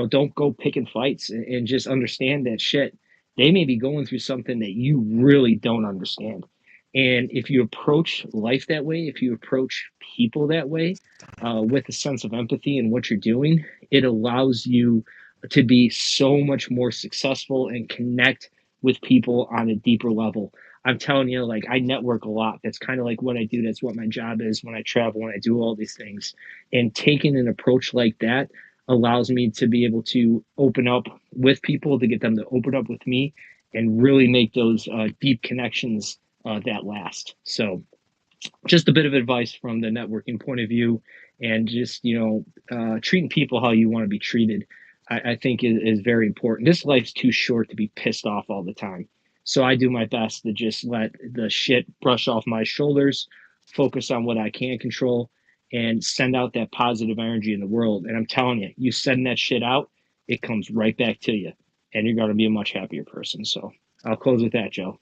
Don't go picking fights, and just understand that shit, they may be going through something that you really don't understand. And if you approach life that way, if you approach people that way, with a sense of empathy in what you're doing, it allows you to be so much more successful and connect with people on a deeper level. I'm telling you, like, I network a lot. That's kind of like what I do. That's what my job is when I travel, when I do all these things. And taking an approach like that allows me to be able to open up with people, to get them to open up with me, and really make those deep connections that last. So just a bit of advice from the networking point of view, and just treating people how you want to be treated, I think is very important. This life's too short to be pissed off all the time, so I do my best to just let the shit brush off my shoulders, focus on what I can control, and send out that positive energy in the world. And I'm telling you, you send that shit out, it comes right back to you, and you're going to be a much happier person. So I'll close with that, Joe.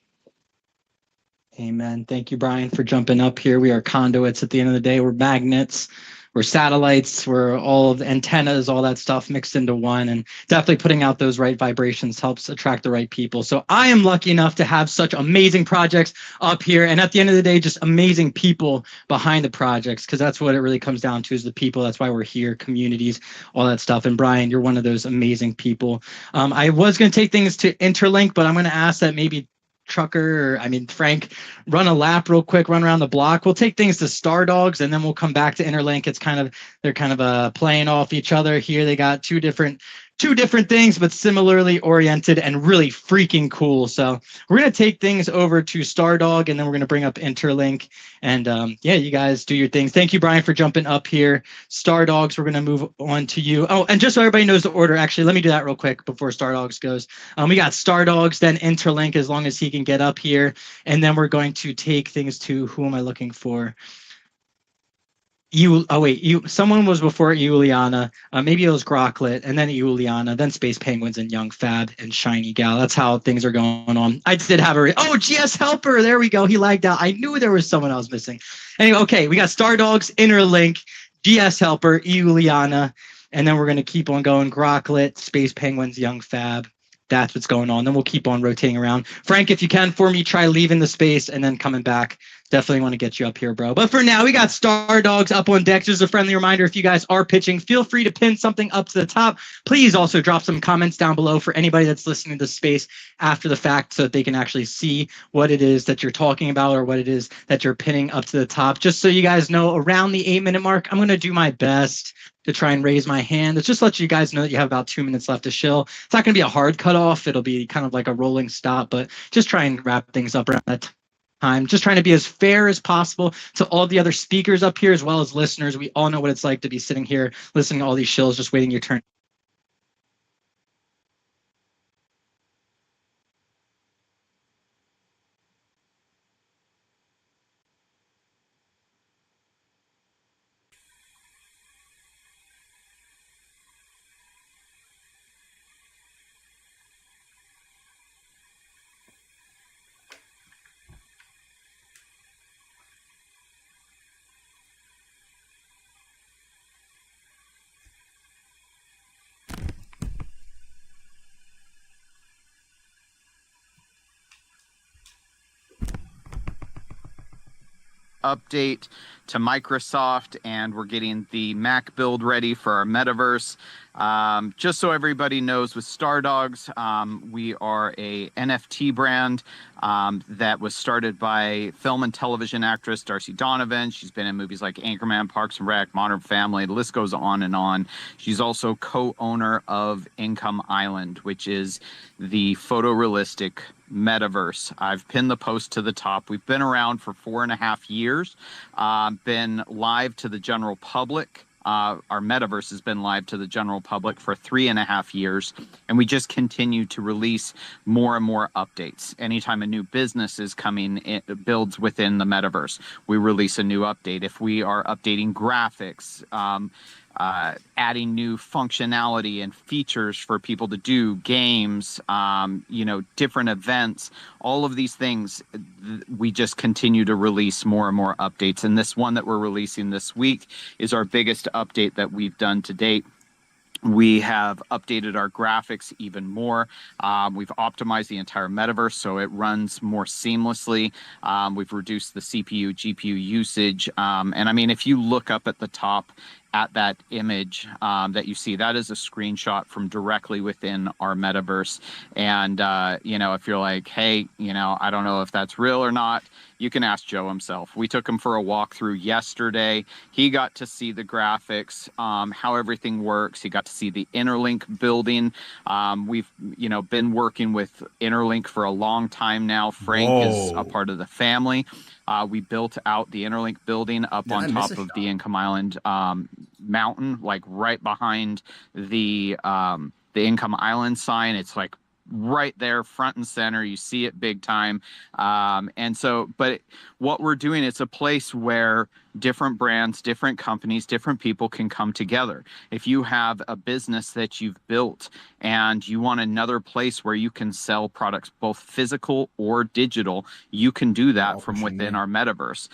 Amen. Thank you, Brian, for jumping up here. We are conduits at the end of the day. We're magnets, we're satellites, we're all of the antennas, all that stuff mixed into one. And definitely putting out those right vibrations helps attract the right people. So I am lucky enough to have such amazing projects up here. And at the end of the day, just amazing people behind the projects, because that's what it really comes down to, is the people. That's why we're here, communities, all that stuff. And Brian, you're one of those amazing people. I was going to take things to Interlink, but I'm going to ask that maybe Frank, run a lap real quick, run around the block. We'll take things to Star Dogs, and then we'll come back to Interlink. They're kind of playing off each other here. They got two different things, but similarly oriented and really freaking cool. So we're going to take things over to Star Dog, and then we're going to bring up Interlink. And yeah, you guys do your things. Thank you, Brian, for jumping up here. Star Dogs, we're going to move on to you. Oh, and just so everybody knows the order, actually, let me do that real quick before Star Dogs goes. We got Star Dogs, then Interlink, as long as he can get up here. And then we're going to take things to, who am I looking for? Someone was before Juliana. Maybe it was Groklet, and then Juliana, then Space Penguins, and Young Fab, and Shiny Gal. That's how things are going on. I did have GS Helper. There we go. He lagged out. I knew there was someone else missing. Anyway, okay, we got Star Dogs, Interlink, GS Helper, Juliana, and then we're going to keep on going. Groklet, Space Penguins, Young Fab. That's what's going on. Then we'll keep on rotating around. Frank, if you can, for me, try leaving the space and then coming back. Definitely want to get you up here, bro. But for now, we got Star Dogs up on deck. Just a friendly reminder, if you guys are pitching, feel free to pin something up to the top. Please also drop some comments down below for anybody that's listening to the space after the fact, so that they can actually see what it is that you're talking about or what it is that you're pinning up to the top. Just so you guys know, around the 8-minute mark, I'm going to do my best to try and raise my hand. It's just let you guys know that you have about 2 minutes left to shill. It's not going to be a hard cutoff. It'll be kind of like a rolling stop, but just try and wrap things up around that time. Just trying to be as fair as possible to all the other speakers up here, as well as listeners. We all know what it's like to be sitting here listening to all these shills, just waiting your turn.
update to Microsoft, and we're getting the Mac build ready for our metaverse. Just so everybody knows, with Stardogs, we are a NFT brand that was started by film and television actress Darcy Donovan. She's been in movies like Anchorman, Parks and Rec, Modern Family. The list goes on and on. She's also co-owner of Income Island, which is the photorealistic metaverse. I've pinned the post to the top. We've been around for 4.5 years, been live to the general public. Our metaverse has been live to the general public for 3.5 years, and we just continue to release more and more updates. Anytime a new business is coming, it builds within the metaverse, we release a new update. If we are updating graphics, adding new functionality and features for people to do, games, different events, all of these things, we just continue to release more and more updates. And this one that we're releasing this week is our biggest update that we've done to date. We have updated our graphics even more. We've optimized the entire metaverse so it runs more seamlessly. We've reduced the CPU, GPU usage. And I mean, if you look up at the top at that image that you see, that is a screenshot from directly within our metaverse. And, if you're like, hey, I don't know if that's real or not, you can ask Joe himself. We took him for a walkthrough yesterday. He got to see the graphics, how everything works. He got to see the Interlink building. We've, been working with Interlink for a long time now. Frank is a part of the family. We built out the Interlink building up on top of the Income Island mountain, like right behind the Income Island sign. It's like right there, front and center. You see it big time. But what we're doing, it's a place where different brands, different companies, different people can come together. If you have a business that you've built and you want another place where you can sell products, both physical or digital, you can do that from within our metaverse.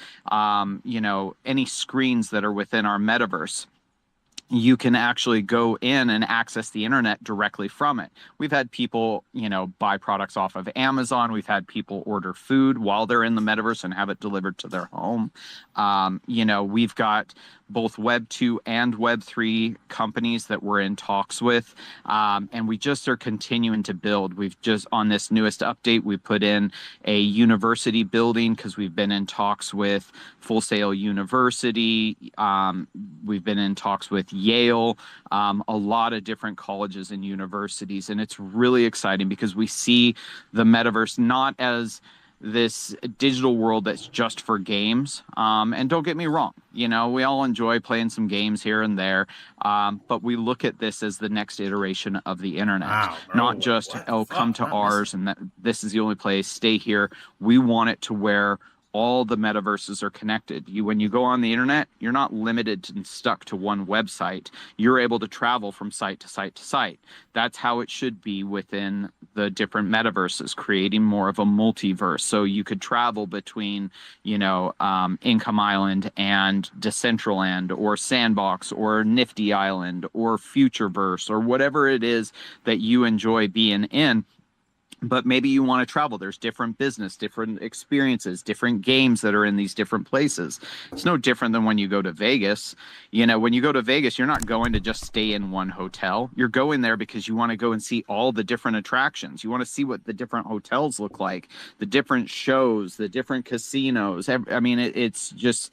Any screens that are within our metaverse, you can actually go in and access the internet directly from it. We've had people, buy products off of Amazon. We've had people order food while they're in the metaverse and have it delivered to their home. We've got both Web 2 and Web 3 companies that we're in talks with. And we just are continuing to build. We've just, on this newest update, we put in a university building because we've been in talks with Full Sail University. We've been in talks with Yale, a lot of different colleges and universities. And it's really exciting because we see the metaverse not as this digital world that's just for games. And don't get me wrong, we all enjoy playing some games here and there. But we look at this as the next iteration of the internet.
Wow,
not just, come to ours and that this is the only place, stay here. We want it to where all the metaverses are connected. When you go on the internet, you're not limited and stuck to one website. You're able to travel from site to site to site. That's how it should be within the different metaverses, creating more of a multiverse. So you could travel between, Income Island and Decentraland or Sandbox or Nifty Island or Futureverse or whatever it is that you enjoy being in. But maybe you want to travel. There's different business, different experiences, different games that are in these different places. It's no different than when you go to Vegas. When you go to Vegas, you're not going to just stay in one hotel. You're going there because you want to go and see all the different attractions. You want to see what the different hotels look like, the different shows, the different casinos. I mean, it's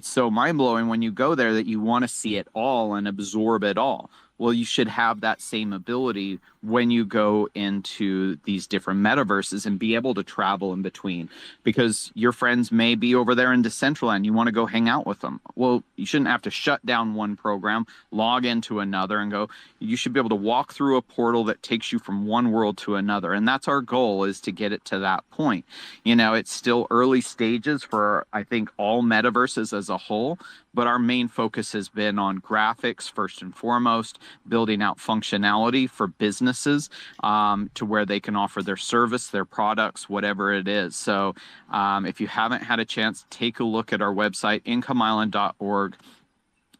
so mind-blowing when you go there that you want to see it all and absorb it all. Well, you should have that same ability when you go into these different metaverses and be able to travel in between, because your friends may be over there in Decentraland. You want to go hang out with them. Well, you shouldn't have to shut down one program, log into another and go. You should be able to walk through a portal that takes you from one world to another. And that's our goal, is to get it to that point. It's still early stages for, I think, all metaverses as a whole, but our main focus has been on graphics first and foremost, building out functionality for businesses to where they can offer their service, their products, whatever it is. So if you haven't had a chance, take a look at our website, incomeisland.org.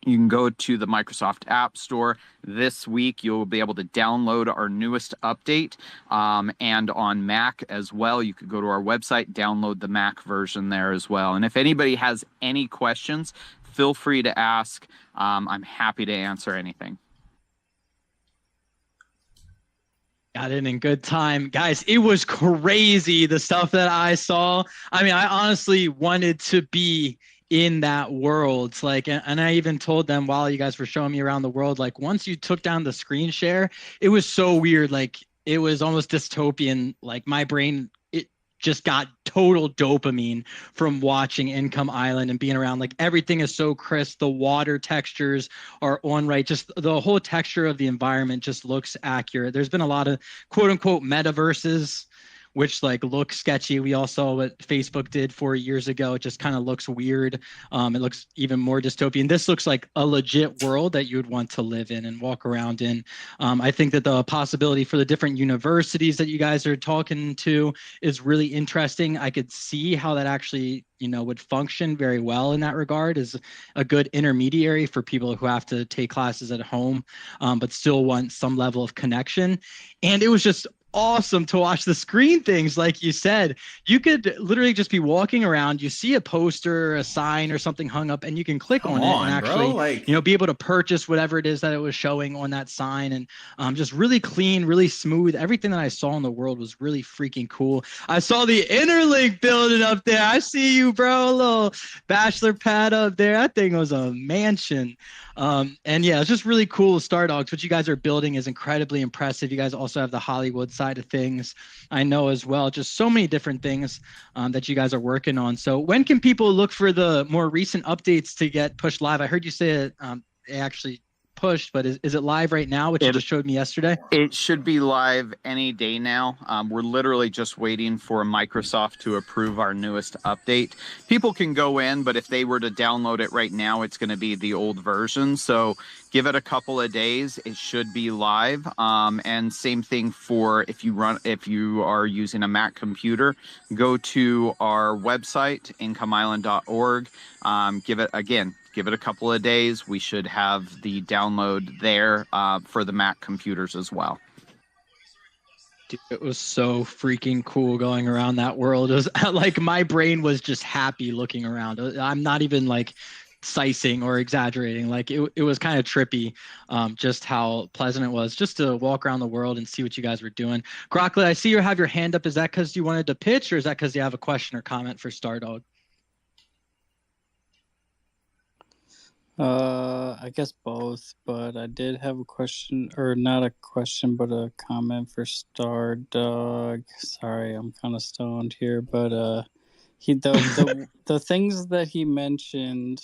You can go to the Microsoft App Store. This week, you'll be able to download our newest update, and on Mac as well. You could go to our website, download the Mac version there as well. And if anybody has any questions, feel free to ask. I'm happy to answer anything.
Got in good time. Guys, it was crazy, the stuff that I saw. I mean, I honestly wanted to be in that world. Like, and I even told them while you guys were showing me around the world, like once you took down the screen share, it was so weird. Like it was almost dystopian. Like my brain, it just got total dopamine from watching Income Island and being around. Like everything is so crisp. The water textures are on right. Just the whole texture of the environment just looks accurate. There's been a lot of quote unquote metaverses, which like look sketchy. We all saw what Facebook did 4 years ago. It just kind of looks weird. It looks even more dystopian. This looks like a legit world that you would want to live in and walk around in. I think that the possibility for the different universities that you guys are talking to is really interesting. I could see how that actually, you know, would function very well in that regard, as a good intermediary for people who have to take classes at home, but still want some level of connection. And it was just awesome to watch the screen things. Like you said, you could literally just be walking around, you see a poster, a sign or something hung up, and you can click on it and actually,
like,
you know, be able to purchase whatever it is that it was showing on that sign. And just really clean, really smooth. Everything that I saw in the world was really freaking cool. I saw the Interlink building up there. I see you, bro. A little bachelor pad up there. That thing was a mansion. And yeah, it's just really cool. Star Dogs, what you guys are building is incredibly impressive. You guys also have the Hollywood side of things, I know as well. Just so many different things that you guys are working on. So when can people look for the more recent updates to get pushed live? I heard you say it actually pushed, but is it live right now, which you just showed me yesterday?
It should be live any day now. We're literally just waiting for Microsoft to approve our newest update. People can go in, but if they were to download it right now, it's going to be the old version. So give it a couple of days. It should be live. And same thing for if you are using a Mac computer, go to our website, incomeisland.org. Give it a couple of days. We should have the download there for the Mac computers as well.
Dude, it was so freaking cool going around that world. It was like my brain was just happy looking around. I'm not even like sizing or exaggerating. Like it was kind of trippy, just how pleasant it was just to walk around the world and see what you guys were doing. Grocklet, I see you have your hand up. Is that because you wanted to pitch, or is that because you have a question or comment for Stardog?
I guess both, but I did have a question, or not a question, but a comment for Star Dog. Sorry, I'm kind of stoned here, but the things that he mentioned,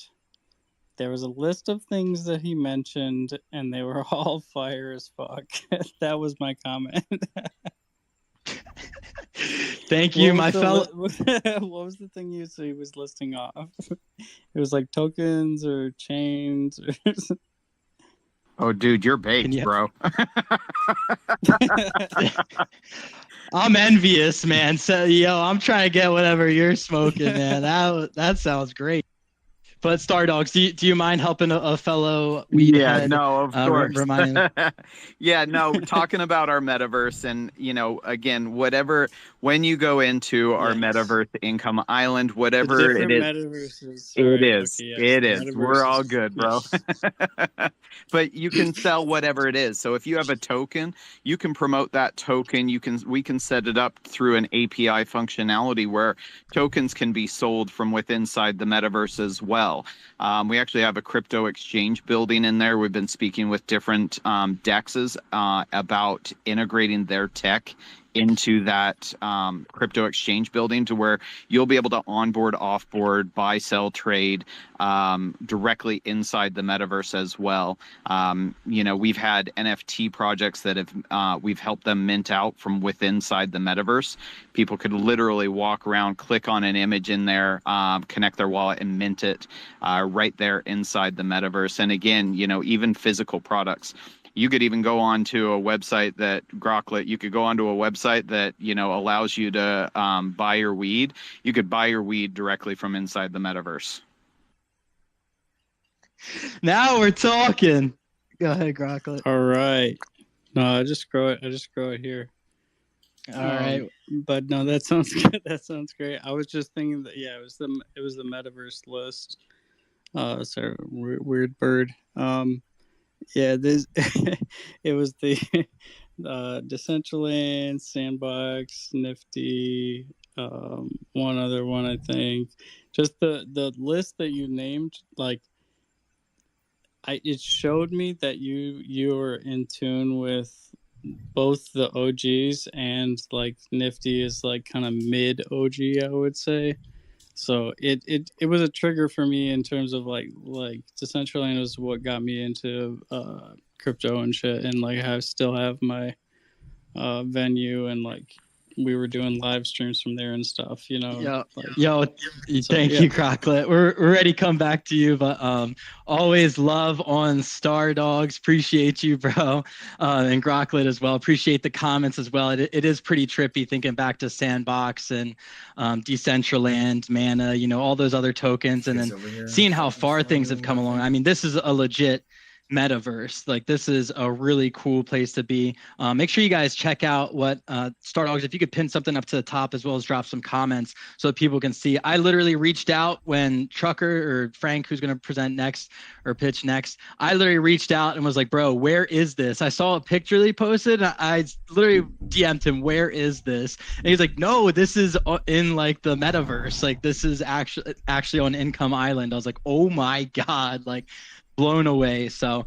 there was a list of things that he mentioned, and they were all fire as fuck. That was my comment.
Thank you, my fellow.
What was the thing you said he was listing off? It was like tokens or chains.
Oh, dude, you're baked, bro.
I'm envious, man. So, I'm trying to get whatever you're smoking, man. That sounds great. But Star Dogs, do you mind helping a fellow weed head?
No, of course.
Reminding
Yeah, no, talking about our metaverse, and again, when you go into our metaverse, Income Island, whatever it is,
metaverses.
It is.
Okay, yes,
It is. We're all
metaverses.
good, bro.
Yes.
But you can sell whatever it is. So if you have a token, you can promote that token. We can set it up through an API functionality where tokens can be sold from within inside the metaverse as well. We actually have a crypto exchange building in there. We've been speaking with different DEXs about integrating their tech into that crypto exchange building to where you'll be able to onboard, offboard, buy, sell, trade directly inside the metaverse as well. We've had NFT projects that we've helped them mint out from within inside the metaverse. People could literally walk around, click on an image in there, connect their wallet and mint it right there inside the metaverse. And again, even physical products. You could even go onto a website that allows you to buy your weed. You could buy your weed directly from inside the metaverse.
Now we're talking. Go ahead, Grocklet.
All right. No, I just grow it here.
All right.
But no, that sounds good. That sounds great. I was just thinking that it was the metaverse list. Sorry, weird bird. Yeah, this it was the Decentraland, Sandbox, Nifty, one other one I think. Just the list that you named, like it showed me that you were in tune with both the OGs and like Nifty is like kind of mid OG, I would say. So it was a trigger for me in terms of like Decentraland was what got me into crypto and shit, and like I still have my venue, and like we were doing live streams from there and stuff, you know.
Thank you, Crocklet. We're ready to come back to you, but always love on Star Dogs. Appreciate you, bro, and Grocklet as well. Appreciate the comments as well. It is pretty trippy thinking back to Sandbox and Decentraland, Mana, you know, all those other tokens, and then seeing how far things have come along. I mean, this is a legit metaverse. Like, this is a really cool place to be. Make sure you guys check out what Star Dogs, if you could pin something up to the top, as well as drop some comments so that people can see. I literally reached out when Trucker or Frank, who's going to present next or pitch next, I literally reached out and was like, bro, where is this? I saw a picture they posted. I literally DM'd him, where is this? And he's like, no, this is in like the metaverse. Like, this is actually on Income Island. I was like, oh my God, like, blown away. So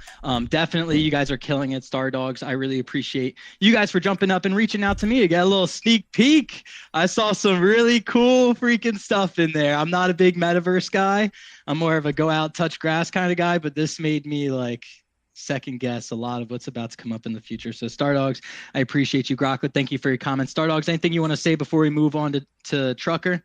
definitely you guys are killing it, Star Dogs. I really appreciate you guys for jumping up and reaching out to me to get a little sneak peek. I saw some really cool freaking stuff in there. I'm not a big metaverse guy. I'm more of a go out, touch grass kind of guy, but this made me like second guess a lot of what's about to come up in the future. So Star Dogs, I appreciate you. Grockwood, thank you for your comments. Star Dogs, anything you want to say before we move on to Trucker?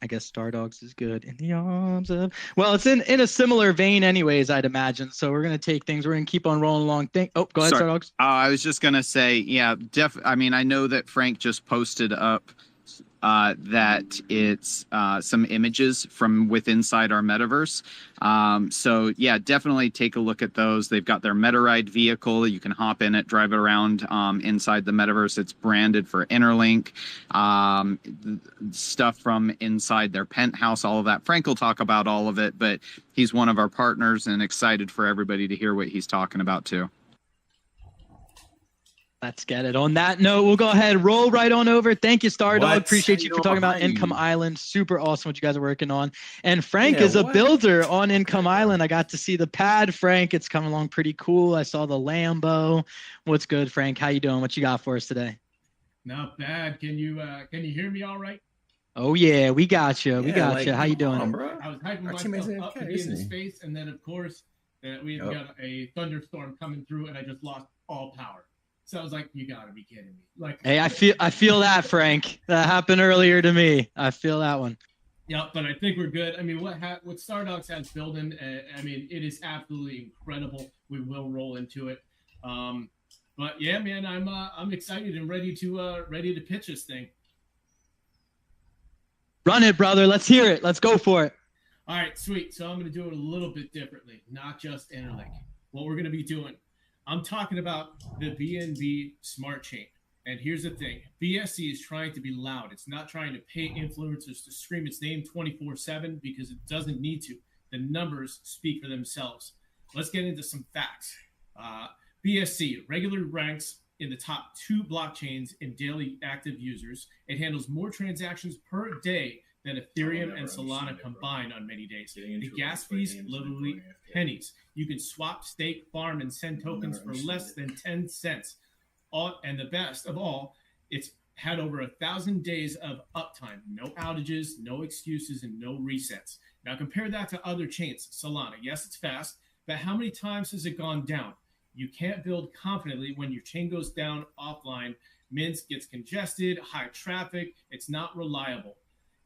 I guess Star Dogs is good in the arms of. Well, it's in a similar vein, anyways, I'd imagine. So we're gonna take things. We're gonna keep on rolling along. Go ahead, Star Dogs.
I was just gonna say, yeah, I mean, I know that Frank just posted up that it's some images from inside our metaverse. So yeah, definitely take a look at those. They've got their MetaRide vehicle. You can hop in it, drive it around inside the metaverse. It's branded for Interlink. Stuff from inside their penthouse, all of that. Frank will talk about all of it, but he's one of our partners and excited for everybody to hear what he's talking about too.
Let's get it. On that note, we'll go ahead, roll right on over. Thank you, Star Dog. Appreciate you for talking about Income Island. Super awesome what you guys are working on. And Frank is a builder on Income Island. I got to see the pad, Frank. It's coming along pretty cool. I saw the Lambo. What's good, Frank? How you doing? What you got for us today?
Not bad. Can you hear me all right?
Oh yeah, we got you. We got you. How you doing?
I was hyping myself up to be in the space, and then of course we got a thunderstorm coming through, and I just lost all power. So I was like, "You gotta be kidding me!" Like,
hey, I feel that, Frank. That happened earlier to me. I feel that one.
Yeah, but I think we're good. I mean, what Star Dogs has building, I mean, it is absolutely incredible. We will roll into it. But yeah, man, I'm excited and ready to pitch this thing.
Run it, brother. Let's hear it. Let's go for it.
All right, sweet. So I'm going to do it a little bit differently, not just Interlink. What we're going to be doing, I'm talking about the BNB Smart Chain. And here's the thing. BSC is trying to be loud. It's not trying to pay influencers to scream its name 24/7 because it doesn't need to. The numbers speak for themselves. Let's get into some facts. BSC regularly ranks in the top 2 blockchains in daily active users. It handles more transactions per day than Ethereum and Solana combined on many days. The gas fees, literally pennies. You can swap, stake, farm, and send tokens for less than 10 cents. And the best of all, it's had over 1,000 days of uptime. No outages, no excuses, and no resets. Now compare that to other chains. Solana, yes, it's fast, but how many times has it gone down? You can't build confidently when your chain goes down offline. Mint gets congested, high traffic. It's not reliable.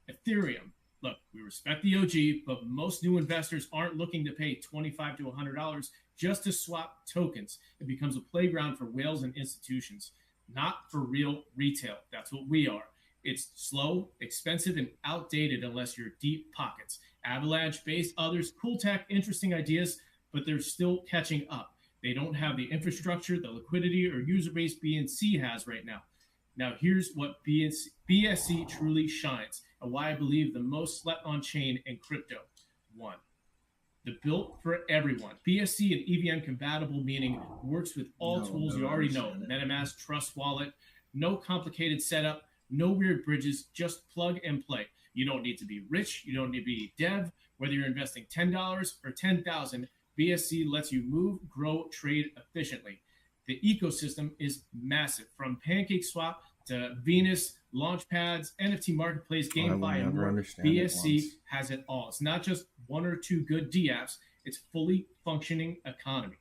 Ethereum, look, we respect the OG, but most new investors aren't looking to pay $25 to $100 just to swap tokens. It becomes a playground for whales and institutions, not for real retail. That's what we are. It's slow, expensive, and outdated unless you're deep pockets. Avalanche, Base, others, cool tech, interesting ideas, but they're still catching up. They don't have the infrastructure, the liquidity, or user base BNC has right now. Now, here's what BSC truly shines and why I believe the most slept on chain in crypto. One, the built for everyone. BSC and EVM compatible, meaning works with all tools you already know. MetaMask, Trust Wallet, no complicated setup, no weird bridges, just plug and play. You don't need to be rich. You don't need to be dev. Whether you're investing $10 or $10,000, BSC lets you move, grow, trade efficiently. The ecosystem is massive, from PancakeSwap to Venus, Launchpads, NFT Marketplace, GameFi, and more. BSC has it all. It's not just one or two good DApps. It's fully functioning economy.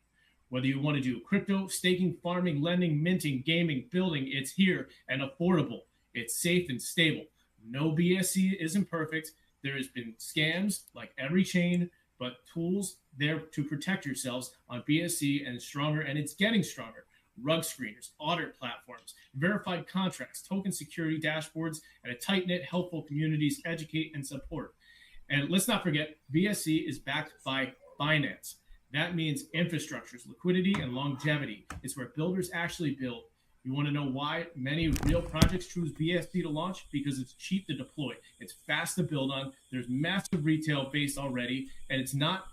Whether you want to do crypto, staking, farming, lending, minting, gaming, building, it's here and affordable. It's safe and stable. No BSC isn't perfect. There has been scams like every chain, but tools there to protect yourselves on BSC and stronger, and it's getting stronger. Rug screeners, audit platforms, verified contracts, token security dashboards, and a tight-knit, helpful communities educate and support. And let's not forget, BSC is backed by Binance. That means infrastructures, liquidity, and longevity. It's where builders actually build. You want to know why many real projects choose BSC to launch? Because it's cheap to deploy. It's fast to build on. There's massive retail base already, and it's not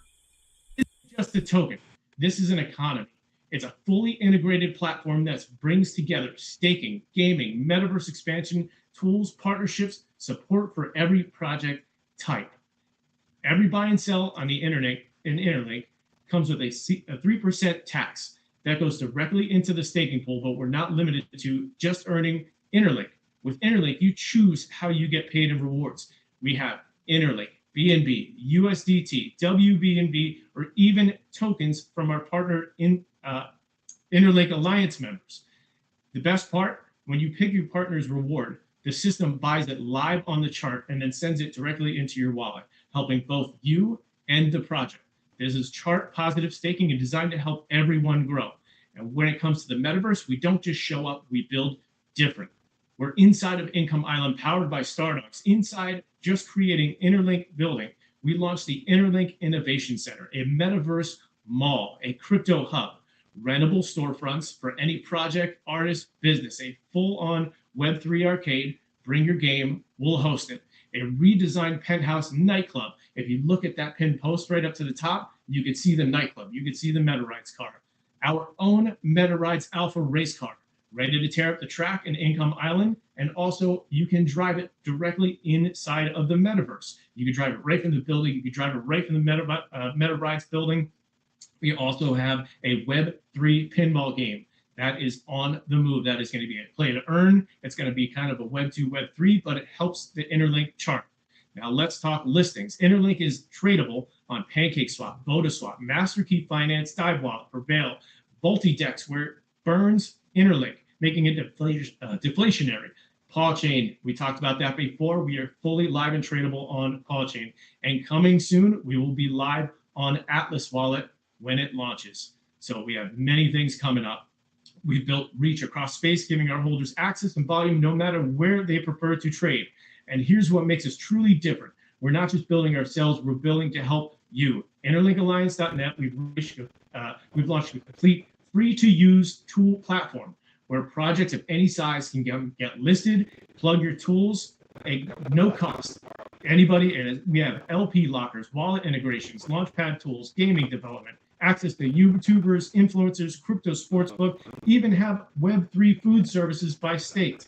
just a token. This is an economy. It's a fully integrated platform that brings together staking, gaming, metaverse expansion, tools, partnerships, support for every project type. Every buy and sell on the internet in Interlink comes with a 3% tax. That goes directly into the staking pool, but we're not limited to just earning Interlink. With Interlink, you choose how you get paid in rewards. We have Interlink, BNB, USDT, WBNB, or even tokens from our partner in Interlink Alliance members. The best part, when you pick your partner's reward, the system buys it live on the chart and then sends it directly into your wallet, helping both you and the project. This is chart positive staking and designed to help everyone grow. And when it comes to the metaverse, we don't just show up, we build different. We're inside of Income Island, powered by Stardogs. Inside, just creating Interlink building, we launched the Interlink Innovation Center, a metaverse mall, a crypto hub, rentable storefronts for any project, artist, business, a full-on Web3 arcade. Bring your game, we'll host it. A redesigned penthouse nightclub. If you look at that pinned post right up to the top, you can see the nightclub. You can see the MetaRides car. Our own MetaRides Alpha race car, ready to tear up the track in Income Island. And also, you can drive it directly inside of the metaverse. You can drive it right from the building. You can drive it right from the MetaRides building. We also have a Web3 pinball game that is on the move. That is going to be a play to earn. It's going to be kind of a Web2, Web3, but it helps the Interlink chart. Now let's talk listings. Interlink is tradable on PancakeSwap, VodaSwap, MasterKey Finance, Dive Wallet, Prevail, Multidex, where it burns Interlink, making it deflationary. PawChain, we talked about that before. We are fully live and tradable on PawChain. And coming soon, we will be live on Atlas Wallet when it launches. So we have many things coming up. We've built reach across space, giving our holders access and volume no matter where they prefer to trade. And here's what makes us truly different. We're not just building ourselves, we're building to help you. Interlinkalliance.net, we've launched a complete free-to-use tool platform where projects of any size can get listed, plug your tools at no cost. Anybody, and we have LP lockers, wallet integrations, launchpad tools, gaming development, access to YouTubers, influencers, crypto sportsbook, even have Web3 food services by state.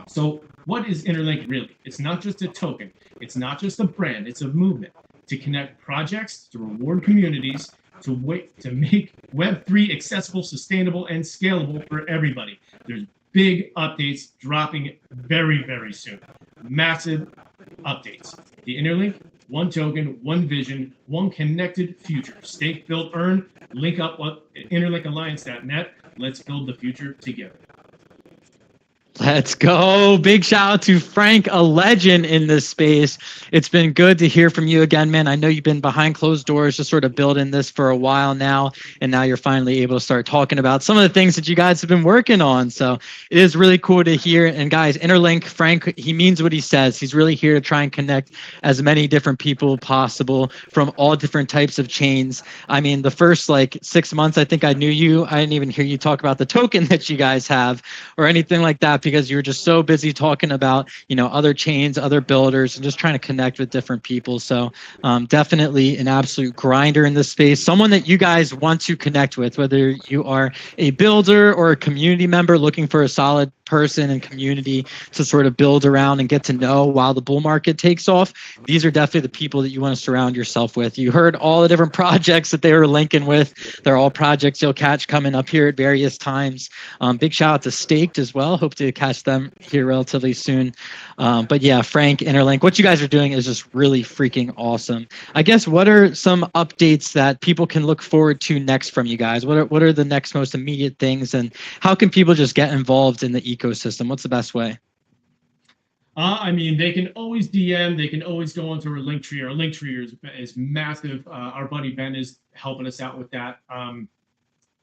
So what is Interlink really? It's not just a token. It's not just a brand. It's a movement to connect projects, to reward communities, to make Web3 accessible, sustainable, and scalable for everybody. There's big updates dropping very, very soon. Massive updates. The Interlink, one token, one vision, one connected future. Stake, build, earn. Link up at interlinkalliance.net. Let's build the future together.
Let's go. Big shout out to Frank, a legend in this space. It's been good to hear from you again, man. I know you've been behind closed doors, just sort of building this for a while now. And now you're finally able to start talking about some of the things that you guys have been working on. So it is really cool to hear. And guys, Interlink, Frank, he means what he says. He's really here to try and connect as many different people possible from all different types of chains. I mean, the first like 6 months, I think I knew you. I didn't even hear you talk about the token that you guys have or anything like that, because you were just so busy talking about, other chains, other builders, and just trying to connect with different people. So definitely an absolute grinder in this space, someone that you guys want to connect with, whether you are a builder or a community member looking for a solid person and community to sort of build around and get to know while the bull market takes off. These are definitely the people that you want to surround yourself with. You heard all the different projects that they were linking with. They're all projects you'll catch coming up here at various times. Big shout out to Staked as well. Hope to catch them here relatively soon. But yeah, Frank, Interlink, what you guys are doing is just really freaking awesome. I guess, what are some updates that people can look forward to next from you guys? What are the next most immediate things, and how can people just get involved in the ecosystem? What's the best way?
I mean, they can always DM. They can always go onto our link tree. Our link tree is massive. Our buddy Ben is helping us out with that.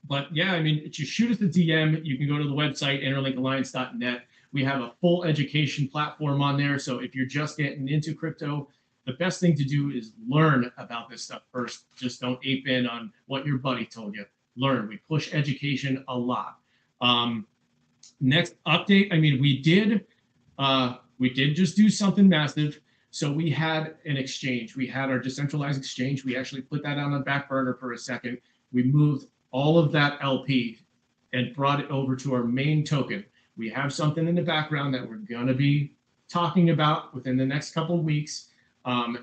But yeah, I mean, just shoot us a DM. You can go to the website, interlinkalliance.net. We have a full education platform on there. So if you're just getting into crypto, the best thing to do is learn about this stuff first. Just don't ape in on what your buddy told you. Learn. We push education a lot. Next update, I mean, we did just do something massive. So we had an exchange. We had our decentralized exchange. We actually put that on the back burner for a second. We moved all of that LP and brought it over to our main token. We have something in the background that we're going to be talking about within the next couple of weeks.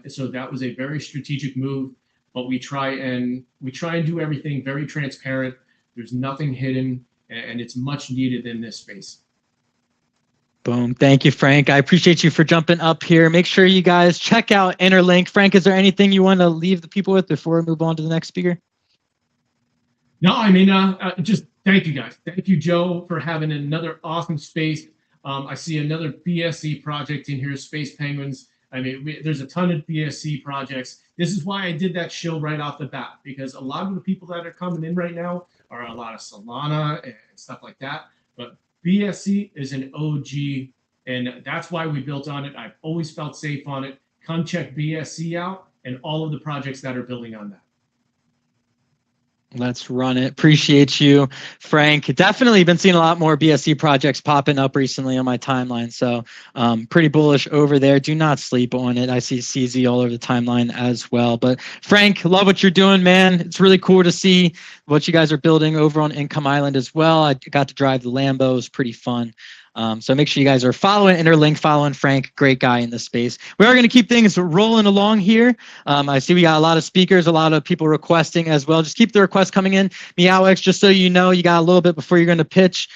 So that was a very strategic move, but we try and do everything very transparent. There's nothing hidden, and it's much needed in this space.
Boom. Thank you, Frank. I appreciate you for jumping up here. Make sure you guys check out Interlink. Frank, is there anything you want to leave the people with before we move on to the next speaker?
No, I mean, just thank you guys. Thank you, Joe, for having another awesome space. I see another BSC project in here, Space Penguins. I mean, there's a ton of BSC projects. This is why I did that show right off the bat, because a lot of the people that are coming in right now are a lot of Solana and stuff like that. But BSC is an OG, and that's why we built on it. I've always felt safe on it. Come check BSC out and all of the projects that are building on that.
Let's run it. Appreciate you, Frank. Definitely been seeing a lot more BSC projects popping up recently on my timeline. So pretty bullish over there. Do not sleep on it. I see CZ all over the timeline as well. But Frank, love what you're doing, man. It's really cool to see what you guys are building over on Income Island as well. I got to drive the Lambo. It was pretty fun. So make sure you guys are following Interlink, following Frank, great guy in this space. We are going to keep things rolling along here. I see we got a lot of speakers, a lot of people requesting as well. Just keep the requests coming in. MeowX, just so you know, you got a little bit before you're going to pitch.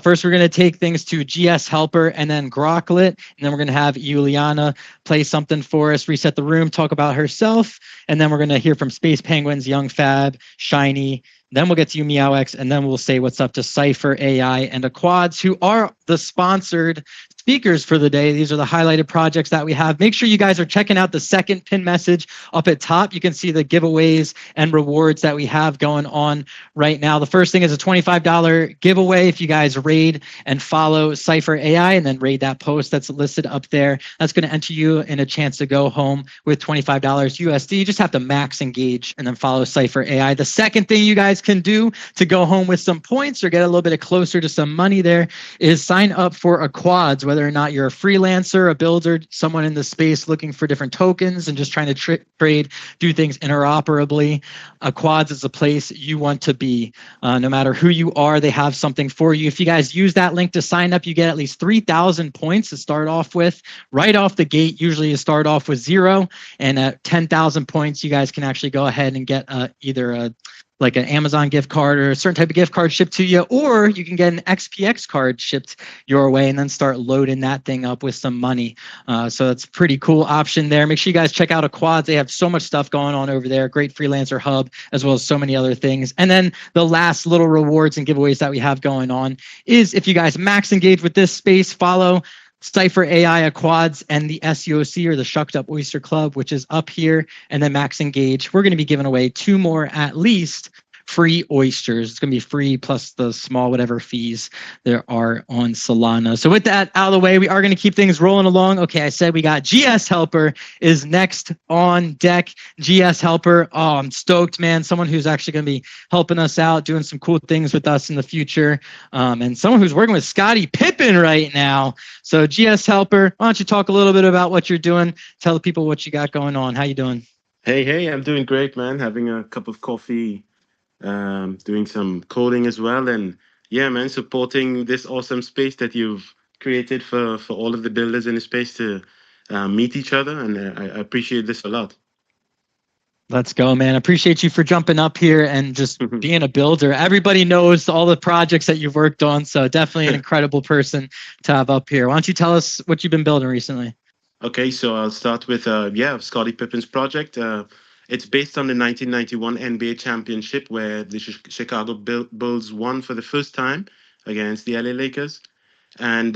First, we're going to take things to GS Helper and then Groklet. And then we're going to have Juliana play something for us, reset the room, talk about herself. And then we're going to hear from Space Penguins, Young Fab, Shiny. Then we'll get to you, MeowX, and then we'll say what's up to Cypher AI and Aquads, who are the sponsored speakers for the day. These are the highlighted projects that we have. Make sure you guys are checking out the second pin message up at top. You can see the giveaways and rewards that we have going on right now. The first thing is a $25 giveaway if you guys raid and follow Cypher AI and then raid that post that's listed up there. That's going to enter you in a chance to go home with $25 USD. You just have to max engage and then follow Cypher AI. The second thing you guys can do to go home with some points or get a little bit closer to some money there is sign up for Aquads, whether or not you're a freelancer, a builder, someone in the space looking for different tokens and just trying to trade, do things interoperably. Aquads is the place you want to be. No matter who you are, they have something for you. If you guys use that link to sign up, you get at least 3,000 points to start off with. Right off the gate, usually you start off with 0. And at 10,000 points, you guys can actually go ahead and get either a like an Amazon gift card or a certain type of gift card shipped to you, or you can get an XPX card shipped your way and then start loading that thing up with some money. So it's a pretty cool option there. Make sure you guys check out Aquads. They have so much stuff going on over there. Great freelancer hub, as well as so many other things. And then the last little rewards and giveaways that we have going on is if you guys max engage with this space, follow Cypher AI Aquads and the SUOC, or the Shucked Up Oyster Club, which is up here, and then Max Engage. We're going to be giving away 2 more at least free oysters. It's going to be free plus the small whatever fees there are on Solana. So with that out of the way, we are going to keep things rolling along. Okay, I said we got GS Helper is next on deck. GS Helper, oh, I'm stoked, man. Someone who's actually going to be helping us out, doing some cool things with us in the future, and someone who's working with Scottie Pippen right now. So GS Helper, why don't you talk a little bit about what you're doing? Tell the people what you got going on. How you doing?
Hey, I'm doing great, man. Having a cup of coffee, doing some coding as well, and yeah, man, supporting this awesome space that you've created for all of the builders in the space to meet each other, and I appreciate this a lot.
Let's go, man. Appreciate you for jumping up here and just being a builder. Everybody knows all the projects that you've worked on, so definitely an incredible person to have up here. Why don't you tell us what you've been building recently?
Okay, so I'll start with Scottie Pippen's project. It's based on the 1991 NBA championship where the Chicago Bulls won for the first time against the LA Lakers. And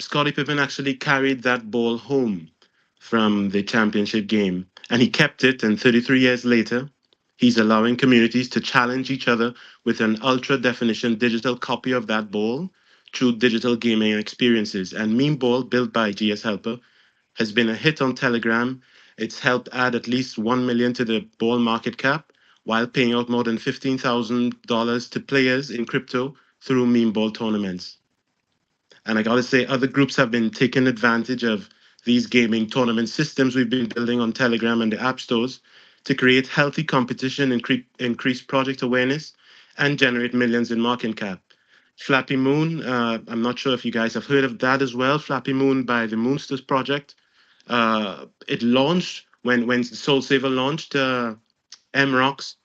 Scottie Pippen actually carried that ball home from the championship game. And he kept it, and 33 years later, he's allowing communities to challenge each other with an ultra-definition digital copy of that ball through digital gaming experiences. And Meme Ball, built by GS Helper, has been a hit on Telegram. It's helped add at least 1 million to the ball market cap, while paying out more than $15,000 to players in crypto through meme ball tournaments. And I gotta say, other groups have been taking advantage of these gaming tournament systems we've been building on Telegram and the app stores to create healthy competition, increase project awareness, and generate millions in market cap. Flappy Moon, I'm not sure if you guys have heard of that as well. Flappy Moon by the Moonsters project. It launched when Soul Saver launched MROX.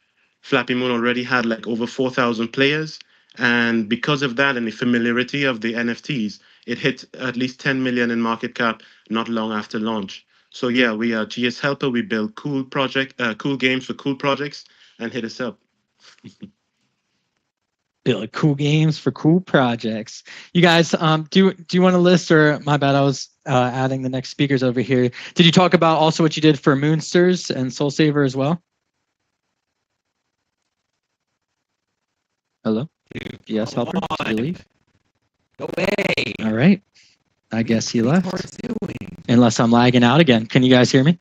Flappy Moon already had like over 4,000 players, and because of that and the familiarity of the NFTs, it hit at least 10 million in market cap not long after launch. So yeah, we are GS Helper. We build cool games for cool projects, and hit us up.
Build cool games for cool projects. You guys, do you want to list, or my bad, I was adding the next speakers over here. Did you talk about also what you did for Moonsters and Soul Saver as well? Hello? Yes, Helper? Did you leave?
Go away.
All right. I guess he left. Unless I'm lagging out again. Can you guys hear me?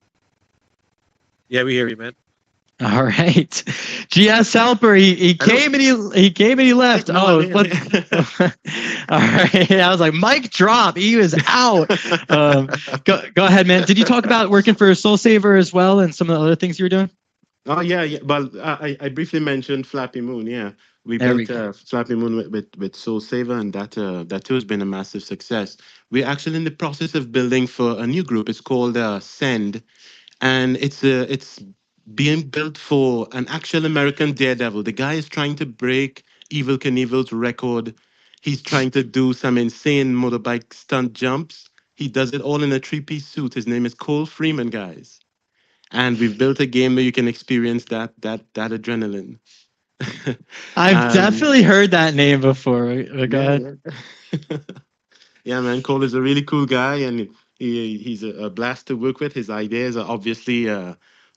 Yeah, we hear you, man.
All right. GS Helper, he came and he left. Oh, what? All right. I was like, mic drop. He was out. Go ahead, man. Did you talk about working for Soul Saver as well and some of the other things you were doing?
Oh yeah. Well, I briefly mentioned Flappy Moon. Yeah, we built Flappy Moon with Soul Saver, and that too has been a massive success. We're actually in the process of building for a new group. It's called Send, and it's being built for an actual American Daredevil. The guy is trying to break Evel Knievel's record. He's trying to do some insane motorbike stunt jumps. He does it all in a 3-piece suit. His name is Cole Freeman, guys. And we've built a game where you can experience that adrenaline.
I've definitely heard that name before. Go ahead.
Yeah, man. Cole is a really cool guy, and he's a blast to work with. His ideas are obviously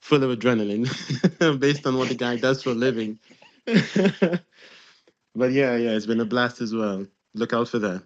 full of adrenaline based on what the guy does for a living. But yeah, it's been a blast as well. Look out for that.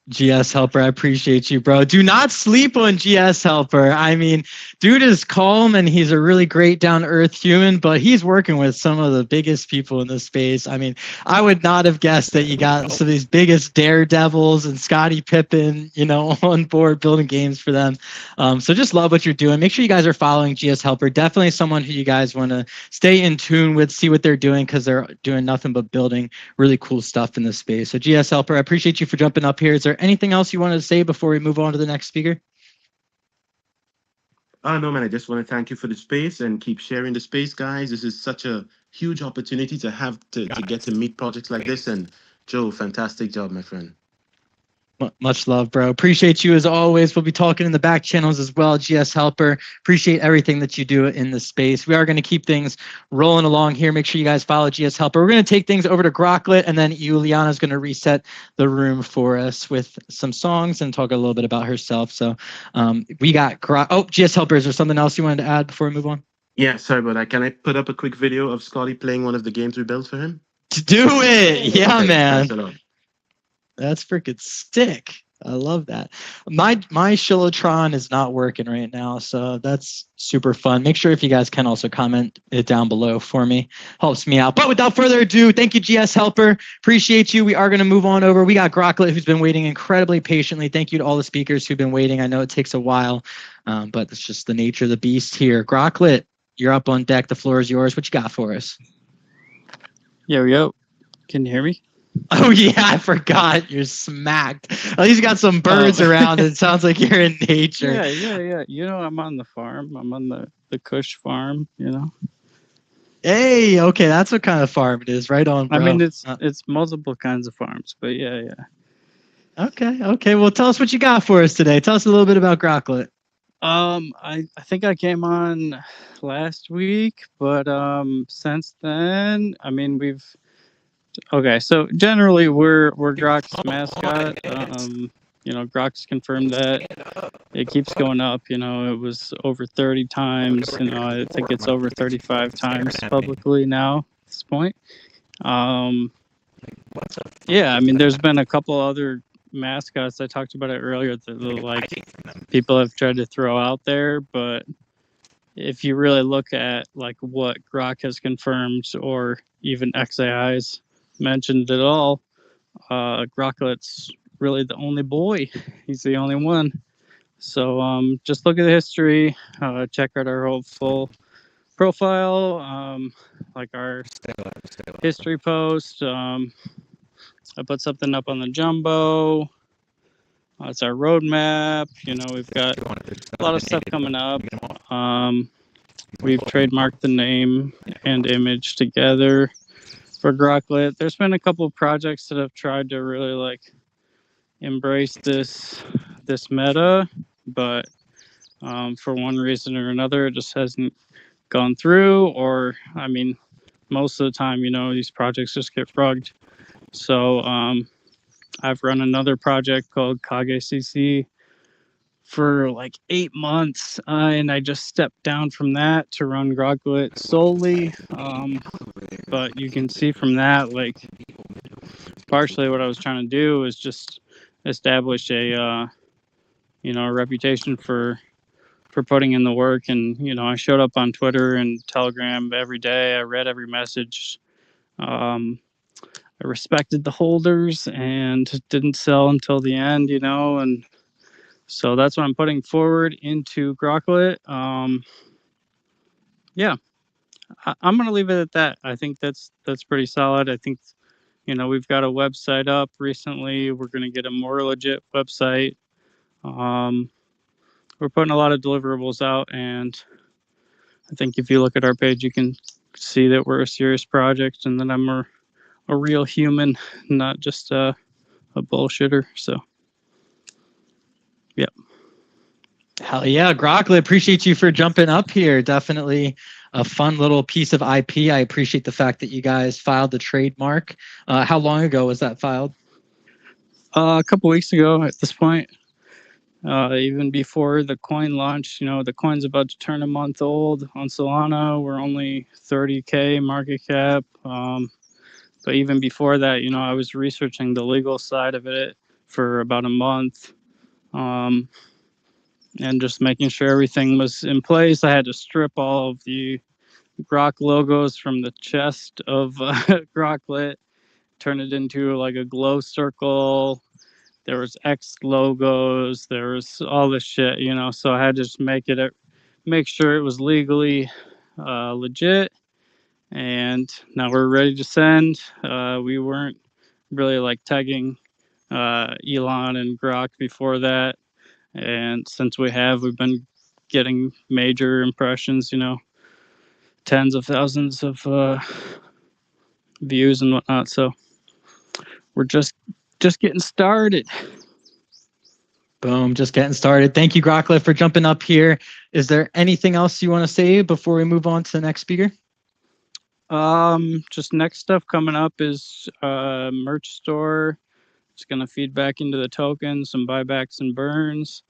GS Helper, I appreciate you, bro. Do not sleep on GS Helper. I mean, dude is calm and he's a really great down-to-earth human, but he's working with some of the biggest people in this space. I mean, I would not have guessed that you got some of these biggest daredevils and Scottie Pippen, on board building games for them. So just love what you're doing. Make sure you guys are following GS Helper. Definitely someone who you guys want to stay in tune with, see what they're doing, because they're doing nothing but building really cool stuff in this space. So GS Helper, I appreciate you for jumping up here. Is there anything else you wanted to say before we move on to the next speaker?
Oh no, man! I just want to thank you for the space and keep sharing the space, guys. This is such a huge opportunity to have to get to meet projects like this. And Joe, fantastic job, my friend.
Much love, bro. Appreciate you as always. We'll be talking in the back channels as well. GS Helper, appreciate everything that you do in the space. We are going to keep things rolling along here. Make sure you guys follow GS Helper. We're going to take things over to Groklet, and then Juliana's going to reset the room for us with some songs and talk a little bit about herself. So we got GS Helper. Is there something else you wanted to add before we move on?
Yeah, sorry about that. Can I put up a quick video of Scotty playing one of the games we built for him?
Do it. Yeah,
Okay,
man.
thanks a lot.
That's freaking sick. I love that. My Shillotron is not working right now, so that's super fun. Make sure if you guys can also comment it down below for me. Helps me out. But without further ado, thank you, GS Helper. Appreciate you. We are going to move on over. We got Groklet, who's been waiting incredibly patiently. Thank you to all the speakers who've been waiting. I know it takes a while, but it's just the nature of the beast here. Groklet, you're up on deck. The floor is yours. What you got for us?
Yo. Can you hear me?
Oh yeah, I forgot. You're smacked. At least you got some birds around. It sounds like you're in nature.
Yeah. You know, I'm on the farm. I'm on the Kush farm, you know.
Hey, okay, that's what kind of farm it is. Right on, bro.
I mean, it's multiple kinds of farms, but yeah.
Okay. Well, tell us what you got for us today. Tell us a little bit about Groklet.
I think I came on last week, but since then, I mean, so generally we're Grok's mascot. You know, Grok's confirmed that it keeps going up. You know, it was over 30 times. You know, I think it's over 35 times publicly now at this point. Yeah, I mean, there's been a couple other mascots. I talked about it earlier that like people have tried to throw out there, but if you really look at like what Grok has confirmed or even XAI's mentioned at all, Groklet's really the only boy. He's the only one. So just look at the history, check out our whole full profile, like our history post. I put something up on the Jumbo. It's our roadmap. You know, we've got a lot of stuff coming up. We've trademarked the name and image together for Groklet. There's been a couple of projects that have tried to really like embrace this meta, but for one reason or another, it just hasn't gone through. Or, I mean, most of the time, you know, these projects just get rugged. So I've run another project called Kage CC for like 8 months, and I just stepped down from that to run Groklet solely. But you can see from that, like, partially what I was trying to do is just establish a a reputation for putting in the work. And you know, I showed up on Twitter and Telegram every day. I read every message. I respected the holders and didn't sell until the end, you know, and so that's what I'm putting forward into Groklet. Yeah, I'm gonna leave it at that. I think that's pretty solid. I think, you know, we've got a website up recently. We're gonna get a more legit website. We're putting a lot of deliverables out, and I think if you look at our page, you can see that we're a serious project and that I'm a real human, not just a bullshitter. So, yeah.
Hell yeah, Groklet, appreciate you for jumping up here. Definitely a fun little piece of IP. I appreciate the fact that you guys filed the trademark. How long ago was that filed?
A couple weeks ago at this point. Even before the coin launch, you know, the coin's about to turn a month old on Solana. We're only 30K market cap. But even before that, you know, I was researching the legal side of it for about a month. And just making sure everything was in place. I had to strip all of the Grok logos from the chest of Groklet, turn it into like a glow circle. There was X logos. There was all this shit, you know. So I had to just make sure it was legally legit. And now we're ready to send. We weren't really like tagging Elon and Grok before that, and since we've been getting major impressions, tens of thousands of views and whatnot. So we're just getting started.
Boom, just getting started. Thank you, Grocklet, for jumping up here. Is there anything else you want to say before we move on to the next speaker?
Just next stuff coming up is merch store. It's gonna feed back into the tokens, some buybacks and burns.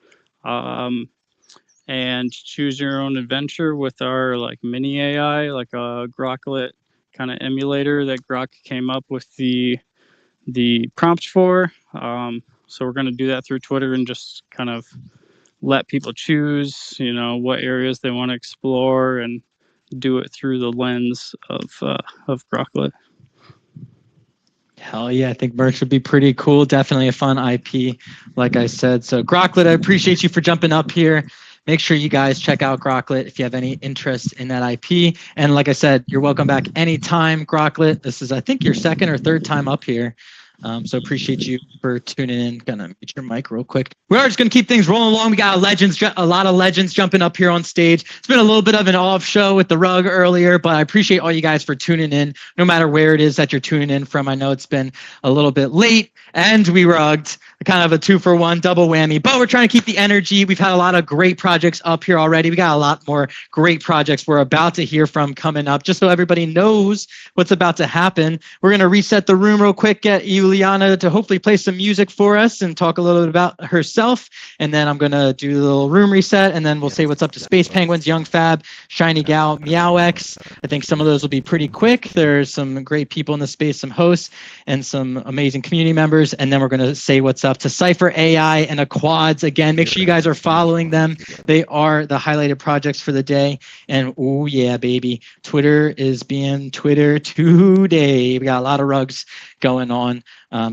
And choose your own adventure with our like mini AI, like a Grocklet kind of emulator that Grok came up with the prompts for. So we're gonna do that through Twitter and just kind of let people choose, what areas they want to explore and do it through the lens of Grocklet.
Hell yeah, I think merch would be pretty cool. Definitely a fun IP, like I said. So Grocklet, I appreciate you for jumping up here. Make sure you guys check out Grocklet if you have any interest in that IP. And like I said, you're welcome back anytime, Grocklet. This is, I think, your second or third time up here. So appreciate you for tuning in. Gonna mute your mic real quick. We are just gonna keep things rolling along. We got a lot of legends jumping up here on stage. It's been a little bit of an off show with the rug earlier, but I appreciate all you guys for tuning in, no matter where it is that you're tuning in from. I know it's been a little bit late and we rugged, kind of a 2-for-1 double whammy, but we're trying to keep the energy. We've had a lot of great projects up here already. We got a lot more great projects we're about to hear from coming up. Just so everybody knows what's about to happen, we're going to reset the room real quick, get Juliana to hopefully play some music for us and talk a little bit about herself. And then I'm going to do the little room reset, and then we'll say what's up to Space Penguins, Young Fab, Shiny Gal, MeowX. I think some of those will be pretty quick. There's some great people in the space, some hosts, and some amazing community members. And then we're going to say what's up to Cypher AI and Aquads. Again, make sure you guys are following them. They are the highlighted projects for the day. And oh yeah, baby, Twitter is being Twitter today. We got a lot of rugs going on.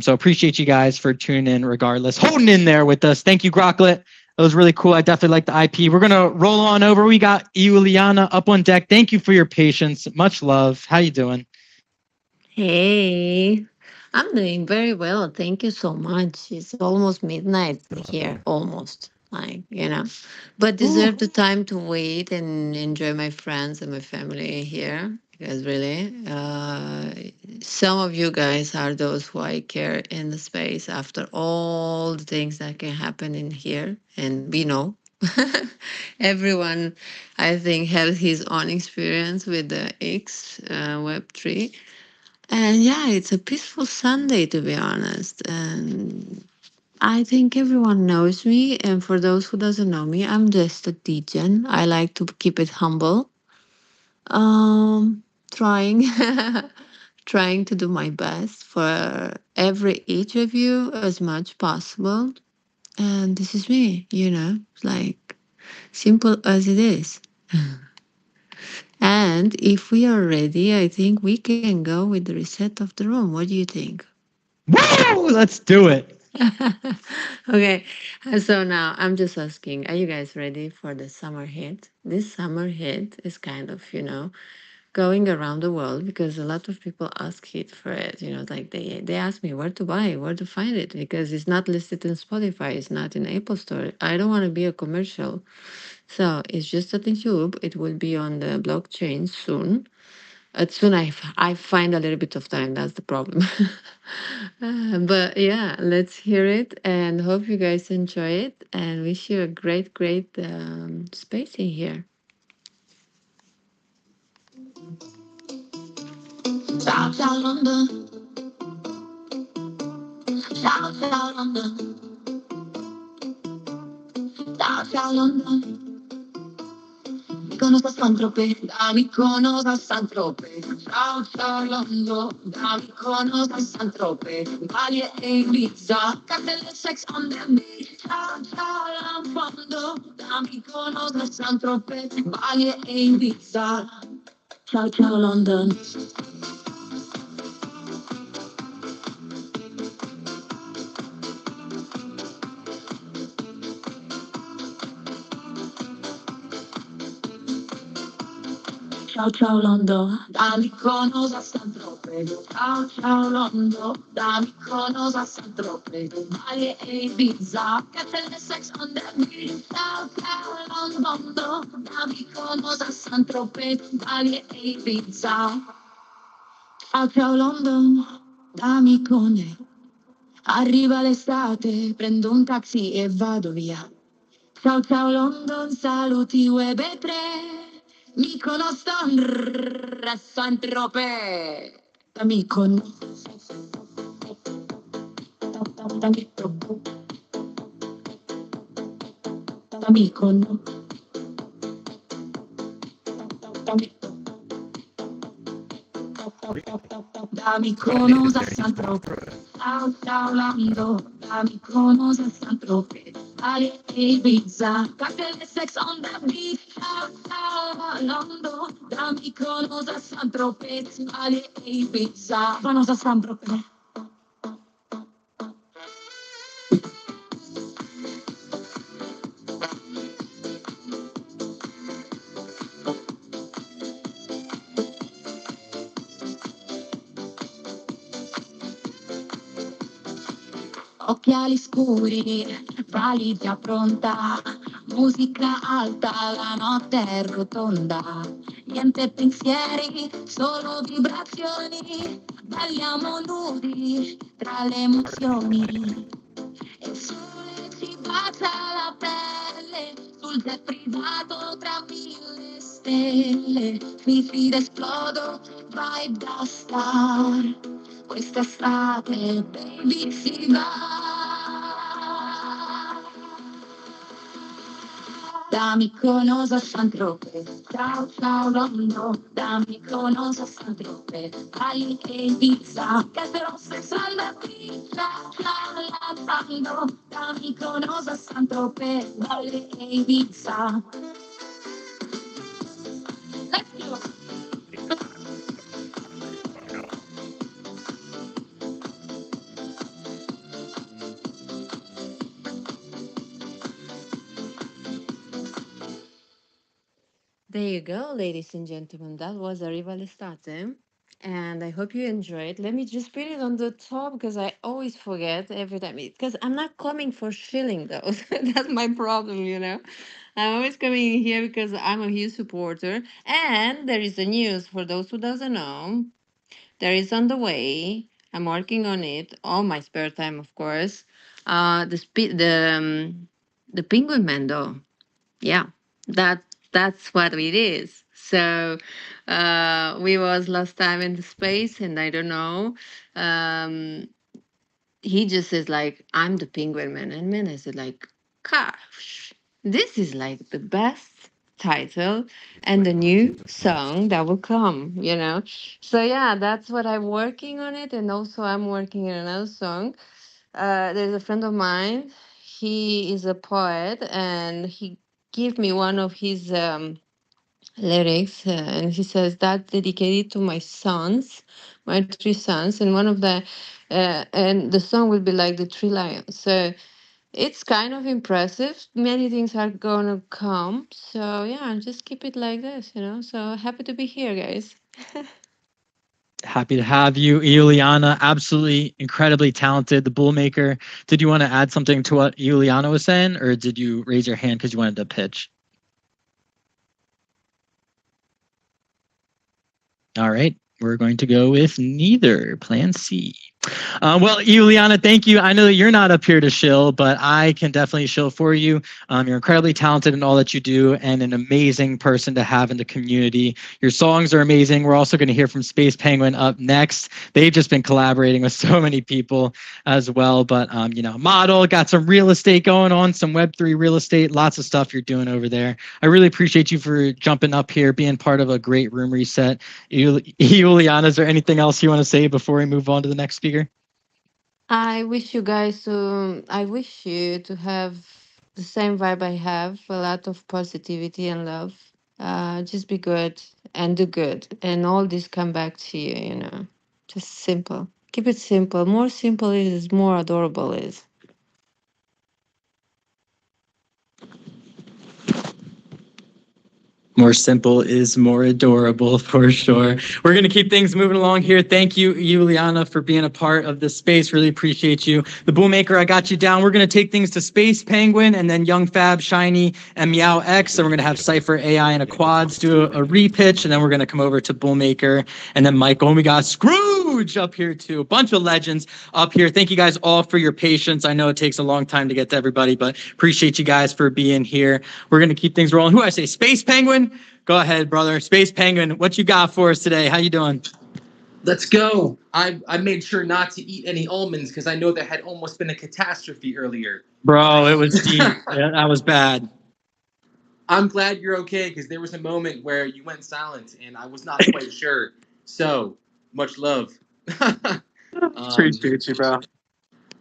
So appreciate you guys for tuning in regardless, holding in there with us. Thank you, Grocklet. That was really cool. I definitely like the IP. We're going to roll on over. We got Juliana up on deck. Thank you for your patience. Much love. How you doing?
Hey, I'm doing very well. Thank you so much. It's almost midnight here, almost. But deserve the time to wait and enjoy my friends and my family here. Because really, some of you guys are those who I care in the space after all the things that can happen in here. And we know everyone, I think, has his own experience with the X Web3. And yeah, it's a peaceful Sunday, to be honest. And I think everyone knows me. And for those who doesn't know me, I'm just a degen. I like to keep it humble. Trying, trying to do my best for each of you as much possible. And this is me, like simple as it is. And if we are ready, I think we can go with the reset of the room. What do you think?
Woo! Let's do it.
Okay, so now I'm just asking, are you guys ready for the summer hit? This summer hit is kind of, going around the world because a lot of people ask it for it. Like they ask me where to buy, where to find it because it's not listed in Spotify, it's not in Apple Store. I don't want to be a commercial. So it's just on YouTube. It will be on the blockchain soon. As soon I find a little bit of time, that's the problem. But yeah, let's hear it and hope you guys enjoy it and wish you a great, great space in here. Ciao, ciao, London. Ciao, ciao, London. Ciao, ciao, London. Mykonos a Saint-Tropez, da Mykonos a Saint-Tropez. Ciao, ciao, London, da Mykonos a Saint-Tropez. Bali e Ibiza, cartelle sex on the beach. Ciao, ciao, Lamfondo, da Mykonos a Saint-Tropez. Bali e Ibiza. Ciao, ciao, London. Ciao ciao Londo, da Mykonos a Saint-Tropez. Ciao ciao Londo, da Mykonos a Saint-Tropez. Bali e Ibiza, Cattle and sex on the beach. Ciao ciao Londo, da Mykonos a Saint-Tropez. Bali e Ibiza. Ciao ciao London, da Mykonos. Arriva l'estate, prendo un taxi e vado via. Ciao ciao London, saluti web e 3. Mi conoscono a Saint-Tropez. Mi conoscono. Da Mykonos a Saint-Tropez. Ciao ciao Lando, da Mykonos a Saint-Tropez. Ali e Ibiza, cocktail and sex on the beach. Ciao ciao Lando, da Mykonos a Saint-Tropez. Ali e Ibiza, Mykonos a Saint-Tropez. Occhiali scuri, valigia pronta, musica alta, la notte è rotonda. Niente pensieri, solo vibrazioni, balliamo nudi tra le emozioni. E il sole ci bacia la pelle, sul jet privato tra mille stelle. Mi esplodo, vibe da star. Quest'estate, baby, si va. Da Mykonos a Saint-Tropez. Ciao, ciao, Londo. Da Mykonos a Saint-Tropez. Bali e Ibiza. Caserò sessanta qui. Ciao, ciao, Lando. Da Mykonos a Saint-Tropez. Bali e Ibiza. Let's go. There you go, ladies and gentlemen. That was Arriva L'estate. And I hope you enjoyed. Let me just put it on the top because I always forget every time. Because I'm not coming for shilling, though. That's my problem, you know. I'm always coming in here because I'm a huge supporter. And there is a news for those who doesn't know. There is on the way. I'm working on it. All my spare time, of course. The Penguin Mando. Yeah, that that's what it is. So we was last time in the space, and I don't know. Um, he just says like, "I'm the Penguin Man," and man, I said like, "Gosh, this is like the best title and the new song that will come." You know. So yeah, that's what I'm working on it, and also I'm working on another song. There's a friend of mine. He is a poet, and he gave me one of his lyrics, and he says that dedicated to my sons, my three sons, and one of the and the song will be like the Three Lions. So it's kind of impressive. Many things are gonna come. So yeah, just keep it like this, you know. So happy to be here, guys.
Happy to have you, Iuliana. Absolutely incredibly talented, the bullmaker. Did you want to add something to what Iuliana was saying, or did you raise your hand because you wanted to pitch? All right, we're going to go with neither. Plan C. Well, Iuliana, thank you. I know that you're not up here to shill, but I can definitely shill for you. You're incredibly talented in all that you do and an amazing person to have in the community. Your songs are amazing. We're also going to hear from Space Penguin up next. They've just been collaborating with so many people as well. But, you know, model, got some real estate going on, some Web3 real estate, lots of stuff you're doing over there. I really appreciate you for jumping up here, being part of a great room reset. Iuliana, is there anything else you want to say before we move on to the next speaker?
I wish you guys to, I wish you to have the same vibe I have, a lot of positivity and love. Just be good and do good, and all this come back to you, you know. Just simple. Keep it simple. More simple it is, more adorable it is.
More simple is more adorable for sure. We're going to keep things moving along here. Thank you, Juliana, for being a part of this space. Really appreciate you. The Boommaker, I got you down. We're going to take things to Space Penguin and then Young Fab, Shiny, and Meow X. And we're going to have Cypher, AI, and Aquads do a repitch. And then we're going to come over to Boommaker and then Michael. And we got Scrooge up here too. A bunch of legends up here. Thank you guys all for your patience. I know it takes a long time to get to everybody, but appreciate you guys for being here. We're going to keep things rolling. Who I say? Space Penguin? Go ahead, brother. Space Penguin, what you got for us today? How you doing?
Let's go. I made sure not to eat any almonds because I know there had almost been a catastrophe earlier.
Bro, it was deep. Yeah, that was bad.
I'm glad you're okay because there was a moment where you went silent and I was not quite sure. So, much love.
Appreciate you, bro.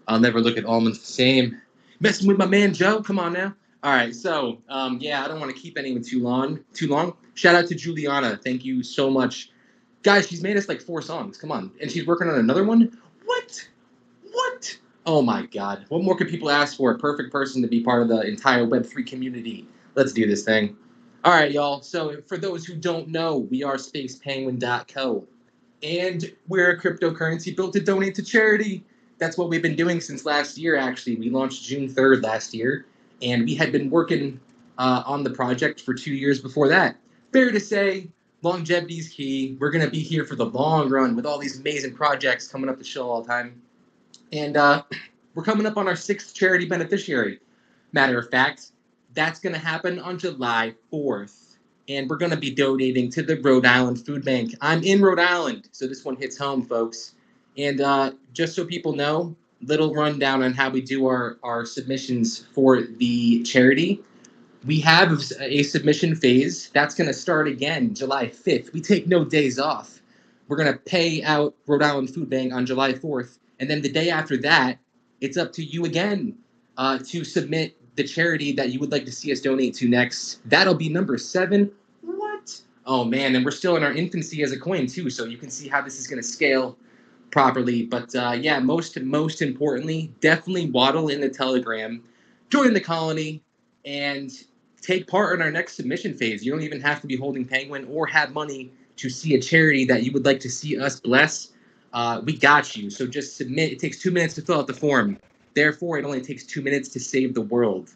I'll never look at almonds the same. Messing with my man Joe. Come on now. All right, so yeah, I don't want to keep anyone too long. Shout out to Juliana. Thank you so much, guys. She's made us like 4 songs. Come on, and she's working on another one. What? Oh my God! What more could people ask for? A perfect person to be part of the entire Web3 community. Let's do this thing. All right, y'all. So for those who don't know, we are SpacePenguin.co, and we're a cryptocurrency built to donate to charity. That's what we've been doing since last year. Actually, we launched June 3rd last year. And we had been working on the project for 2 years before that. Fair to say, longevity is key. We're going to be here for the long run with all these amazing projects coming up the show all the time. And we're coming up on our 6th charity beneficiary. Matter of fact, that's going to happen on July 4th. And we're going to be donating to the Rhode Island Food Bank. I'm in Rhode Island, so this one hits home, folks. And just so people know, little rundown on how we do our submissions for the charity. We have a submission phase that's going to start again July 5th. We take no days off. We're going to pay out Rhode Island Food Bank on July 4th. And then the day after that, it's up to you again to submit the charity that you would like to see us donate to next. That'll be number 7. What? Oh, man. And we're still in our infancy as a coin, too. So you can see how this is going to scale properly. But yeah, most importantly, definitely waddle in the Telegram, join the colony, and take part in our next submission phase. You don't even have to be holding Penguin or have money to see a charity that you would like to see us bless. We got you. So just submit. It takes 2 minutes to fill out the form. Therefore, it only takes 2 minutes to save the world.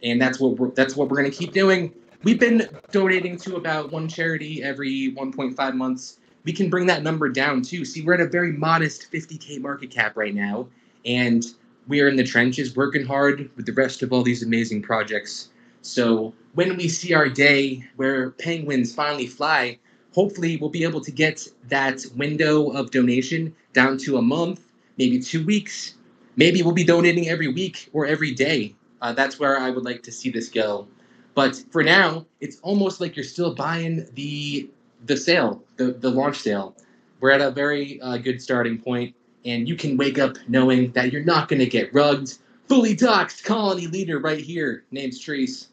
And that's what we're going to keep doing. We've been donating to about one charity every 1.5 months. We can bring that number down too. See, we're at a very modest 50K market cap right now, and we are in the trenches working hard with the rest of all these amazing projects. So when we see our day where penguins finally fly, hopefully we'll be able to get that window of donation down to a month, maybe 2 weeks. Maybe we'll be donating every week or every day. That's where I would like to see this go. But for now, it's almost like you're still buying the sale, the launch sale. We're at a very good starting point, and you can wake up knowing that you're not going to get rugged. Fully doxed colony leader right here. Name's Treese.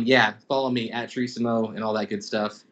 Yeah, follow me at Treesimo and all that good stuff.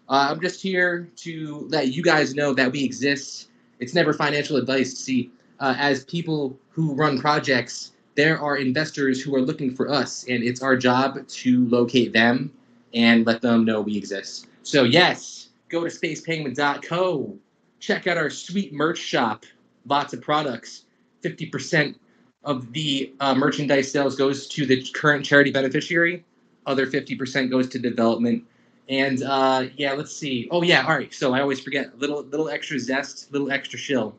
I'm just here to let you guys know that we exist. It's never financial advice. See, as people who run projects, there are investors who are looking for us, and it's our job to locate them and let them know we exist. So yes, go to spacepenguin.co. Check out our sweet merch shop. Lots of products. 50% of the merchandise sales goes to the current charity beneficiary. Other 50% goes to development. And yeah, let's see. Oh yeah, all right. So I always forget. Little extra zest, little extra shill.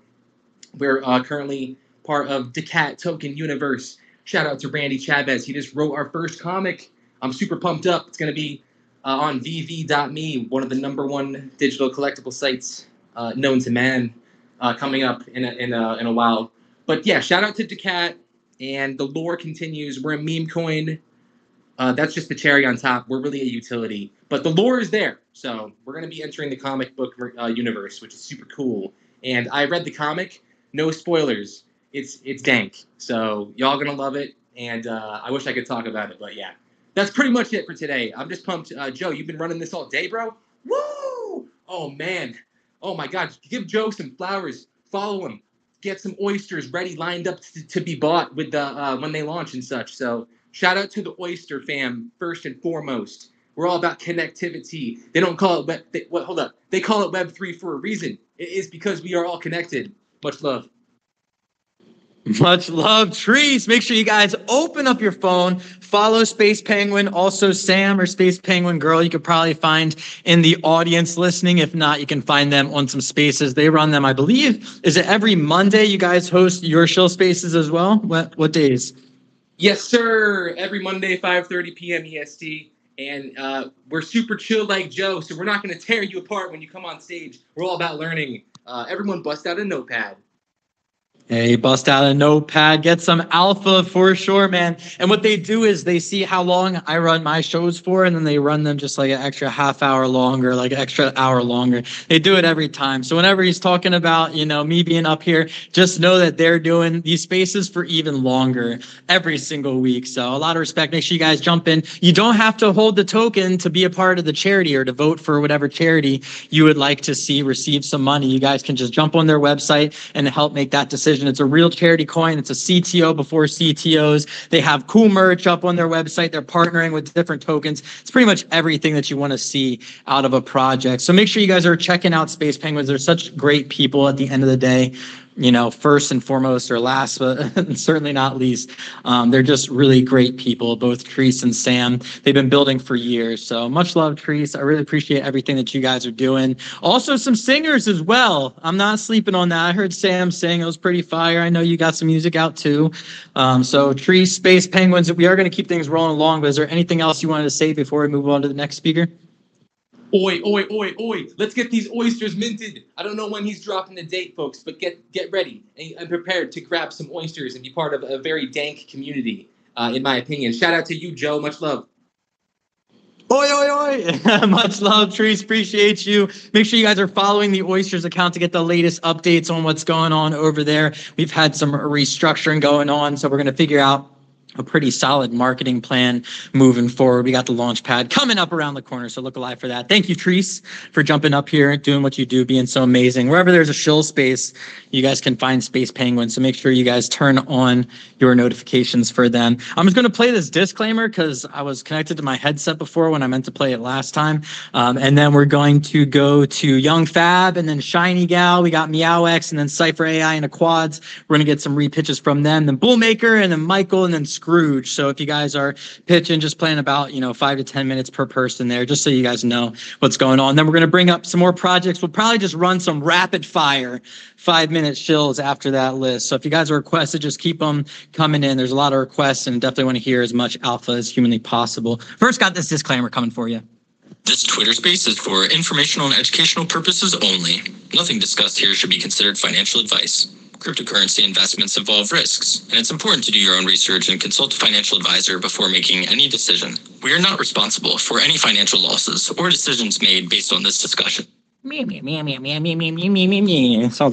We're currently part of Decat Token Universe. Shout out to Randy Chavez. He just wrote our first comic. I'm super pumped up. It's going to be on vv.me, one of the #1 digital collectible sites known to man, coming up in a while. But yeah, shout out to Decat, and the lore continues. We're a meme coin. That's just the cherry on top. We're really a utility, but the lore is there. So we're going to be entering the comic book universe, which is super cool. And I read the comic. No spoilers. It's dank. So y'all gonna love it. And I wish I could talk about it, but yeah, that's pretty much it for today. I'm just pumped. Joe, you've been running this all day, bro. Woo! Oh man. Oh my God. Give Joe some flowers. Follow him. Get some oysters ready, lined up to be bought with the when they launch and such. So shout out to the oyster fam first and foremost. We're all about connectivity. They don't call it hold up. They call it Web3 for a reason. It is because we are all connected. Much love.
Much love, Trees. Make sure you guys open up your phone, follow Space Penguin, also Sam or Space Penguin Girl. You could probably find in the audience listening. If not, you can find them on some spaces. They run them, I believe. Is it every Monday you guys host your show spaces as well? What days?
Yes, sir. Every Monday, 5:30 p.m. EST. And we're super chill like Joe, so we're not going to tear you apart when you come on stage. We're all about learning. Everyone bust out a notepad.
Hey, bust out a notepad, get some alpha for sure, man. And what they do is they see how long I run my shows for, and then they run them just like an extra half hour longer, like an extra hour longer. They do it every time. So whenever he's talking about, me being up here, just know that they're doing these spaces for even longer every single week. So a lot of respect. Make sure you guys jump in. You don't have to hold the token to be a part of the charity or to vote for whatever charity you would like to see receive some money. You guys can just jump on their website and help make that decision. It's a real charity coin. It's a CTO before CTOs. They have cool merch up on their website. They're partnering with different tokens. It's pretty much everything that you want to see out of a project. So make sure you guys are checking out Space Penguins. They're such great people at the end of the day. First and foremost or last, but certainly not least. They're just really great people, both Treese and Sam. They've been building for years. So much love, Treese. I really appreciate everything that you guys are doing. Also, some singers as well. I'm not sleeping on that. I heard Sam sing. It was pretty fire. I know you got some music out too. So Treese, Space Penguins, we are going to keep things rolling along, but is there anything else you wanted to say before we move on to the next speaker?
Oi, oi, oi, oi. Let's get these oysters minted. I don't know when he's dropping the date, folks, but get ready and prepared to grab some oysters and be part of a very dank community, in my opinion. Shout out to you, Joe. Much love.
Oi, oi, oi. Much love, Trees. Appreciate you. Make sure you guys are following the Oysters account to get the latest updates on what's going on over there. We've had some restructuring going on, so we're going to figure out a pretty solid marketing plan moving forward. We got the launch pad coming up around the corner, so look alive for that. Thank you, Treese, for jumping up here and doing what you do, being so amazing. Wherever there's a shill space, you guys can find Space Penguin, so make sure you guys turn on your notifications for them. I'm just going to play this disclaimer because I was connected to my headset before when I meant to play it last time. And then we're going to go to Young Fab and then Shiny Gal. We got MeowX and then Cypher AI and Aquads. We're going to get some repitches from them. Then Bullmaker and then Michael and then Scrooge. So if you guys are pitching, just playing about 5 to 10 minutes per person there, just so you guys know what's going on. Then we're going to bring up some more projects. We'll probably just run some rapid fire 5-minute shills after that list. So if you guys are requested, just keep them coming in. There's a lot of requests and definitely want to hear as much alpha as humanly possible. First, got this disclaimer coming for you.
This Twitter space is for informational and educational purposes only. Nothing discussed here should be considered financial advice. Cryptocurrency investments involve risks, and it's important to do your own research and consult a financial advisor before making any decision. We are not responsible for any financial losses or decisions made based on this discussion.
Sounds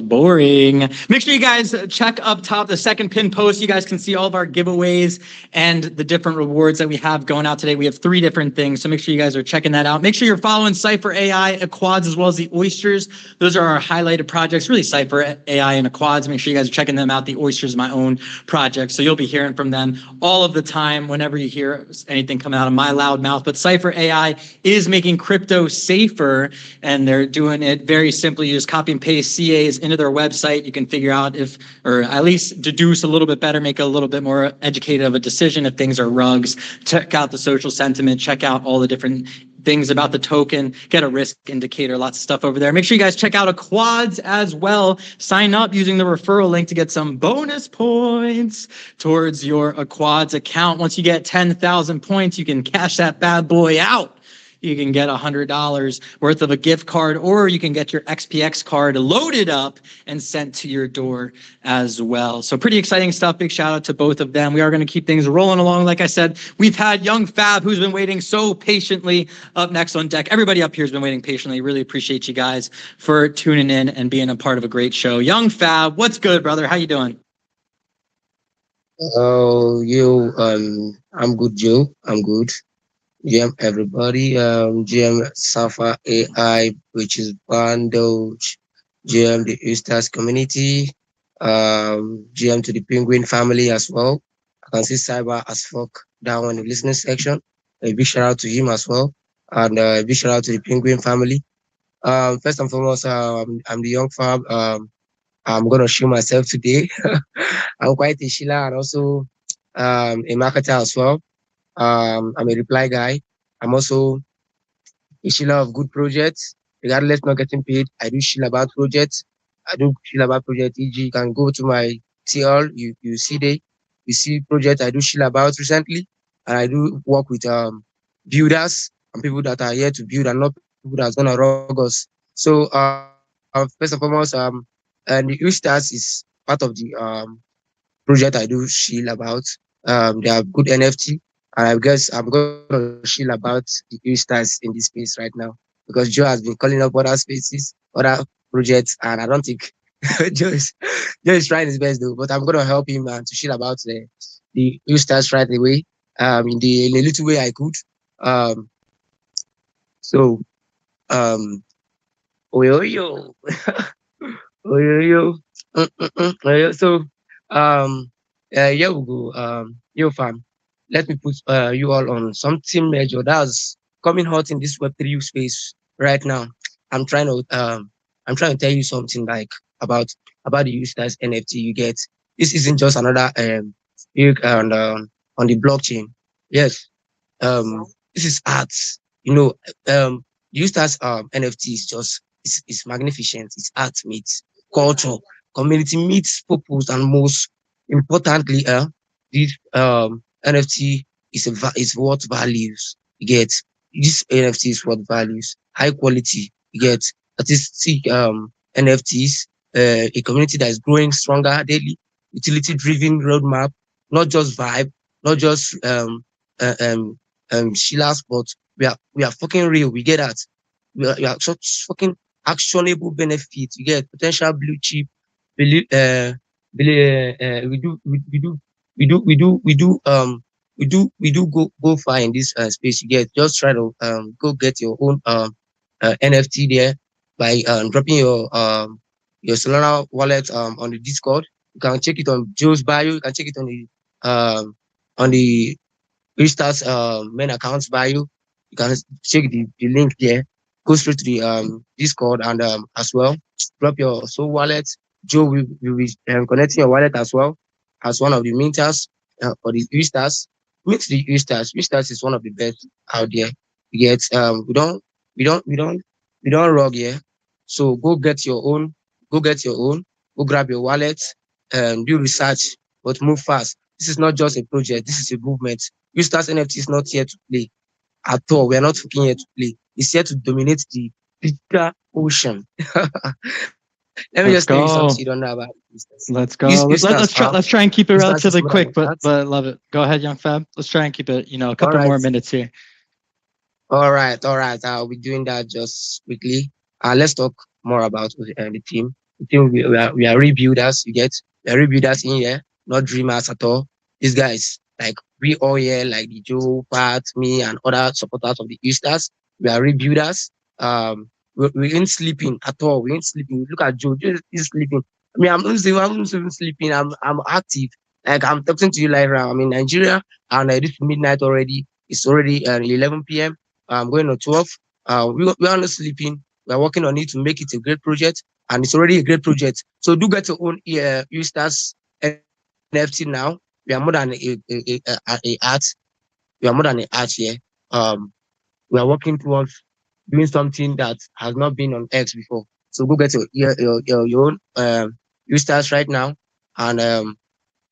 boring. Make sure you guys check up top the second pin post. You guys can see all of our giveaways and the different rewards that we have going out today. We have 3 different things, so make sure you guys are checking that out. Make sure you're following Cypher AI, Aquads, as well as the Oysters. Those are our highlighted projects, really Cypher AI and Aquads. Make sure you guys are checking them out. The Oysters, my own project, so you'll be hearing from them all of the time whenever you hear anything coming out of my loud mouth. But Cypher AI is making crypto safer, and they're doing it very simply. You just copy and paste CAs into their website. You can figure out if, or at least deduce a little bit better, make a little bit more educated of a decision if things are rugs. Check out the social sentiment, check out all the different things about the token, get a risk indicator, lots of stuff over there. Make sure you guys check out Aquads as well. Sign up using the referral link to get some bonus points towards your Aquads account. Once you get 10,000 points, you can cash that bad boy out. You can get $100 worth of a gift card, or you can get your XPX card loaded up and sent to your door as well. So pretty exciting stuff. Big shout out to both of them. We are going to keep things rolling along. Like I said, we've had Young Fab, who's been waiting so patiently, up next on deck. Everybody up here has been waiting patiently. Really appreciate you guys for tuning in and being a part of a great show. Young Fab, what's good, brother? How you doing?
Oh, I'm good, Joe. I'm good. GM everybody, GM Safa AI, which is Bando, GM the Easters community, GM to the Penguin family as well. I can see Cyber as fuck down in the listening section. A big shout out to him as well. and big shout out to the Penguin family. First and foremost, I'm the young fab. I'm gonna show myself today. I'm quite a chiller and also a marketer as well. I'm a reply guy. I'm also a shiller of good projects, regardless not getting paid. I do shill about projects. I do shill about projects. E.g., you can go to my TL, you see there, you see projects I do shill about recently, and I do work with builders and people that are here to build and not people that's gonna rug us. So first and foremost, and the Ustars is part of the project I do shill about. They are good NFT, and I guess I'm gonna shill about the stars in this space right now because Joe has been calling up other spaces, other projects, and I don't think Joe is trying his best though. But I'm gonna help him to shill about the stars right away. In a little way I could. Um, so um, oh yo yo. Oh, yo, yo. Oh, yo. So, here we go. Yo, fam, let me put you all on something major that's coming hot in this Web3 space right now. I'm trying to um, I'm trying to tell you something like about about the Usta's NFT you get. This isn't just another gig on the blockchain. Yes, this is art. You know, used as NFT is just it's magnificent. It's art meets culture, community meets purpose, and most importantly, this NFT is what values. You get this NFT is what values high quality. You get artistic NFTs, a community that is growing stronger daily, utility driven roadmap, not just vibe, not just uh, um Sheila's, but we are fucking real. We get that. We are such fucking actionable benefits. You get potential blue chip. Believe, we do we do we do we do we do we do go far in this space. You get just try to go get your own NFT there by dropping your Solana wallet on the Discord. You can check it on Joe's bio. You can check it on the Insta's main accounts bio. You can check the link there. Go straight to the Discord and as well drop your Soul wallet. Joe will be connecting your wallet as well as one of the minters for the Ustars. Mint the Ustars. Ustars is one of the best out there. You get we don't we don't we don't rug here. So go get your own. Go get your own. Go grab your wallet and do research, but move fast. This is not just a project. This is a movement. Ustars NFT is not here to play at all. We are not fucking here to play. It's here to dominate the bigger ocean. Let me just tell you
Let's
something you don't know
go.
about Ustars.
Let's go.
Ustars,
Let's try and keep it
Ustars is
relatively
more than
quick,
an art.
but love it. Go ahead, young fab. Let's try and keep it, a
All
couple
right.
more minutes here.
All right. I'll be doing that just quickly. Let's talk more about the team. The team we are rebuilders. You get we are rebuilders in here, not dreamers at all. These guys, like we all here, like the Joe, Pat, me, and other supporters of the Easters, we are rebuilders. We ain't sleeping at all. We ain't sleeping. Look at Joe. Joe is sleeping. I mean, I'm not even sleeping. I'm active. Like I'm talking to you live now. I'm in Nigeria, and it's midnight already. It's already 11 p.m. I'm going on 12. We are not sleeping. We are working on it to make it a great project, and it's already a great project. So do get your own Ustars NFT now. We are more than a art. We are more than an art here. Um, we are working towards doing something that has not been on X before. So go get your own Ustars right now, and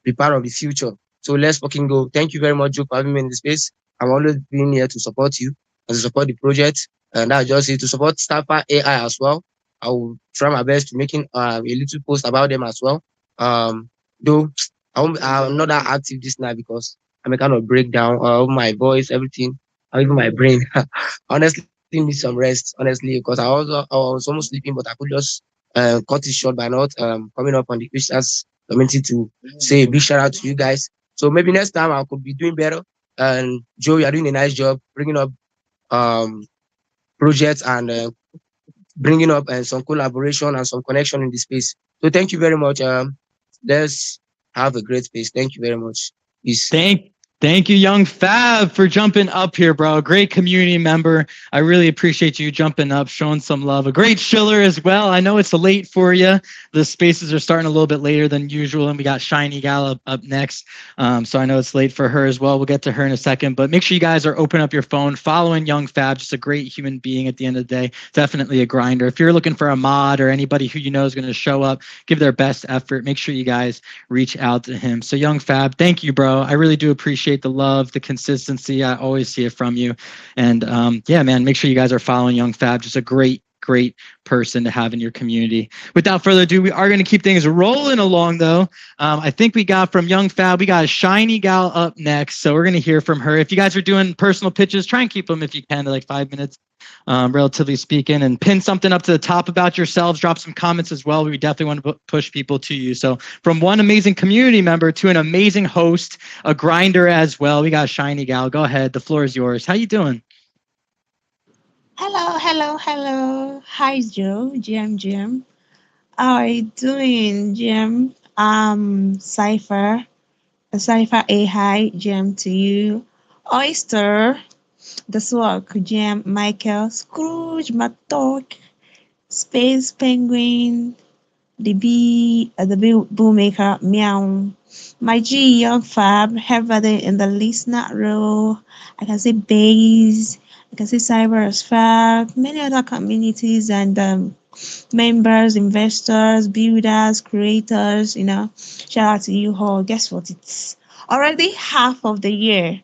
be part of the future. So let's fucking go. Thank you very much, Joe, for having me in the space. I'm always being here to support you and to support the project. And that's just it. To support Starfire AI as well. I will try my best to making a little post about them as well. Though I'm not that active this night because I'm a kind of breakdown of my voice, everything, or even my brain. Honestly, need some rest. Honestly, because I was almost sleeping, but I could just cut it short by not coming up on the Christians community to say a big shout out to you guys. So maybe next time I could be doing better. And Joe, you are doing a nice job bringing up um, projects and bringing up some collaboration and some connection in the space. So thank you very much. Let's have a great space. Thank you very much. Peace.
Thank you, Young Fab, for jumping up here, bro. Great community member. I really appreciate you jumping up, showing some love. A great chiller as well. I know it's late for you. The spaces are starting a little bit later than usual, and we got Shiny Gal up next. So I know it's late for her as well. We'll get to her in a second, but make sure you guys are opening up your phone, following Young Fab. Just a great human being at the end of the day. Definitely a grinder. If you're looking for a mod or anybody who you know is going to show up, give their best effort, make sure you guys reach out to him. So Young Fab, thank you, bro. I really do appreciate the love, the consistency. I always see it from you. And yeah, man, make sure you guys are following Young Fab. Just a great person to have in your community. Without further ado, we are going to keep things rolling along, though. I think we got from Young Fab, we got a Shiny Gal up next. So we're going to hear from her. If you guys are doing personal pitches, try and keep them if you can to like 5 minutes. Relatively speaking, and pin something up to the top about yourselves. Drop some comments as well. We definitely want to push people to you. So from one amazing community member to an amazing host, a grinder as well, we got Shiny Gal. Go ahead. The floor is yours. How you doing?
Hello. Hi, Joe, GM. How are you doing, GM? Cypher, a hi, GM to you. Oyster, the swag, GM, Michael, Scrooge, Matok, Space Penguin, the bee boommaker, meow. My G Young Fab, everybody in the listener row. I can see Base, I can see Cyber as Fab, many other communities and members, investors, builders, creators, Shout out to you all. Guess what? It's already half of the year.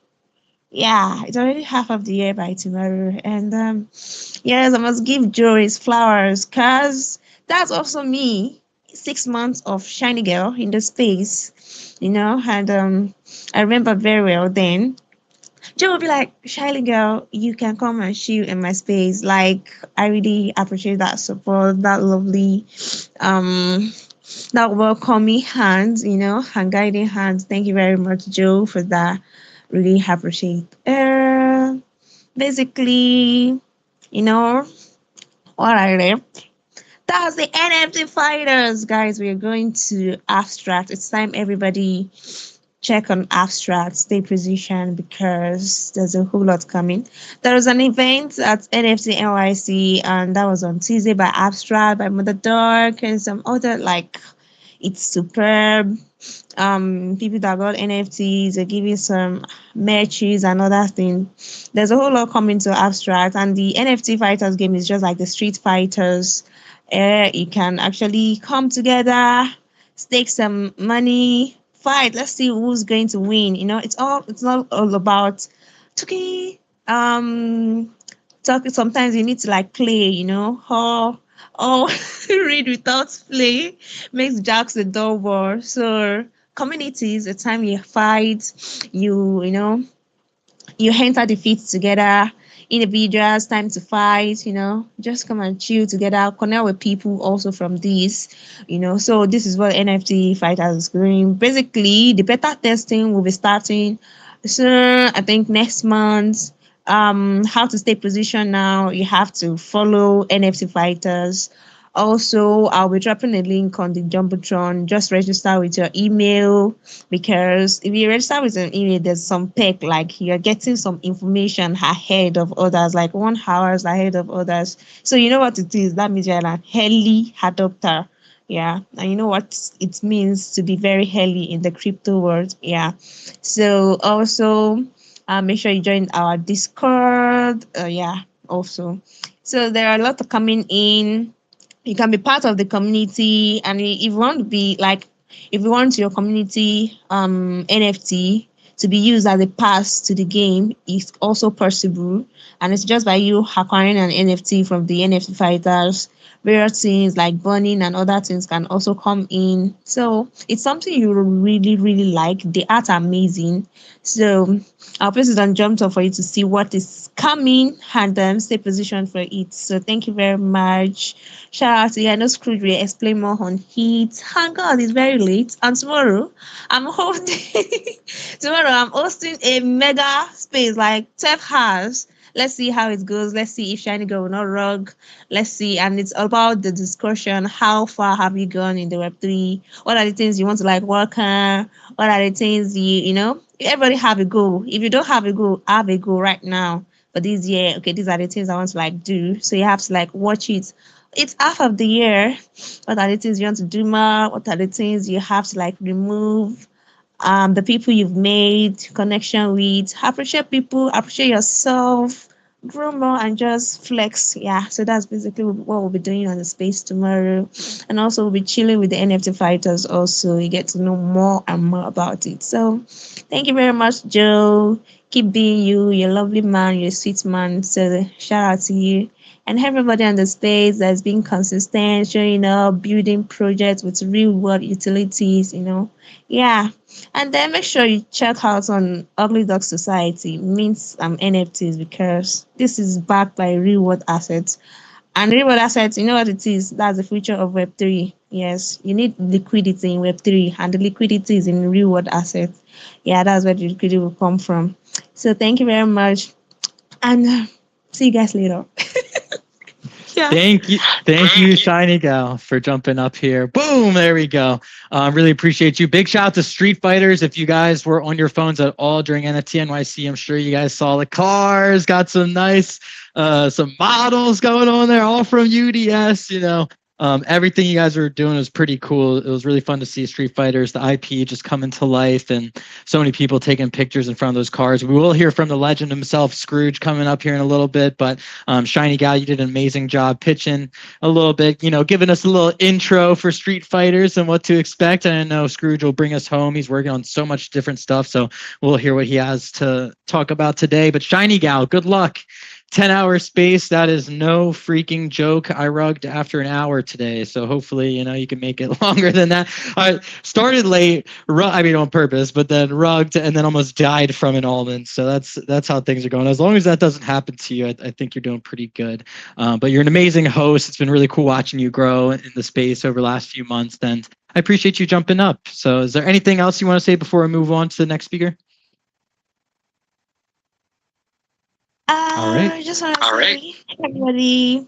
Yeah, it's already half of the year by tomorrow. And yes, I must give Joe his flowers because that's also me. 6 months of Shiny Girl in the space, and I remember very well then. Joe would be like, Shiny Girl, you can come and chill in my space. Like, I really appreciate that support, that lovely, um, that welcoming hands, and guiding hands. Thank you very much, Joe, for that. Really appreciate. Basically, you know, what I left. That's the NFT fighters, guys. We're going to abstract. It's time everybody check on abstract, stay positioned because there's a whole lot coming. There was an event at NFT NYC, and that was on Tuesday by Abstract, by Mother Dark, and some other like it's superb. People that got NFTs are giving some merches and other things. There's a whole lot coming to abstract, and the NFT fighters game is just like the Street Fighters. You can actually come together, stake some money, fight. Let's see who's going to win. It's not all about talking. Talking. Sometimes you need to like play. Or read without play makes Jacks the dull war. So communities, the time you fight, you enter the feet together. Individuals, time to fight, just come and chill together, connect with people also from this, So this is what NFT fighters is doing. Basically, the beta testing will be starting soon, I think next month. How to stay positioned now, you have to follow NFT fighters. Also, I'll be dropping a link on the Jumbotron. Just register with your email because if you register with an email, there's some perk like you're getting some information ahead of others, like 1 hour ahead of others. So you know what it is. That means you're an early adopter. Yeah, and you know what it means to be very early in the crypto world. Yeah. So also, make sure you join our Discord. Yeah, also. So there are a lot of coming in. You can be part of the community, and if you want to be like, if you want your community NFT to be used as a pass to the game, it's also possible, and it's just by you acquiring an NFT from the NFT fighters. Various things like burning and other things can also come in. So it's something you really really like. The art amazing. So I'll place it on jump top for you to see what is coming and stay positioned for it. So thank you very much. Shout out to you. I know Scrooge will explain more on it. Thank God it's very late. And tomorrow I'm hosting a mega space like 12 hours. Let's see how it goes. Let's see if Shiny Girl will not rug. Let's see. And it's about the discussion. How far have you gone in the Web3? What are the things you want to like work on? What are the things Everybody have a goal. If you don't have a goal, have a goal right now for this year. Okay, these are the things I want to like do. So you have to like watch it. It's half of the year. What are the things you want to do more? What are the things you have to like remove? The people you've made connection with, appreciate people, appreciate yourself, grow more and just flex. Yeah, so that's basically what we'll be doing on the space tomorrow. And also we'll be chilling with the NFT fighters also. You get to know more and more about it. So thank you very much, Joe. Keep being you. You're a lovely man. You're a sweet man. So shout out to you. And everybody on the space that's been consistent, showing up, building projects with real world utilities, Yeah. And then make sure you check out on Ugly Dog Society, means NFTs, because this is backed by real world assets. And real world assets, you know what it is? That's the future of Web3. Yes, you need liquidity in Web3, and the liquidity is in real world assets. Yeah, that's where the liquidity will come from. So thank you very much. And see you guys later. Yeah.
Thank you, Shiny Gal, for jumping up here. Boom, there we go. Really appreciate you. Big shout out to Street Fighters. If you guys were on your phones at all during NFT NYC, I'm sure you guys saw the cars. Got some nice, some models going on there, all from UDS. Everything you guys were doing was pretty cool. It was really fun to see Street Fighters, the IP just coming to life, and so many people taking pictures in front of those cars. We will hear from the legend himself, Scrooge, coming up here in a little bit. But Shiny Gal, you did an amazing job pitching a little bit, giving us a little intro for Street Fighters and what to expect. And I know Scrooge will bring us home. He's working on so much different stuff, so we'll hear what he has to talk about today. But Shiny Gal, good luck. 10-hour space, that is no freaking joke. I rugged after an hour today, so hopefully you can make it longer than that. I started late, on purpose, but then rugged and then almost died from an almond. So that's how things are going. As long as that doesn't happen to you, I think you're doing pretty good. But you're an amazing host. It's been really cool watching you grow in the space over the last few months, and I appreciate you jumping up. So is there anything else you want to say before I move on to the next speaker? All right.
I just want to say, everybody,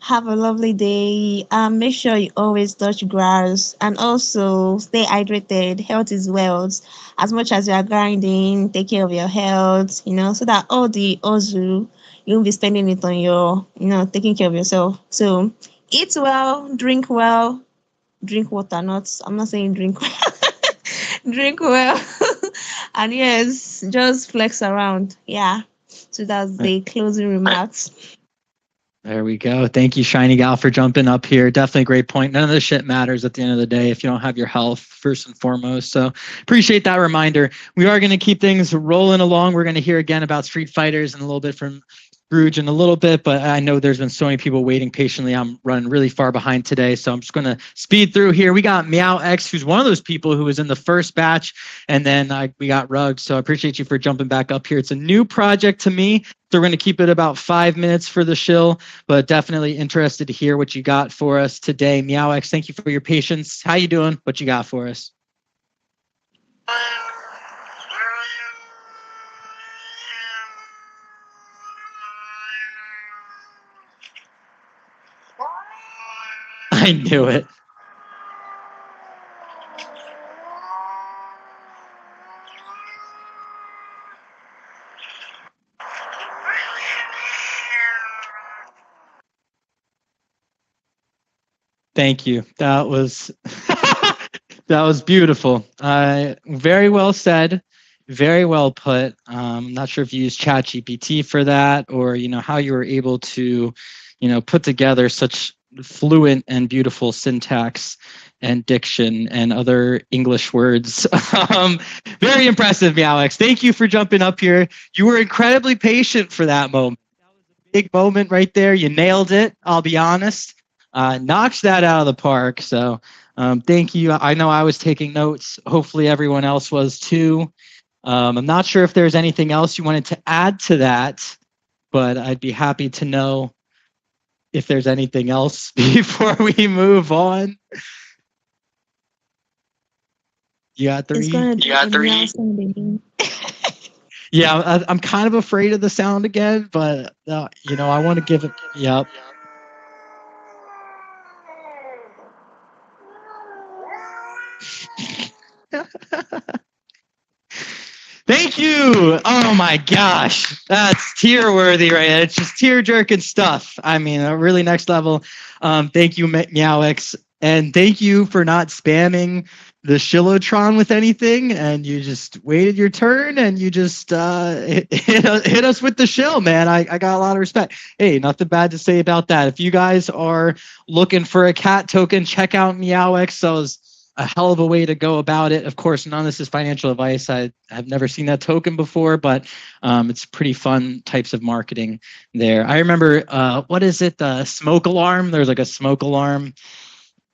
have a lovely day. Make sure you always touch grass and also stay hydrated. Health is wealth. As much as you are grinding, take care of your health, so that all the ozu, you won't be spending it on your, taking care of yourself. So eat well, drink water, I'm not saying drink well, drink well. And yes, just flex around. Yeah. So that's the closing remarks.
There we go. Thank you, Shiny Gal, for jumping up here. Definitely a great point. None of this shit matters at the end of the day if you don't have your health first and foremost. So appreciate that reminder. We are going to keep things rolling along. We're going to hear again about Street Fighters and a little bit from Scrooge in a little bit, but I know there's been so many people waiting patiently. I'm running really far behind today, so I'm just going to speed through here. We got Meow X, who's one of those people who was in the first batch, and then we got Rug. So I appreciate you for jumping back up here. It's a new project to me, so we're going to keep it about 5 minutes for the shill, but definitely interested to hear what you got for us today. Meow X, thank you for your patience. How you doing? What you got for us? I knew it. Thank you. That was that was beautiful. Very well said. Very well put. I'm not sure if you used ChatGPT for that or how you were able to put together such fluent and beautiful syntax and diction and other English words. Very impressive, Alex. Thank you for jumping up here. You were incredibly patient for that moment. That was a big moment right there. You nailed it. I'll be honest. Knocked that out of the park. So thank you. I know I was taking notes. Hopefully everyone else was too. I'm not sure if there's anything else you wanted to add to that, but I'd be happy to know if there's anything else before we move on. You got three? Yeah, I'm kind of afraid of the sound again, but I want to give it. Yep.
Thank you. Oh my gosh, that's tear worthy, right? It's just tear jerking stuff. I mean, really next level. Thank you, Meowix, and thank you for not spamming the Shillotron with anything, and you just waited your turn, and you just hit us with the shill, man. I got a lot of respect. Hey, nothing bad to say about that. If you guys are looking for a cat token, check out Meowix. So a hell of a way to go about it. Of course, none of this is financial advice. I've never seen that token before, but it's pretty fun types of marketing there. I remember, what is it? The smoke alarm. There's like a smoke alarm,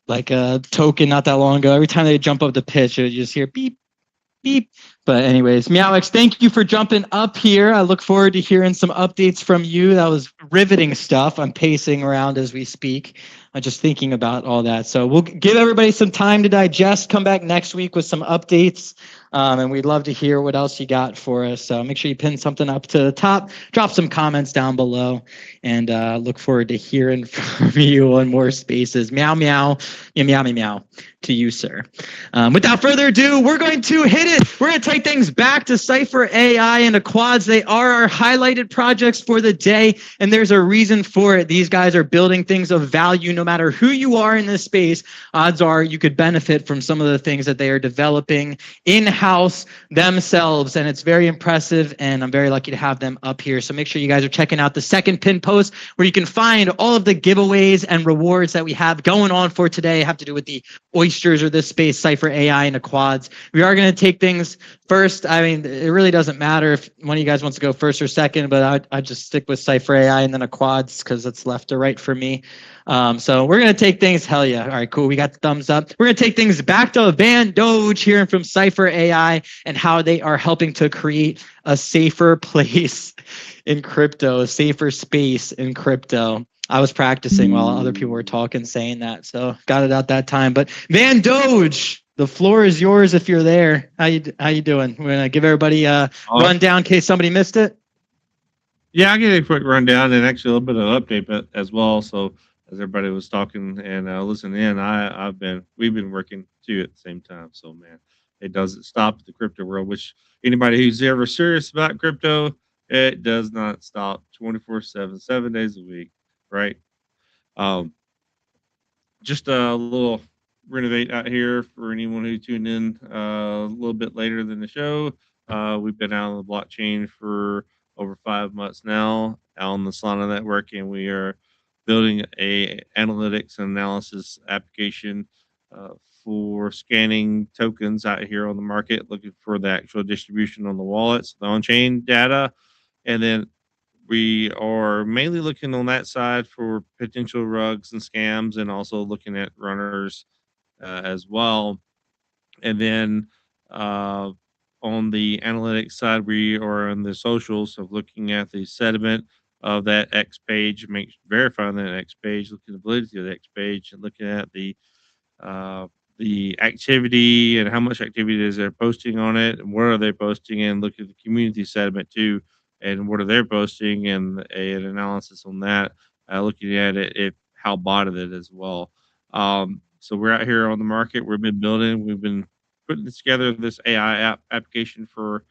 like a token not that long ago. Every time they jump up the pitch, you just hear beep, beep. But anyways, Meowix, thank you for jumping up here. I look forward to hearing some updates from you. That was riveting stuff. I'm pacing around as we speak. I'm just thinking about all that. So we'll give everybody some time to digest. Come back next week with some updates. And we'd love to hear what else you got for us. So make sure you pin something up to the top. Drop some comments down below. And look forward to hearing from you on more spaces. Meow, meow, meow, meow, meow to you, sir. Without further ado, we're going to hit it. We're going to take things back to Cypher AI and Aquads. They are our highlighted projects for the day, and there's a reason for it. These guys are building things of value. No matter who you are in this space, odds are you could benefit from some of the things that they are developing in-house themselves, and it's very impressive, and I'm very lucky to have them up here. So make sure you guys are checking out the second pin post where you can find all of the giveaways and rewards that we have going on for today. Have to do with the oysters or this space, Cypher AI and Aquads. We are going to take things first. I mean, it really doesn't matter if one of you guys wants to go first or second, but I'd just stick with Cypher AI and then Aquads because it's left to right for me. So we're going to take things, hell yeah. All right, cool. We got the thumbs up. We're going to take things back to Van Doge, hearing from Cypher AI and how they are helping to create a safer place in crypto, a safer space in crypto. I was practicing while other people were talking, saying that, so got it out that time. But Van Doge, the floor is yours if you're there. How you doing? We're gonna give everybody a rundown in case somebody missed it.
Yeah, I'll give you a quick rundown and actually a little bit of update, but as well. So as everybody was talking and listening in, we've been working too at the same time. So man, it doesn't stop the crypto world. Which anybody who's ever serious about crypto, it does not stop 24/7, 7 days a week, right? Um, just a little renovate out here for anyone who tuned in a little bit later than the show. We've been out on the blockchain for over 5 months now on the Solana network, and we are building a analytics and analysis application uh, for scanning tokens out here on the market, looking for the actual distribution on the wallets, the on-chain data, and then we are mainly looking on that side for potential rugs and scams, and also looking at runners as well. And then uh, on the analytics side, we are on the socials of looking at the sediment of that X page, verifying that X page, looking at the validity of the X page, and looking at uh, the activity and how much activity is they're posting on it, and where are they posting, and look at the community sentiment too, and what are they posting, and an analysis on that, looking at it, if how botted it as well. So we're out here on the market. We've been putting together this AI application for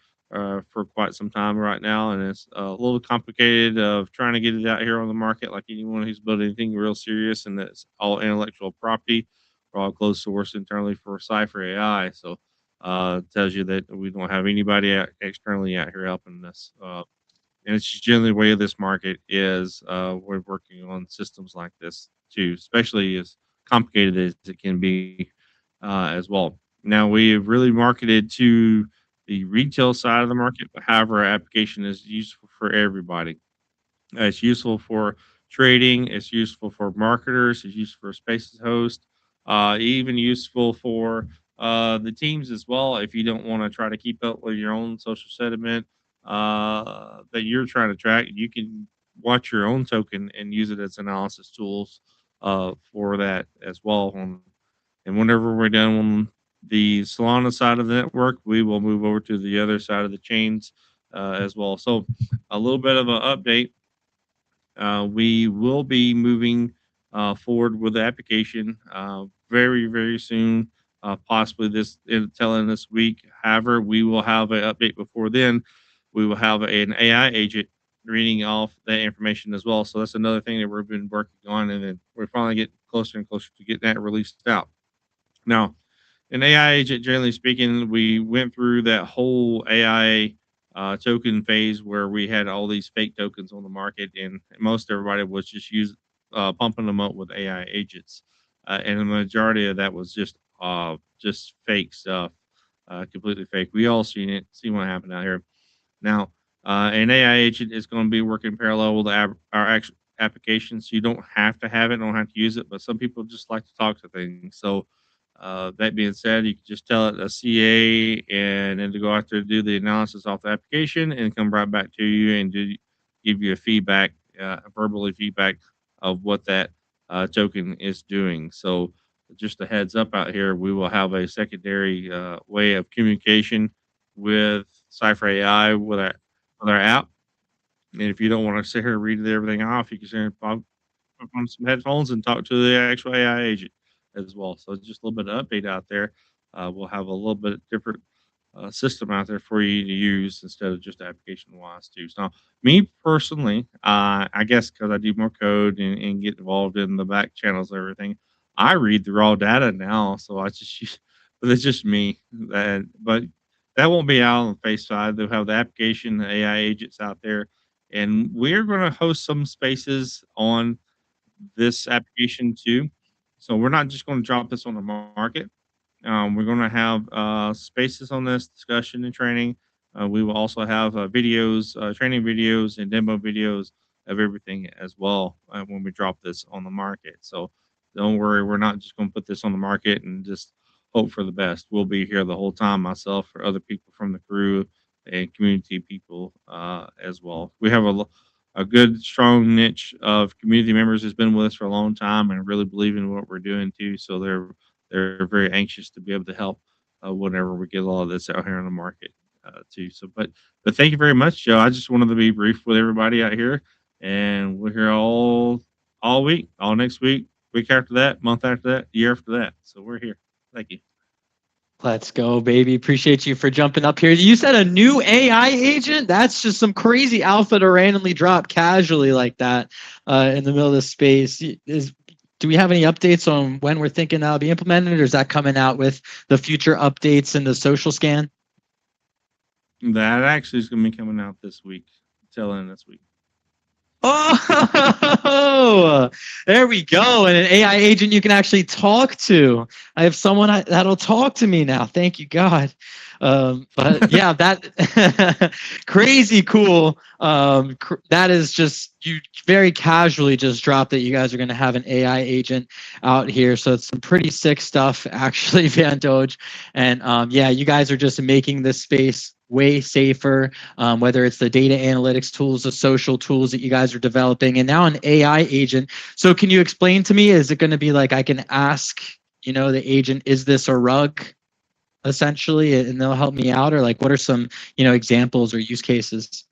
quite some time right now, and it's a little complicated of trying to get it out here on the market. Like anyone who's building anything real serious, and that's all intellectual property, we're all closed source internally for Cypher AI. So it tells you that we don't have anybody externally out here helping us. And it's just generally the way this market is. We're working on systems like this too, especially as complicated as it can be as well. Now we have really marketed to the retail side of the market, but however, our application is useful for everybody. It's useful for trading. It's useful for marketers. It's useful for spaces host. Even useful for the teams as well. If you don't want to try to keep up with your own social sentiment that you're trying to track, you can watch your own token and use it as analysis tools for that as well. And whenever we're done on the Solana side of the network, we will move over to the other side of the chains as well. So a little bit of an update. We will be moving forward with the application very, very soon. possibly this tail end this week. However, we will have an update before then. We will have an AI agent reading off that information as well. So that's another thing that we've been working on, and then we're finally getting closer and closer to getting that released out. Now, an AI agent, generally speaking, we went through that whole AI token phase where we had all these fake tokens on the market, and most everybody was pumping them up with AI agents, and the majority of that was just fake stuff, completely fake. We all see what happened out here. Now, an AI agent is going to be working parallel with our actual applications. You don't have to have it, don't have to use it, but some people just like to talk to things. So, that being said, you can just tell it a CA and then to go out there to do the analysis off the application and come right back to you and give you a feedback, verbally feedback of what that token is doing. So, just a heads up out here, we will have a secondary way of communication with Cypher AI with our app. And if you don't want to sit here and read everything off, you can sit here and put on some headphones and talk to the actual AI agent as well. So just a little bit of update out there. We'll have a little bit different system out there for you to use instead of just application wise too. So me personally, I guess because I do more code and get involved in the back channels and everything, I read the raw data now. So I just use, but it's just me. But that won't be out on the face side. They'll have the application, the AI agents out there, and we're going to host some spaces on this application too. So we're not just going to drop this on the market. We're going to have spaces on this discussion and training. We will also have videos, training videos, and demo videos of everything as well when we drop this on the market. So don't worry, we're not just going to put this on the market and just hope for the best. We'll be here the whole time, myself or other people from the crew and community people as well. We have a good, strong niche of community members who's been with us for a long time and really believe in what we're doing too. So they're very anxious to be able to help whenever we get a lot of this out here in the market too. So, but thank you very much, Joe. I just wanted to be brief with everybody out here, and we're here all week, all next week, week after that, month after that, year after that. So we're here. Thank you.
Let's go, baby. Appreciate you for jumping up here. You said a new AI agent? That's just some crazy alpha to randomly drop casually like that in the middle of the space. Do we have any updates on when we're thinking that'll be implemented, or is that coming out with the future updates in the social scan?
That actually is going to be coming out this week, tail end this week.
Oh, there we go. And an AI agent you can actually talk to. I have someone that'll talk to me now. Thank you, God. But yeah, that crazy cool. That is just, you very casually just dropped that you guys are going to have an AI agent out here. So it's some pretty sick stuff, actually, Van Doge. And yeah, you guys are just making this space way safer, whether it's the data analytics tools, the social tools that you guys are developing, and now an AI agent. So can you explain to me, is it going to be like I can ask, the agent, is this a rug, essentially, and they'll help me out? Or like, what are some, examples or use cases?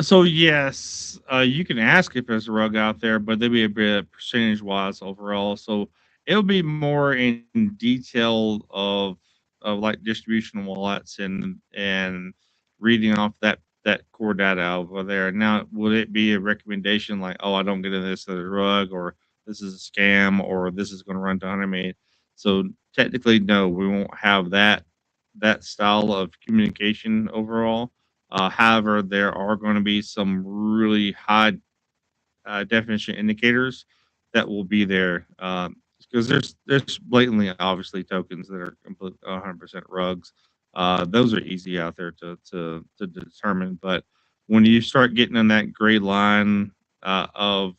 So yes, you can ask if there's a rug out there, but there'll be a bit percentage wise overall. So it'll be more in detail of like distribution wallets and reading off that core data over there. Now, would it be a recommendation like, oh, I don't get into this as a rug, or this is a scam, or this is going to run to 100 million? So technically, no, we won't have that style of communication overall. However, there are going to be some really high definition indicators that will be there because there's blatantly obviously tokens that are completely 100% rugs. Those are easy out there to determine, but when you start getting in that gray line of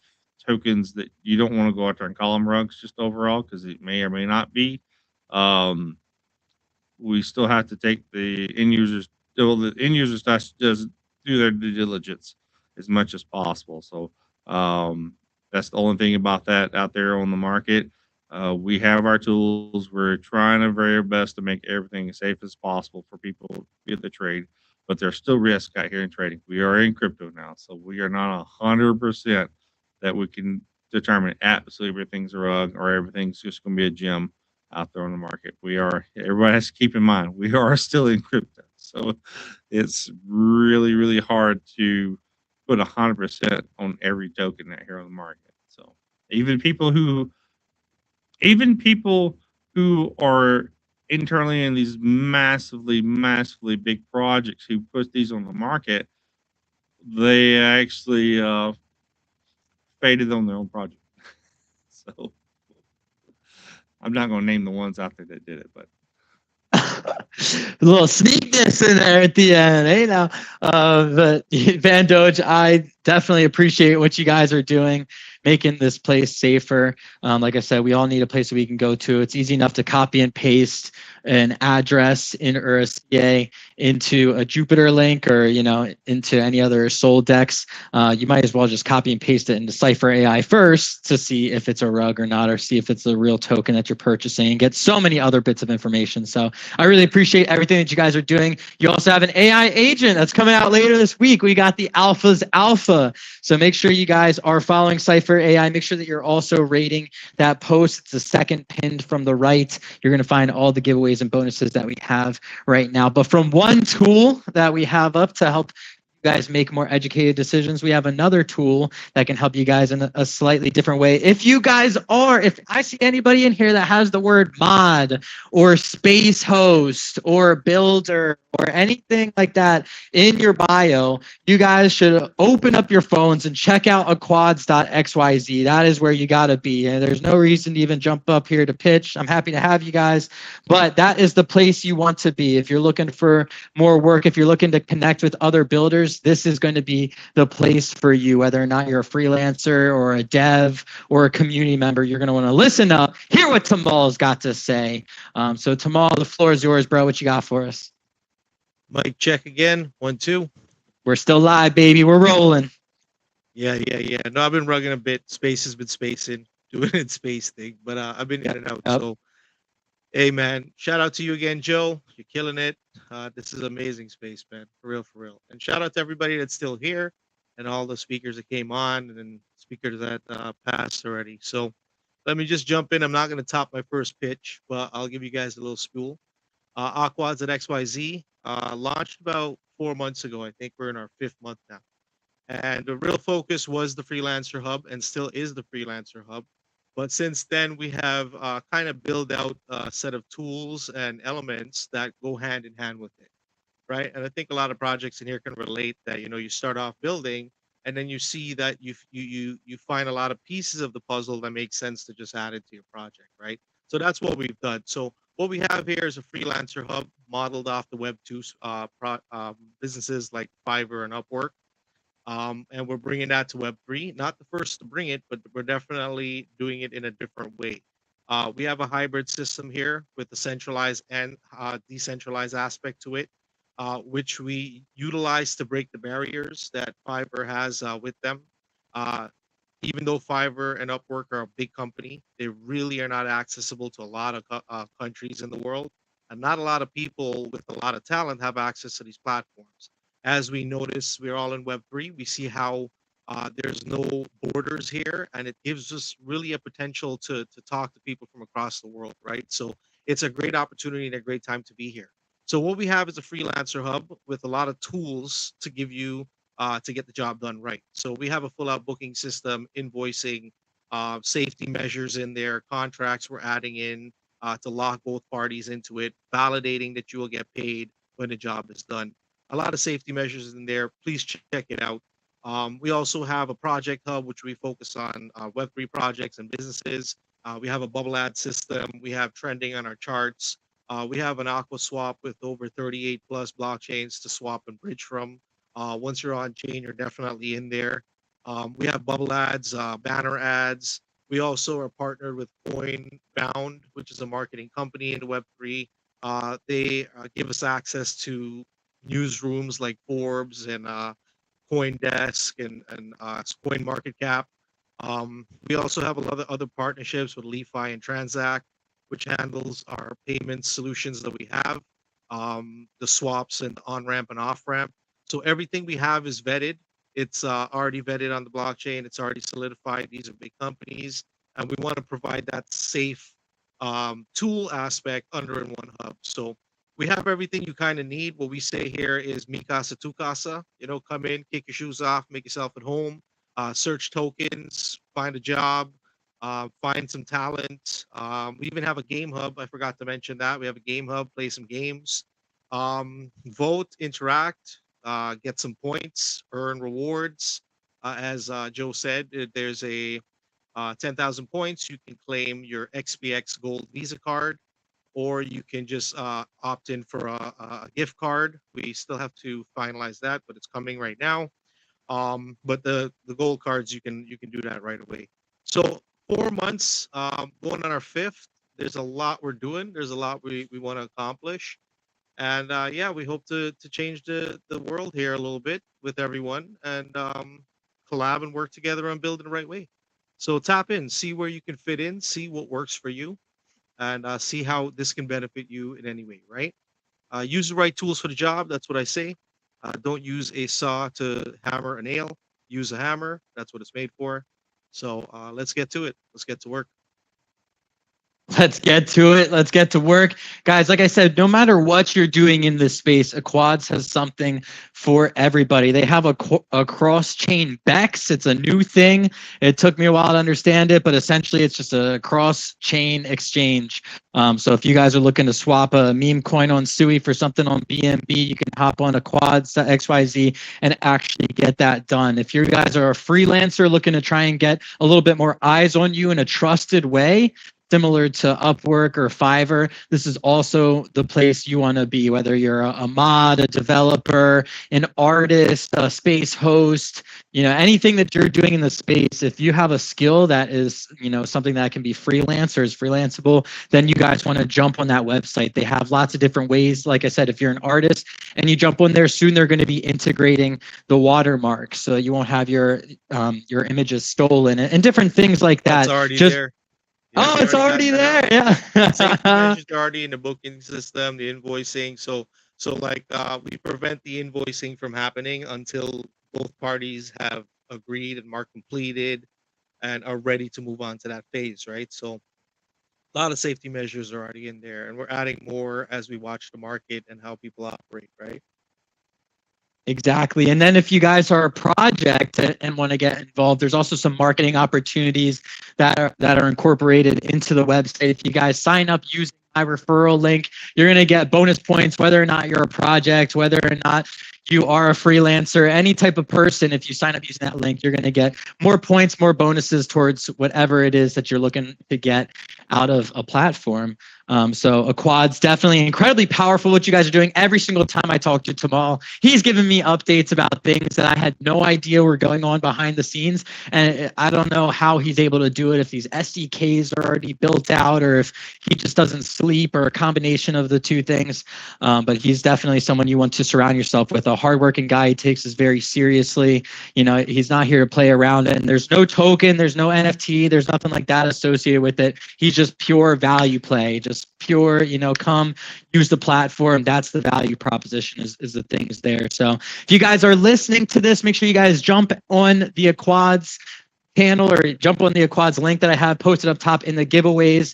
tokens that you don't want to go out there and call them rugs just overall because it may or may not be. We still have to take the end users. Well, the end users does do their due diligence as much as possible. So that's the only thing about that out there on the market. We have our tools. We're trying our very best to make everything as safe as possible for people to get the trade, but there's still risk out here in trading. We are in crypto now, so we are not 100% that we can determine absolutely everything's a rug or everything's just going to be a gem. out there on the market. Everybody has to keep in mind, we are still in crypto. So it's really, really hard to put 100% on every token out here on the market. So even people who are internally in these massively, massively big projects who put these on the market, they actually faded on their own project. So I'm not going to name the ones out there that did it, but
a little sneakness in there at the end, hey now. But Van Doge, I definitely appreciate what you guys are doing, making this place safer. Like I said, we all need a place that we can go to. It's easy enough to copy and paste an address in URSCA into a Jupiter link or into any other Sol Dex. You might as well just copy and paste it into Cypher AI first to see if it's a rug or not, or see if it's a real token that you're purchasing, and get so many other bits of information. So I really appreciate everything that you guys are doing. You also have an AI agent that's coming out later this week. We got the Alpha's Alpha. So make sure you guys are following Cypher AI. Make sure that you're also rating that post. It's the second pinned from the right. You're going to find all the giveaways and bonuses that we have right now. But from one tool that we have up to help you guys make more educated decisions, we have another tool that can help you guys in a slightly different way. If I see anybody in here that has the word mod or space host or builder or anything like that in your bio, you guys should open up your phones and check out aquads.xyz. That is where you got to be. And there's no reason to even jump up here to pitch. I'm happy to have you guys, but that is the place you want to be. If you're looking for more work, if you're looking to connect with other builders, this is going to be the place for you. Whether or not you're a freelancer or a dev or a community member, you're going to want to listen up, hear what Tamal's got to say. So Tamal, the floor is yours, bro. What you got for us?
Mic check again. 1, 2.
We're still live, baby. We're rolling.
Yeah. No, I've been rugging a bit. Space has been spacing, doing its space thing, but I've been in and out.
Yep.
So, hey, man, shout out to you again, Joe. You're killing it. This is amazing space, man. For real, for real. And shout out to everybody that's still here and all the speakers that came on and speakers that passed already. So let me just jump in. I'm not going to top my first pitch, but I'll give you guys a little spool. Aquads at XYZ launched about 4 months ago. I think we're in our 5th month now. And the real focus was the Freelancer Hub and still is the Freelancer Hub. But since then, we have kind of built out a set of tools and elements that go hand in hand with it, right? And I think a lot of projects in here can relate that, you start off building and then you see that you find a lot of pieces of the puzzle that make sense to just add it to your project, right? So that's what we've done. So what we have here is a Freelancer Hub modeled off the Web2 businesses like Fiverr and Upwork. And we're bringing that to Web3. Not the first to bring it, but we're definitely doing it in a different way. We have a hybrid system here with the centralized and decentralized aspect to it, which we utilize to break the barriers that Fiverr has with them. Even though Fiverr and Upwork are a big company, they really are not accessible to a lot of countries in the world. And not a lot of people with a lot of talent have access to these platforms. As we notice, we're all in Web3. We see how there's no borders here, and it gives us really a potential to talk to people from across the world, right? So it's a great opportunity and a great time to be here. So what we have is a freelancer hub with a lot of tools to give you to get the job done right. So we have a full-out booking system, invoicing, safety measures in there, contracts we're adding in to lock both parties into it, validating that you will get paid when the job is done. A lot of safety measures in there. Please check it out. We also have a project hub, which we focus on Web3 projects and businesses. We have a bubble ad system. We have trending on our charts. We have an Aqua Swap with over 38 plus blockchains to swap and bridge from. Once you're on chain, you're definitely in there. We have bubble ads, banner ads. We also are partnered with Coinbound, which is a marketing company in Web3. They give us access to newsrooms like Forbes and CoinDesk and Coin Market Cap. We also have a lot of other partnerships with LeFi and Transact, which handles our payment solutions that we have, the swaps and on-ramp and off-ramp. So everything we have is vetted. It's already vetted on the blockchain. It's already solidified. These are big companies, and we want to provide that safe tool aspect under in one hub. So we have everything you kind of need. What we say here is mi casa tu casa. You know, come in, kick your shoes off, make yourself at home, search tokens, find a job, find some talent. We even have a game hub. I forgot to mention that. We have a game hub, play some games, vote, interact, get some points, earn rewards. As Joe said, there's a 10,000 points. You can claim your XPX Gold Visa card, or you can just opt in for a gift card. We still have to finalize that, but it's coming right now. But the gold cards, you can do that right away. So 4 months, going on our fifth. There's a lot we're doing. There's a lot we want to accomplish, and yeah, we hope to change the world here a little bit with everyone, and collab and work together on building the right way. So tap in, see where you can fit in, see what works for you, and see how this can benefit you in any way, right? Use the right tools for the job. That's what I say. Don't use a saw to hammer a nail. Use a hammer. That's what it's made for. So let's get to it. Let's get to work.
Let's get to it. Let's get to work. Guys, like I said, no matter what you're doing in this space, Aquads has something for everybody. They have a cross-chain BEX. It's a new thing. It took me a while to understand it, but essentially it's just a cross-chain exchange. So if you guys are looking to swap a meme coin on Sui for something on BNB, you can hop on Aquads.xyz and actually get that done. If you guys are a freelancer looking to try and get a little bit more eyes on you in a trusted way, similar to Upwork or Fiverr, this is also the place you want to be, whether you're a mod, a developer, an artist, a space host, anything that you're doing in the space. If you have a skill that is, something that can be freelance or is freelanceable, then you guys want to jump on that website. They have lots of different ways. Like I said, if you're an artist and you jump on there, soon they're going to be integrating the watermark, so you won't have your images stolen and different things like that.
That's already there.
Oh, it's already there. Yeah.
Safety measures are already in the booking system, the invoicing. So like we prevent the invoicing from happening until both parties have agreed and marked completed and are ready to move on to that phase, right? So a lot of safety measures are already in there, and we're adding more as we watch the market and how people operate, right?
Exactly. And then if you guys are a project and want to get involved, there's also some marketing opportunities that are incorporated into the website. If you guys sign up using my referral link, you're going to get bonus points, whether or not you're a project, whether or not you are a freelancer, any type of person. If you sign up using that link, you're going to get more points, more bonuses towards whatever it is that you're looking to get out of a platform. So Aquad's definitely incredibly powerful. What you guys are doing every single time I talk to Tamal, he's giving me updates about things that I had no idea were going on behind the scenes. And I don't know how he's able to do it, if these SDKs are already built out or if he just doesn't sleep or a combination of the two things. But he's definitely someone you want to surround yourself with, a hardworking guy. He takes this very seriously. He's not here to play around, and there's no token, there's no NFT, there's nothing like that associated with it. He's just pure value play, just pure, come use the platform. That's the value proposition is the things there. So if you guys are listening to this, make sure you guys jump on the Aquads channel or jump on the Aquads link that I have posted up top in the giveaways.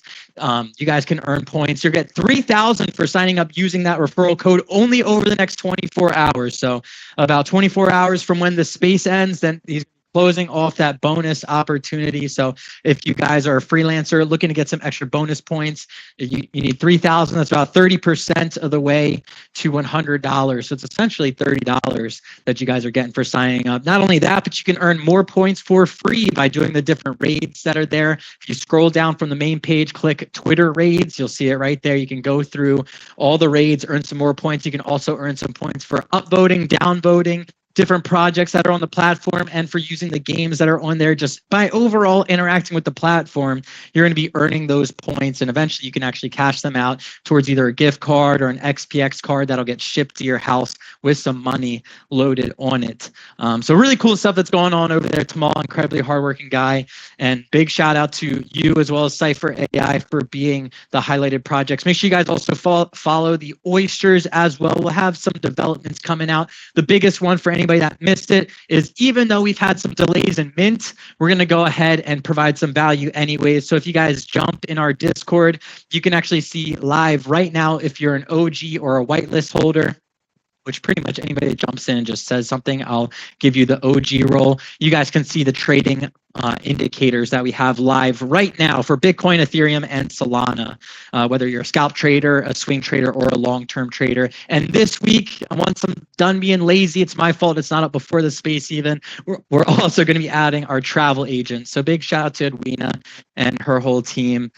You guys can earn points. You'll get 3,000 for signing up using that referral code only over the next 24 hours. So about 24 hours from when the space ends, then he's closing off that bonus opportunity. So if you guys are a freelancer looking to get some extra bonus points, you need 3,000. That's about 30% of the way to $100. So it's essentially $30 that you guys are getting for signing up. Not only that, but you can earn more points for free by doing the different raids that are there. If you scroll down from the main page, click Twitter raids, you'll see it right there. You can go through all the raids, earn some more points. You can also earn some points for upvoting, downvoting, different projects that are on the platform, and for using the games that are on there. Just by overall interacting with the platform, you're going to be earning those points, and eventually you can actually cash them out towards either a gift card or an XPX card that'll get shipped to your house with some money loaded on it. So really cool stuff that's going on over there. Tamal, incredibly hardworking guy, and big shout out to you as well as Cypher AI for being the highlighted projects. Make sure you guys also follow the Oysters as well. We'll have some developments coming out. The biggest one for anybody anybody that missed it, is even though we've had some delays in mint, we're going to go ahead and provide some value anyways. So if you guys jump in our Discord, you can actually see live right now if you're an OG or a whitelist holder, which pretty much anybody that jumps in and just says something, I'll give you the OG role. You guys can see the trading indicators that we have live right now for Bitcoin, Ethereum, and Solana, whether you're a scalp trader, a swing trader, or a long-term trader. And this week, once I'm done being lazy, it's my fault it's not up before the space even, we're also going to be adding our travel agent. So big shout out to Edwina and her whole team.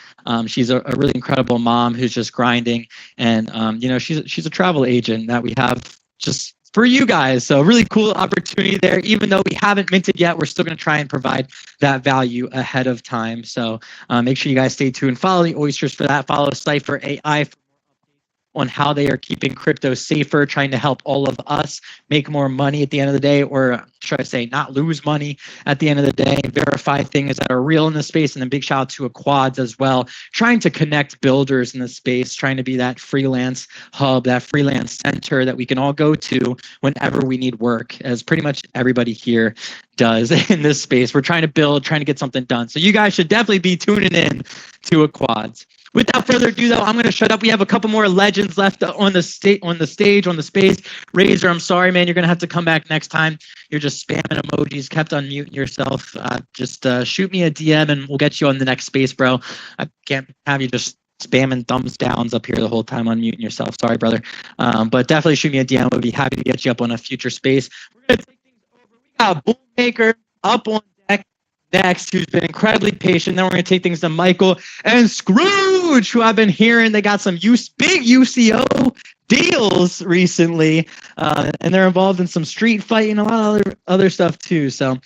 She's a really incredible mom who's just grinding. And, she's a travel agent that we have just for you guys. So really cool opportunity there. Even though we haven't minted yet, we're still going to try and provide that value ahead of time. So make sure you guys stay tuned. Follow the Oysters for that. Follow Cypher AI for on how they are keeping crypto safer, trying to help all of us make more money at the end of the day, or should I say not lose money at the end of the day, verify things that are real in the space. And then big shout out to Quads as well, trying to connect builders in the space, trying to be that freelance hub, that freelance center that we can all go to whenever we need work, as pretty much everybody here does in this space. We're trying to build, trying to get something done. So you guys should definitely be tuning in to a Quads. Without further ado, though, I'm going to shut up. We have a couple more legends left on the stage, on the space. Razor, I'm sorry, man. You're going to have to come back next time. You're just spamming emojis, kept unmuting yourself. Just shoot me a DM and we'll get you on the next space, bro. I can't have you just spamming thumbs downs up here the whole time, unmuting yourself. Sorry, brother. But definitely shoot me a DM. We'll be happy to get you up on a future space. We're going to take things over. We got Bullmaker up on deck next, who's been incredibly patient. Then we're going to take things to Michael and Scrooge, who I've been hearing they got some big UCO deals recently, and they're involved in some street fighting, a lot of other stuff too. So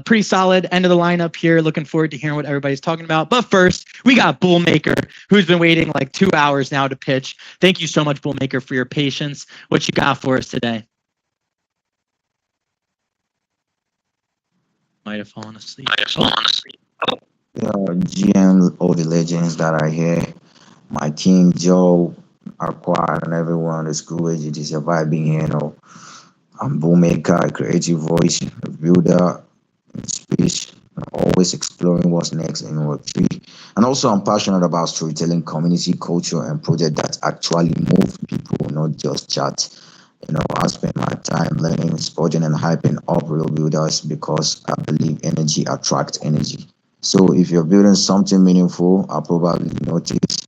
pretty solid end of the lineup here. Looking forward to hearing what everybody's talking about. But first, we got Bullmaker, who's been waiting like 2 hours now to pitch. Thank you so much, Bullmaker, for your patience. What you got for us today? Might have fallen asleep.
GM, all the legends that are here, my team, Joe, Aqua, and everyone on the school age, it is a vibe being here. I'm Boommaker, a creative voice, a builder in space, always exploring what's next in Web3. And also, I'm passionate about storytelling, community, culture, and projects that actually move people, not just chat. I spend my time learning, spotting, and hyping up real builders because I believe energy attracts energy. So if you're building something meaningful, I'll probably notice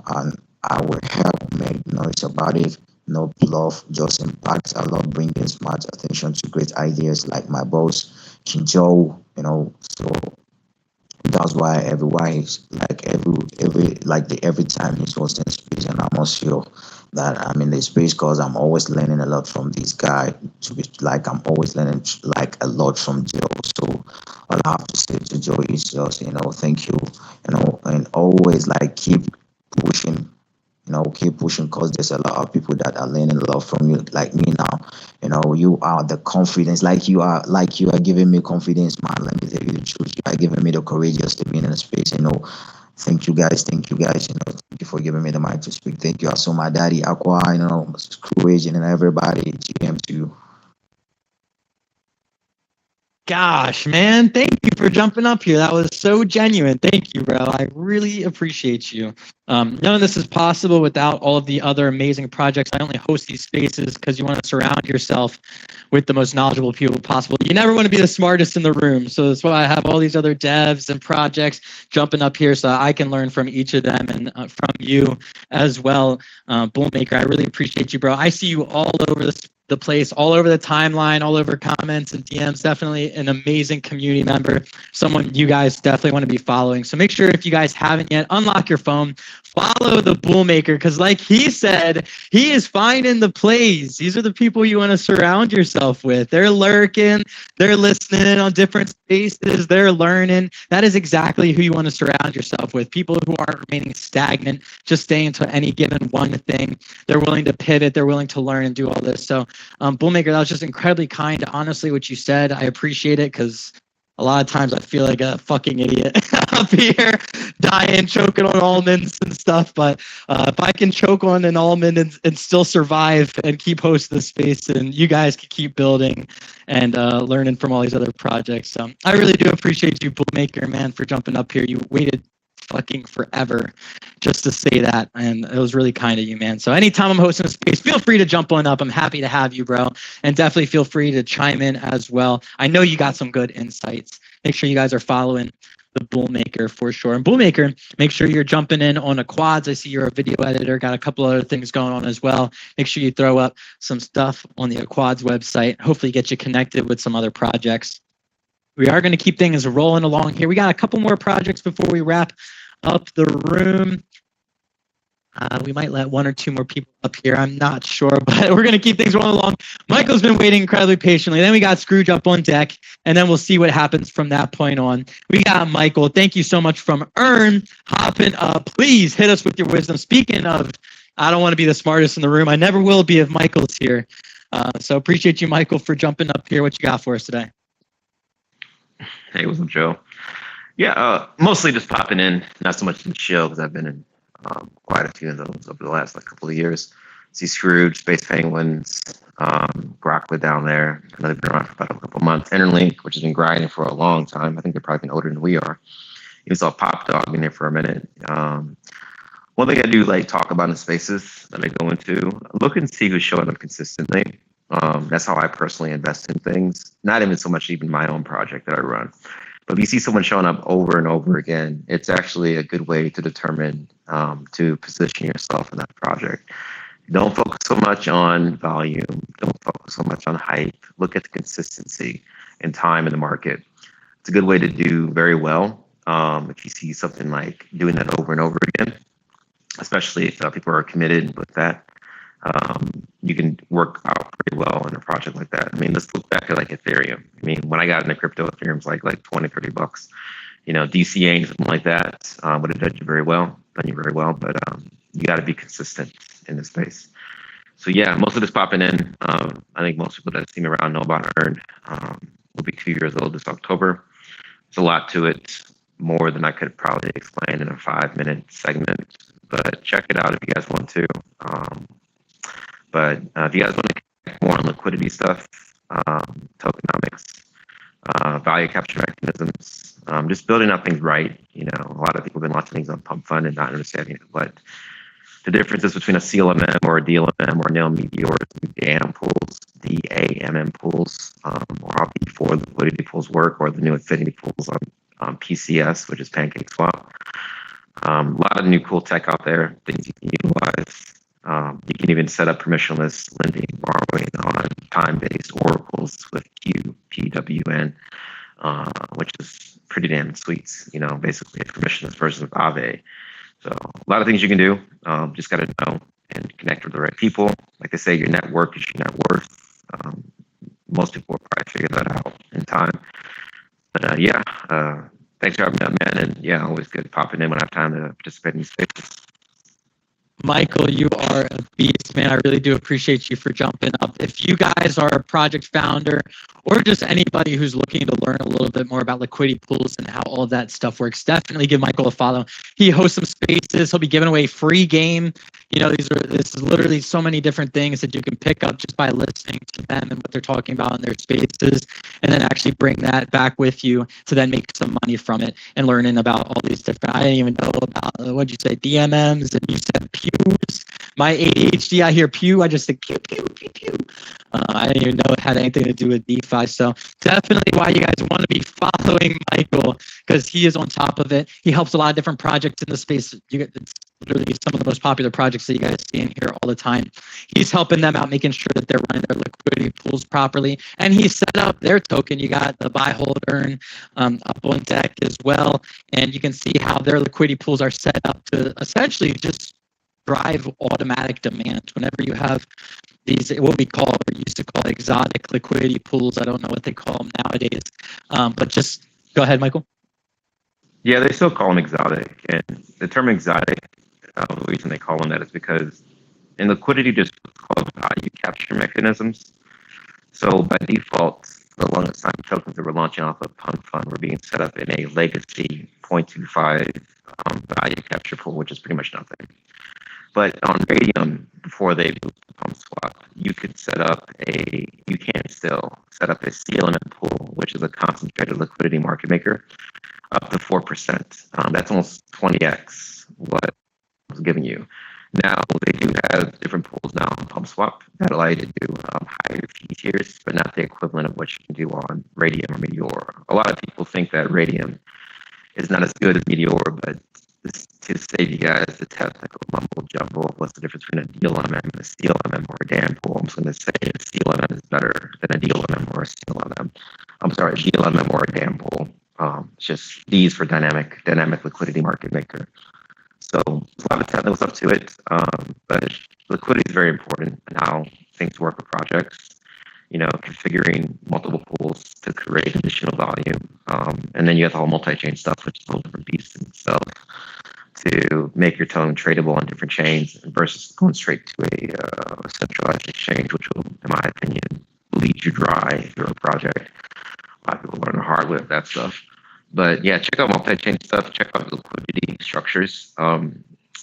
and I will help make noise about it. No bluff, just impact. I love bringing smart attention to great ideas like my boss, Kinjo, so that's why everyone is like every time he's hosting space, and I must feel that I'm in the space because I'm always learning a lot from this guy. To be like, I'm always learning like a lot from Joe. So all I have to say to Joe is just thank you, and always like keep pushing. Keep pushing because there's a lot of people that are learning a lot from you, like me now. You are the confidence, like you are giving me confidence, man. Let me tell you the truth. You are giving me the courage just to be in the space. Thank you guys. Thank you for giving me the mic to speak. Thank you also, my daddy, Aqua, Scrooge, and everybody, GM to you.
Gosh, man, thank you for jumping up here. That was so genuine. Thank you, bro. I really appreciate you. None of this is possible without all of the other amazing projects. I only host these spaces because you want to surround yourself with the most knowledgeable people possible. You never want to be the smartest in the room. So that's why I have all these other devs and projects jumping up here so I can learn from each of them and from you as well. Bullmaker, I really appreciate you, bro. I see you all over the place, all over the timeline, all over comments and DMs. Definitely an amazing community member, someone you guys definitely want to be following. So make sure if you guys haven't yet, unlock your phone, follow the Bullmaker, because like he said, he is finding the plays. These are the people you want to surround yourself with. They're lurking, they're listening in on different spaces, they're learning. That is exactly who you want to surround yourself with. People who aren't remaining stagnant, just staying to any given one thing. They're willing to pivot, they're willing to learn and do all this. So Bullmaker, that was just incredibly kind. Honestly, what you said, I appreciate it because a lot of times I feel like a fucking idiot up here, dying, choking on almonds and stuff. But if I can choke on an almond and still survive and keep hosting the space, and you guys can keep building and learning from all these other projects. I really do appreciate you, Bullmaker, man, for jumping up here. You waited fucking forever just to say that, and it was really kind of you, man. So anytime I'm hosting a space, feel free to jump on up. I'm happy to have you, bro, and definitely feel free to chime in as well. I know you got some good insights. Make sure you guys are following the Bullmaker for sure. And Bullmaker, make sure you're jumping in on the quads. I see you're a video editor, got a couple other things going on as well. Make sure you throw up some stuff on the quads website. Hopefully get you connected with some other projects. We are going to keep things rolling along here. We got a couple more projects before we wrap up the room. We might let one or two more people up here. I'm not sure, but we're going to keep things rolling along. Michael's been waiting incredibly patiently. Then we got Scrooge up on deck, and then we'll see what happens from that point on. We got Michael. Thank you so much from Earn. Hopping up. Please hit us with your wisdom. Speaking of, I don't want to be the smartest in the room. I never will be if Michael's here. So appreciate you, Michael, for jumping up here. What you got for us today?
Hey, what's up, Joe? Yeah, mostly just popping in, not so much in the show because I've been in quite a few of those over the last couple of years. See Scrooge, Space Penguins, Grokla down there. I know they've been around for about a couple of months. Interlink, which has been grinding for a long time. I think they're probably been older than we are. You saw Pop Dog in there for a minute. One thing I do like talk about in spaces that I go into, look and see who's showing up consistently. That's how I personally invest in things. Not even so much even my own project that I run. But if you see someone showing up over and over again, it's actually a good way to determine, to position yourself in that project. Don't focus so much on volume. Don't focus so much on hype. Look at the consistency and time in the market. It's a good way to do very well. If you see something like doing that over and over again, especially if people are committed with that, you can work out pretty well in a project like that. I mean, let's look back at like Ethereum. I mean, when I got into crypto, Ethereum's like $20-$30. You know, DCA and something like that would have done you very well, but you got to be consistent in this space. So yeah, most of this popping in. I think most people that see me around know about Earn. Will be 2 years old this October. There's a lot to it, more than I could probably explain in a 5-minute segment. But check it out if you guys want to. But if you guys want to get more on liquidity stuff, tokenomics, value capture mechanisms, just building up things right. You know, a lot of people have been launching things on Pump Fund and not understanding what the difference is between a CLMM or a DLMM or nil meteor DAM pools, DAMM pools, or how P4 liquidity pools work, or the new infinity pools on PCS, which is PancakeSwap. A lot of new cool tech out there, things you can utilize. You can even set up permissionless lending, borrowing on time-based oracles with QPWN, which is pretty damn sweet. You know, basically a permissionless version of Aave. So a lot of things you can do. Just got to know and connect with the right people. Like I say, your network is your net worth. Most people will probably figure that out in time. But thanks for having me up, man. And yeah, always good popping in when I have time to participate in these spaces.
Michael, you are a beast, man. I really do appreciate you for jumping up. If you guys are a project founder or just anybody who's looking to learn a little bit more about liquidity pools and how all of that stuff works, definitely give Michael a follow. He hosts some spaces. He'll be giving away free game. You know, this is literally so many different things that you can pick up just by listening to them and what they're talking about in their spaces, and then actually bring that back with you to then make some money from it and learning about all these different, I didn't even know about, what'd you say, DMMs, and you said pews. My ADHD, I hear pew, I just think pew, pew, pew, pew. I didn't even know it had anything to do with DeFi. So definitely why you guys want to be following Michael, because he is on top of it. He helps a lot of different projects in the space. It's literally some of the most popular projects that you guys see in here all the time. He's helping them out, making sure that they're running their liquidity pools properly. And he set up their token. You got the buy, hold, earn up on deck as well. And you can see how their liquidity pools are set up to essentially just drive automatic demand. Whenever you have these, what we call, or used to call, exotic liquidity pools. I don't know what they call them nowadays. But just go ahead, Michael.
Yeah, they still call them exotic. And the term exotic, the reason they call them that is because in liquidity, just called value capture mechanisms. So by default, for the longest time, tokens that were launching off of Punk Fund were being set up in a legacy 0.25 value capture pool, which is pretty much nothing. But on Radium, before they moved to Pump Swap, you can still set up a CLMN pool, which is a concentrated liquidity market maker, up to 4%. That's almost 20x what I was giving you. Now, they do have different pools now on PumpSwap that allow you to do higher fee tiers, but not the equivalent of what you can do on Radium or Meteor. A lot of people think that Radium is not as good as Meteor, but to save you guys the technical mumble jumble of what's the difference between a DLMM and a CLMM or a DAM pool, I'm just going to say a CLMM is better than a DLMM or a CLMM. I'm sorry, a DLMM or a DAM pool. It's just D's for dynamic liquidity market maker. So there's a lot of technicals up to it, but liquidity is very important in how things work with projects. Configuring multiple pools to create additional volume, and then you have the whole multi-chain stuff, which is a whole different beast in itself, to make your token tradable on different chains versus going straight to a centralized exchange, which will, in my opinion, lead you dry if you're a project. A lot of people learn the hard way with that stuff. But yeah, check out multi-chain stuff. Check out the liquidity structures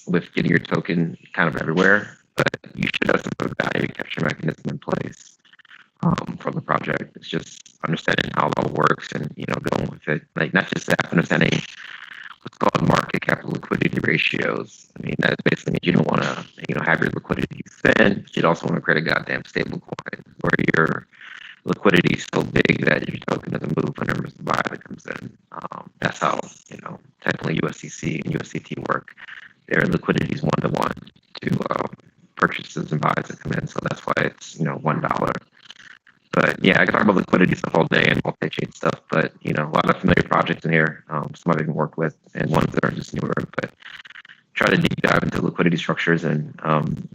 with getting your token kind of everywhere. But you should have some sort of value capture mechanism in place for the project. It's just understanding how it all works and going with it. Like not just that, understanding what's called market cap to liquidity ratios. I mean, that basically means you don't want to have your liquidity thin, but you'd also want to create a goddamn stable coin where your liquidity is so big that your token doesn't move whenever the buy that comes in. That's how technically USDC and USDT work. Their liquidity is 1-to-1 to purchases and buys that come in. So that's why it's $1. But yeah, I can talk about liquidity the whole day and multi-chain stuff. But a lot of familiar projects in here, some I've even worked with, and ones that are just newer. But try to deep dive into liquidity structures, and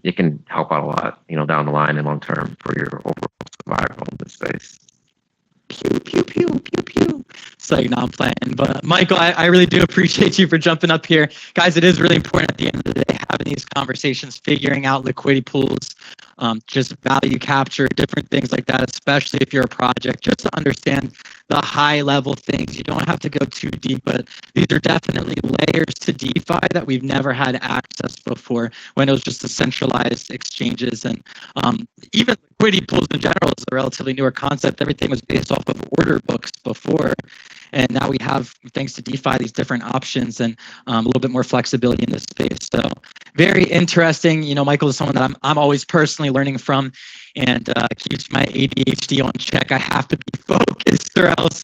it can help out a lot, down the line and long term for your overall survival in this space.
Pew, pew, pew, pew, pew. So I'm playing. But Michael, I really do appreciate you for jumping up here. Guys, it is really important at the end of the day having these conversations, figuring out liquidity pools, just value capture, different things like that, especially if you're a project, just to understand the high level things. You don't have to go too deep, but these are definitely layers to DeFi that we've never had access before when it was just the centralized exchanges. And even liquidity pools in general is a relatively newer concept. Everything was based off of order books before. And now we have, thanks to DeFi, these different options and a little bit more flexibility in this space. So very interesting. Michael is someone that I'm always personally learning from, and keeps my ADHD on check. I have to be focused or else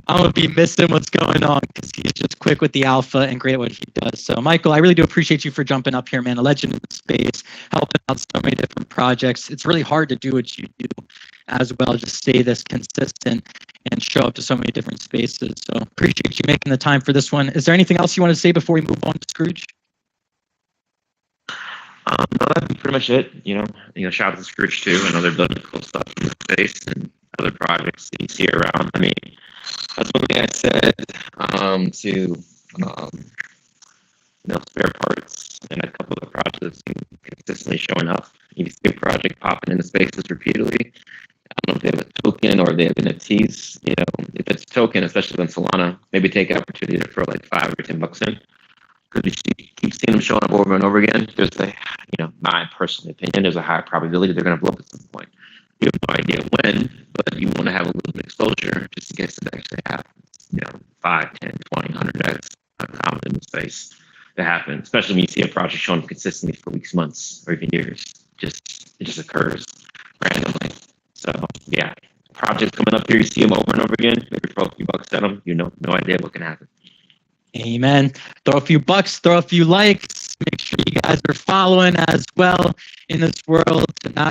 I'm going to be missing what's going on, because he's just quick with the alpha and great at what he does. So Michael, I really do appreciate you for jumping up here, man. A legend in the space, helping out so many different projects. It's really hard to do what you do as well, just stay this consistent and show up to so many different spaces. So appreciate you making the time for this one. Is there anything else you want to say before we move on to Scrooge?
No, that'd be pretty much it. Shout out to Scrooge too. I know they're building cool stuff in the space and other projects that you see around. I mean, that's one thing I said to spare parts and a couple of projects consistently showing up. You see a project popping into spaces repeatedly. I don't know if they have a token or if they have NFTs. If it's a token, especially when Solana, maybe take the opportunity to throw like $5 or $10 in. Because you keep seeing them showing up over and over again. There's my personal opinion, there's a high probability they're going to blow up at some point. You have no idea when, but you want to have a little bit of exposure just in case it actually happens. 5, 10, 20, 100x common in the space to happen, especially when you see a project showing up consistently for weeks, months, or even years. It just occurs randomly. So yeah, projects coming up here, you see them over and over again. Maybe throw a few bucks at them. No idea what can happen.
Amen. Throw a few bucks, throw a few likes. Make sure you guys are following as well in this world.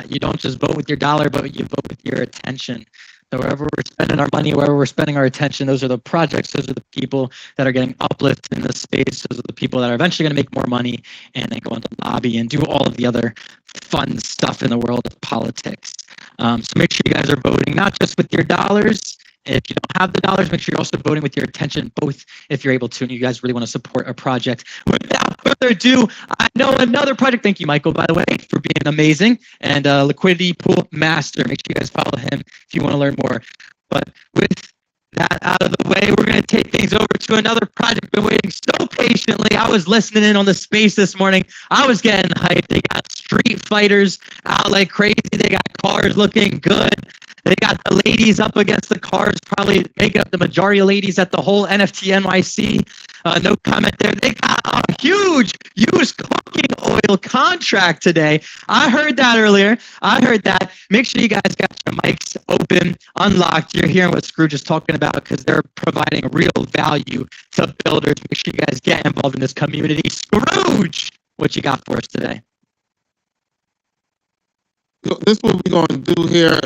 You don't just vote with your dollar, but you vote with your attention. So wherever we're spending our money, wherever we're spending our attention, those are the projects, those are the people that are getting uplifted in the space. Those are the people that are eventually going to make more money and then go into lobby and do all of the other fun stuff in the world of politics. So make sure you guys are voting, not just with your dollars. If you don't have the dollars, make sure you're also voting with your attention, both if you're able to, and you guys really want to support a project. Without further ado, I know another project. Thank you, Michael, by the way, for being amazing. And Liquidity Pool Master. Make sure you guys follow him if you want to learn more. But with that out of the way, we're going to take things over to another project. Been waiting so patiently. I was listening in on the space this morning. I was getting hyped. They got Street Fighters out like crazy. They got cars looking good. They got the ladies up against the cars, probably making up the majority of ladies at the whole NFT NYC. No comment there. They got a huge used cooking oil contract today. I heard that earlier. I heard that. Make sure you guys got your mics open, unlocked. You're hearing what Scrooge is talking about because they're providing real value to builders. Make sure you guys get involved in this community. Scrooge, what you got for us today?
This is what we're going to do here.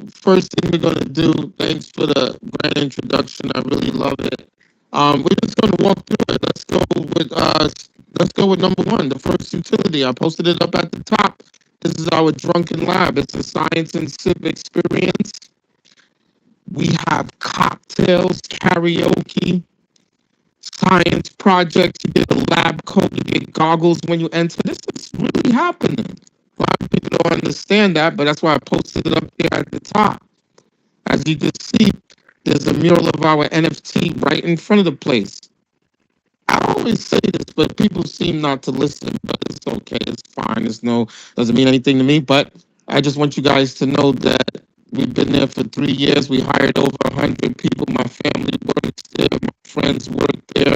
First thing we're going to do, thanks for the grand introduction. I really love it. We're just going to walk through it. Let's go with number one, the first utility. I posted it up at the top. This is our drunken lab. It's a science and civic experience. We have cocktails, karaoke, science projects. You get a lab coat. You get goggles when you enter. This is really happening. A lot of people don't understand that, but that's why I posted it up there at the top. As you can see, there's a mural of our NFT right in front of the place. I always say this, but people seem not to listen, but it's okay. It's fine. Doesn't mean anything to me, but I just want you guys to know that we've been there for 3 years. We hired over 100 people. My family works there. My friends work there.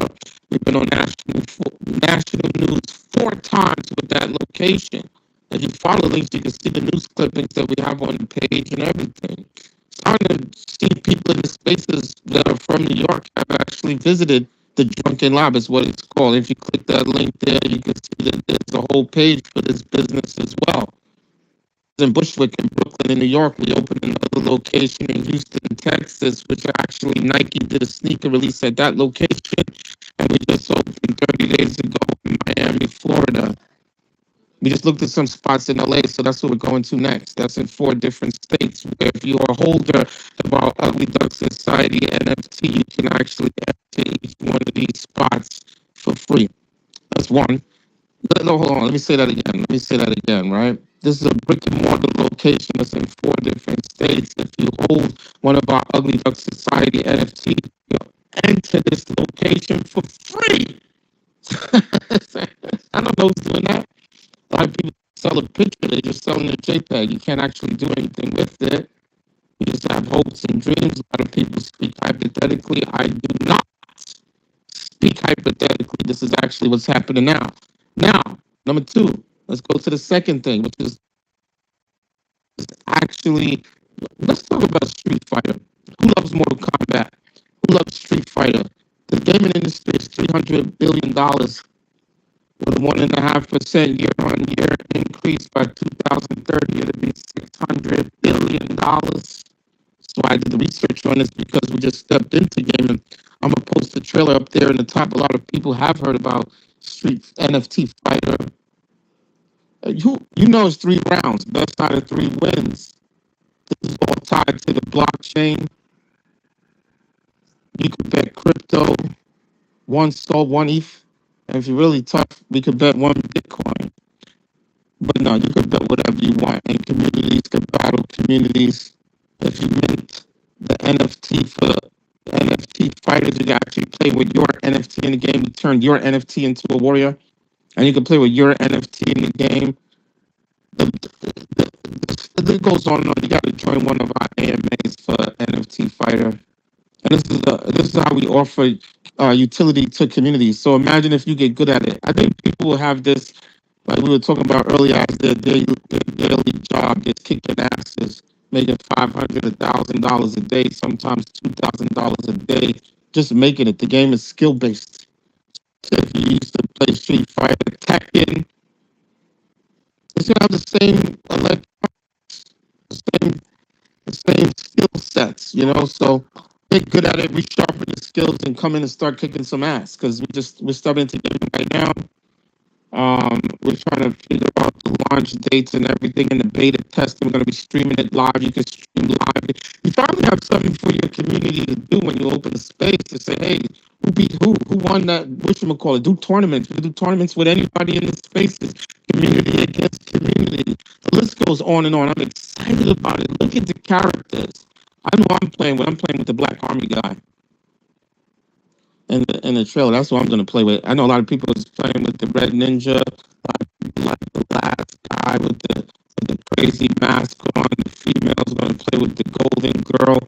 We've been on national news 4 times with that location. If you follow links, you can see the news clippings that we have on the page and everything. Starting to see people in the spaces that are from New York have actually visited the Drunken Lab, is what it's called. If you click that link there, you can see that there's a whole page for this business as well. In Bushwick, in Brooklyn, in New York, we opened another location in Houston, Texas, which actually Nike did a sneaker release at that location. And we just opened 30 days ago in Miami, Florida. We just looked at some spots in LA, so that's what we're going to next. That's in 4 different states. Where if you are a holder of our Ugly Duck Society NFT, you can actually enter each one of these spots for free. That's one. No, hold on. Let me say that again, right? This is a brick and mortar location that's in 4 different states. If you hold one of our Ugly Duck Society NFT, you enter this location for free. I don't know who's doing that. A lot of people sell a picture, they're just selling a JPEG. You can't actually do anything with it. You just have hopes and dreams. A lot of people speak hypothetically. I do not speak hypothetically. This is actually what's happening now. Now, number 2, let's go to the second thing, which is actually, let's talk about Street Fighter. Who loves Mortal Kombat? Who loves Street Fighter? The gaming industry is $300 billion with a 1.5% year-on-year increase. By 2030, it'll be $600 billion. So I did the research on this because we just stepped into gaming. I'm gonna post the trailer up there in the top. A lot of people have heard about Street NFT Fighter. You know it's 3 rounds. Best out of 3 wins. This is all tied to the blockchain. You could bet crypto, 1 SOL, 1 ETH. And if you're really tough, we could bet 1 Bitcoin. But no, you could bet whatever you want. And communities could battle communities. If you mint the NFT for NFT fighters, you can actually play with your NFT in the game. You turn your NFT into a warrior. And you can play with your NFT in the game. It goes on and on. You got to join one of our AMAs for NFT fighter. And this is how we offer utility to communities. So imagine if you get good at it. I think people will have this, like we were talking about earlier, as their daily job, just kicking asses, making $500, $1,000 a day, sometimes $2,000 a day, just making it. The game is skill based. So if you used to play Street Fighter, Tekken, it's gonna have the same the same skill sets, So get good at it, resharpen your skills, and come in and start kicking some ass. Because we're starting to get it right now. We're trying to figure out the launch dates and everything in the beta testing. We're going to be streaming it live. You can stream live. You finally have something for your community to do when you open a space to say, hey, who beat who? Who won that? Whatchamacallit? Do tournaments. We do tournaments with anybody in the spaces. Community against community. The list goes on and on. I'm excited about it. Look at the characters. I know I'm playing with. I'm playing with the Black Army guy in the trailer. That's what I'm gonna play with. I know a lot of people is playing with the Red Ninja. A lot of people like the last guy with the crazy mask on. The female's gonna play with the Golden Girl.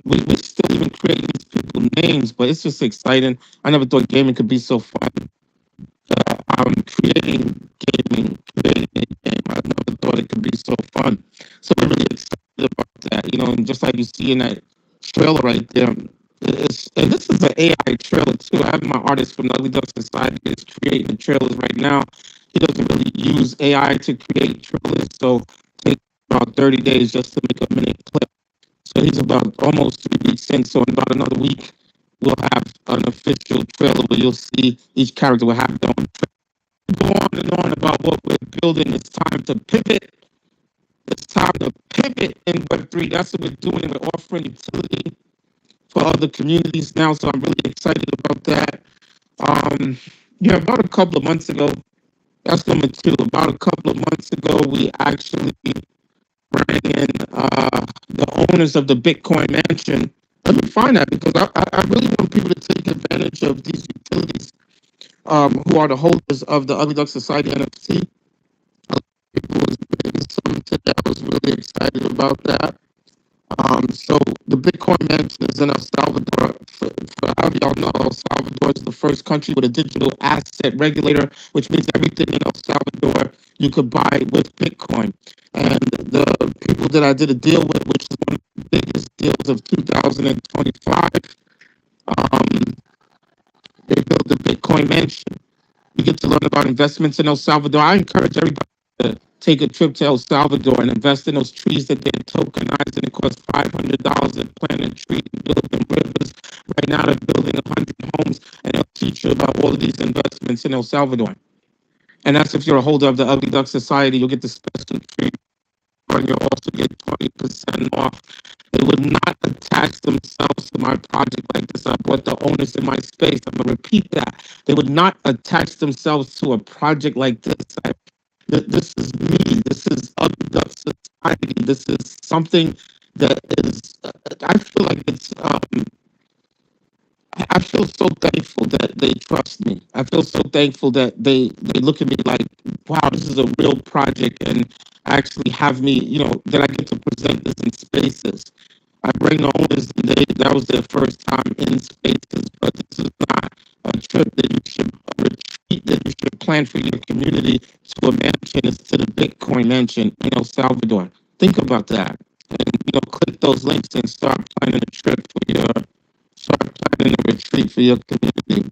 We still even creating these people names, but it's just exciting. I never thought gaming could be so fun. Creating creating a game. I never thought it could be so fun. So I'm really excited about that. You know, and just like you see in that trailer right there, and this is an AI trailer too. I have my artist from the Ugly Duck Society that's creating the trailers right now. He doesn't really use AI to create trailers, so it takes about 30 days just to make a minute clip. So he's about almost 3 weeks in. So in about another week, we'll have an official trailer where you'll see each character will have their own go on and on about what we're building. It's time to pivot. It's time to pivot in Web3. That's what we're doing. We're offering utility for other communities now. So I'm really excited about that. Yeah, about a couple of months ago, that's number two. About a couple of months ago, we actually rang in the owners of the Bitcoin Mansion. Let me find that because I really want people to take advantage of these utilities who are the holders of the Ugly Duck Society NFT. People was getting some today. I was really excited about that. So the Bitcoin Mansion is in El Salvador. For how y'all know, El Salvador is the first country with a digital asset regulator, which means everything in El Salvador you could buy with Bitcoin. And the people that I did a deal with, which is one of the biggest deals of 2025, they built the Bitcoin Mansion. You get to learn about investments in El Salvador. I encourage everybody to take a trip to El Salvador and invest in those trees that they're tokenized, and it costs $500 to plant a tree and build them rivers. Right now, they're building 100 homes, and they'll teach you about all of these investments in El Salvador. And that's if you're a holder of the Ugly Duck Society, you'll get the special treatment, and you'll also get 20% off. They would not attach themselves to my project like this. I brought the owners in my space. I'm gonna repeat that. They would not attach themselves to a project like this. This is me. This is Ugly Duck Society. This is something that is. I feel like it's. I feel so thankful that they trust me. I feel so thankful that they look at me like, wow, this is a real project, and actually have me, you know, that I get to present this in spaces. I bring the owners, and that was their first time in spaces, but this is not a trip that you should, a retreat that you should plan for your community to a mansion. It's to the Bitcoin Mansion in El Salvador. Think about that. And, you know, click those links and start planning a trip for your, start planning a retreat for your community.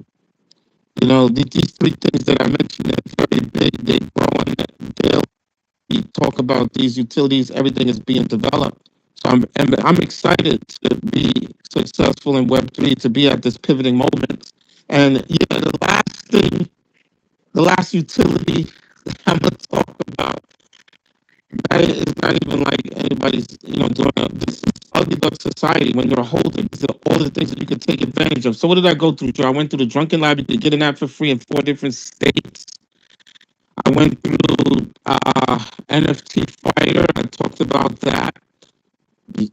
You know, these three things that I mentioned, they're very big, they grow in daily. You talk about these utilities, everything is being developed. So I'm excited to be successful in Web3, to be at this pivoting moment. And yeah, the last thing, the last utility I'm gonna talk about, it's not even like anybody's, you know, doing it. This is Ugly Duck Society. When you're holding, these are all the things that you can take advantage of. So what did I go through, Joe? I went through the Drunken Lab. You could get an app for free in 4 different states. I went through NFT Fighter. I talked about that.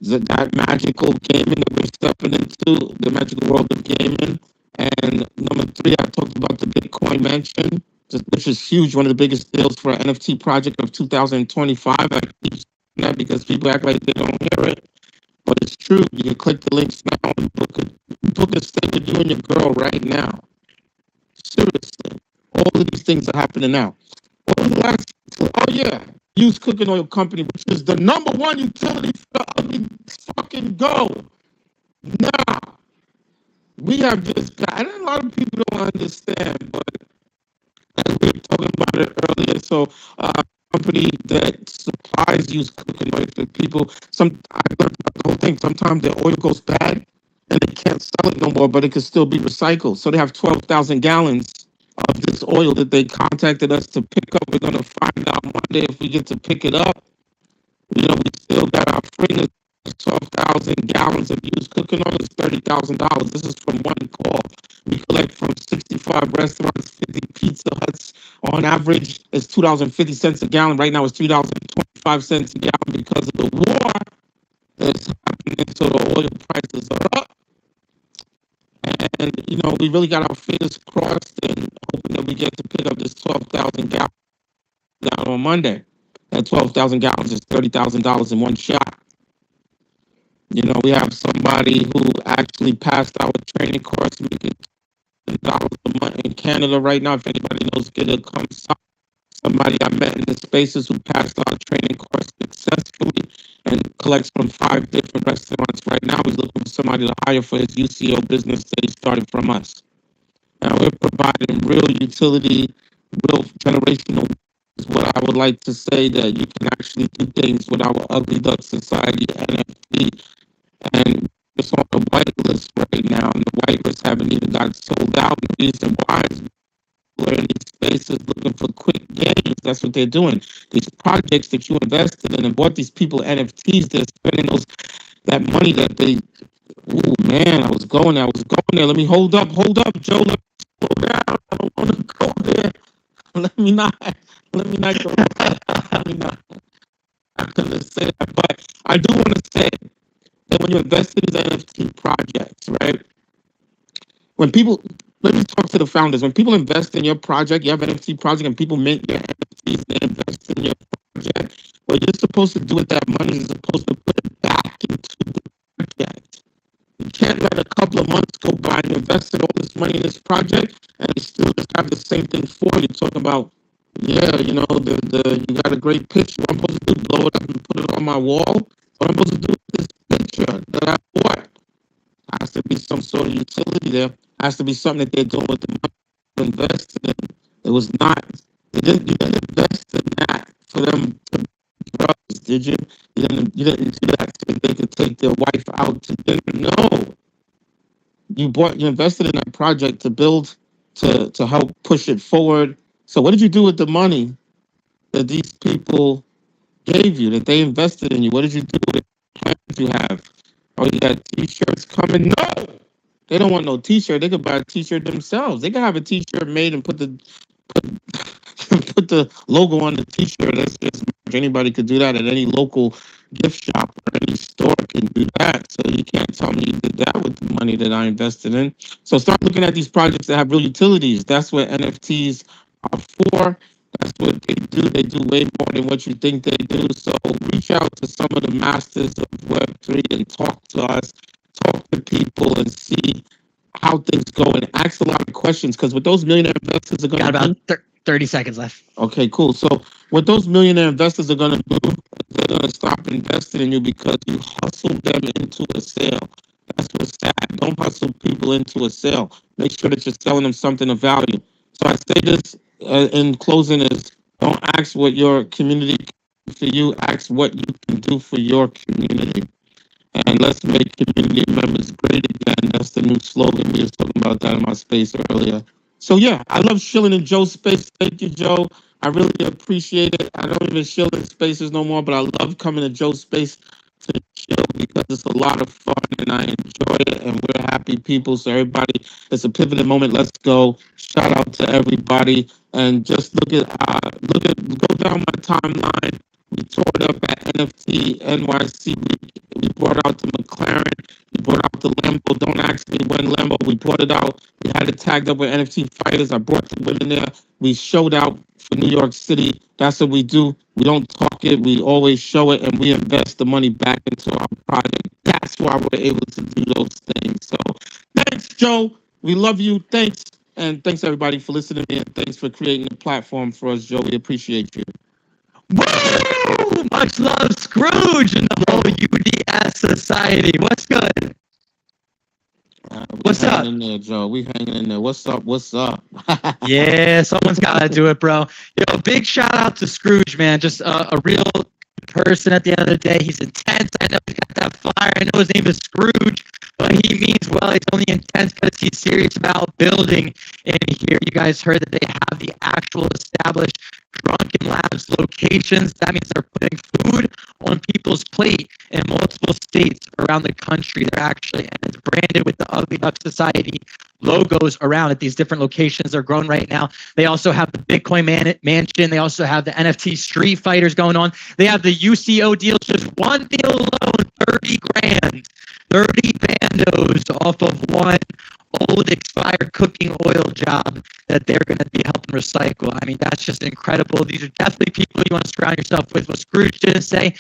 That magical gaming that we're stepping into, the magical world of gaming. And number 3, I talked about the Bitcoin Mansion, which is huge, one of the biggest deals for an NFT project of 2025. I keep saying that because people act like they don't hear it, but it's true. You can click the links now and book a stay with you and your girl right now. Seriously, all of these things are happening now. Oh yeah, Used Cooking Oil Company, which is the #1 utility for the Ugly fucking Go. Now, we have just got, and a lot of people don't understand, but as we were talking about it earlier, so company that supplies used cooking oil to people, I learned about the whole thing. Sometimes the oil goes bad and they can't sell it no more, but it can still be recycled. So they have 12,000 gallons of this oil that they contacted us to pick up. We're going to find out Monday if we get to pick it up. You know, we still got our free 12,000 gallons of used cooking oil. Is $30,000. This is from one call. We collect from 65 restaurants, 50 Pizza Huts. On average, it's $2.50 a gallon. Right now, it's $3.25 a gallon because of the war that's happening so the oil prices are up. And, you know, we really got our fingers crossed and hoping that we get to pick up this 12,000 gallons down on Monday. That 12,000 gallons is $30,000 in one shot. You know, we have somebody who actually passed our training course, making $10 a month in Canada right now. If anybody knows, get it, come sign. Somebody I met in the spaces who passed our training course successfully and collects from 5 different restaurants right now. He's looking for somebody to hire for his UCO business that he started from us. Now we're providing real utility, real generational is what I would like to say, that you can actually do things with our Ugly Duck Society NFT. And it's on the white list right now, and the white list haven't even got sold out. The reason why is we're in these spaces looking for quick gains. That's what they're doing. These projects that you invested in and bought these people NFTs, they're spending that money that they. Oh man, I was going there. Let me hold up, Joe. Let me slow down. I don't want to go there. Let me not go there. Let me not. I'm gonna say that, but I do want to say that when you invest in these NFT projects, right? When people, let me talk to the founders. When people invest in your project, you have an NFT project, and people make your NFTs, they invest in your project. What you're supposed to do with that money is supposed to put it back into the project. You can't let a couple of months go by and you invested all this money in this project, and you still just have the same thing for you. Talking about, yeah, you know, you got a great picture. What I'm supposed to do, blow it up and put it on my wall. What I'm supposed to do with this picture that I bought? Has to be some sort of utility there. Has to be something that they're doing with the money invested in. It was not. You didn't invest in that for them to drugs, did you? You didn't do that so they could take their wife out to dinner. No. You invested in that project to build, to help push it forward. So what did you do with the money that these people gave you, that they invested in you? What did you do with it? What plans you have? Oh, you got t-shirts coming? No. They don't want no t-shirt. They could buy a t-shirt themselves. They could have a t-shirt made and put the logo on the t-shirt. That's just anybody could do that at any local gift shop or any store can do that. So you can't tell me you did that with the money that I invested in. So start looking at these projects that have real utilities. That's what NFTs are for. That's what they do. They do way more than what you think they do. So reach out to some of the masters of Web3 and talk to us, talk to people and see how things go and ask a lot of questions, because what those millionaire investors are going to do.
Got about 30 seconds left.
Okay, cool. So what those millionaire investors are going to do, they're going to stop investing in you because you hustled them into a sale. That's what's sad. Don't hustle people into a sale. Make sure that you're selling them something of value. So I say this in closing is, don't ask what your community can do for you. Ask what you can do for your community. And let's make community members great again. That's the new slogan. We were talking about that in my space earlier. So yeah, I love chilling in Joe's space. Thank you, Joe. I really appreciate it. I don't even chill in spaces no more, but I love coming to Joe's space to chill because it's a lot of fun and I enjoy it, and we're happy people. So everybody, it's a pivotal moment. Let's go. Shout out to everybody, and just go down my timeline. We tore it up at NFT NYC. We brought out the McLaren. We brought out the Lambo. Don't ask me when Lambo. We brought it out. We had it tagged up with NFT fighters. I brought the women there. We showed out for New York City. That's what we do. We don't talk it. We always show it, and we invest the money back into our project. That's why we're able to do those things. So thanks, Joe. We love you. Thanks. And thanks, everybody, for listening to me. And thanks for creating a platform for us, Joe. We appreciate you.
Woo! Much love, Scrooge, and the whole UDS society. What's good? What's up?
In there, Joe. We hanging in there. What's up? What's up?
Yeah, someone's got to do it, bro. Big shout out to Scrooge, man. Just a real person at the end of the day. He's intense. I know he's got that fire. I know his name is Scrooge, but he means well. He's only intense because he's serious about building. And here you guys heard that they have the actual established Drunken Labs locations. That means they're putting food on people's plate in multiple states around the country. They're actually, and it's branded with the Ugly Duck Society logos around at these different locations they're growing right now. They also have the Bitcoin Mansion. They also have the NFT Street Fighters going on. They have the UCO deals. Just one deal alone, 30 grand. 30 bandos off of one old expired cooking oil job that they're going to be helping recycle. I mean, that's just incredible. These are definitely people you want to surround yourself with. What Scrooge didn't say,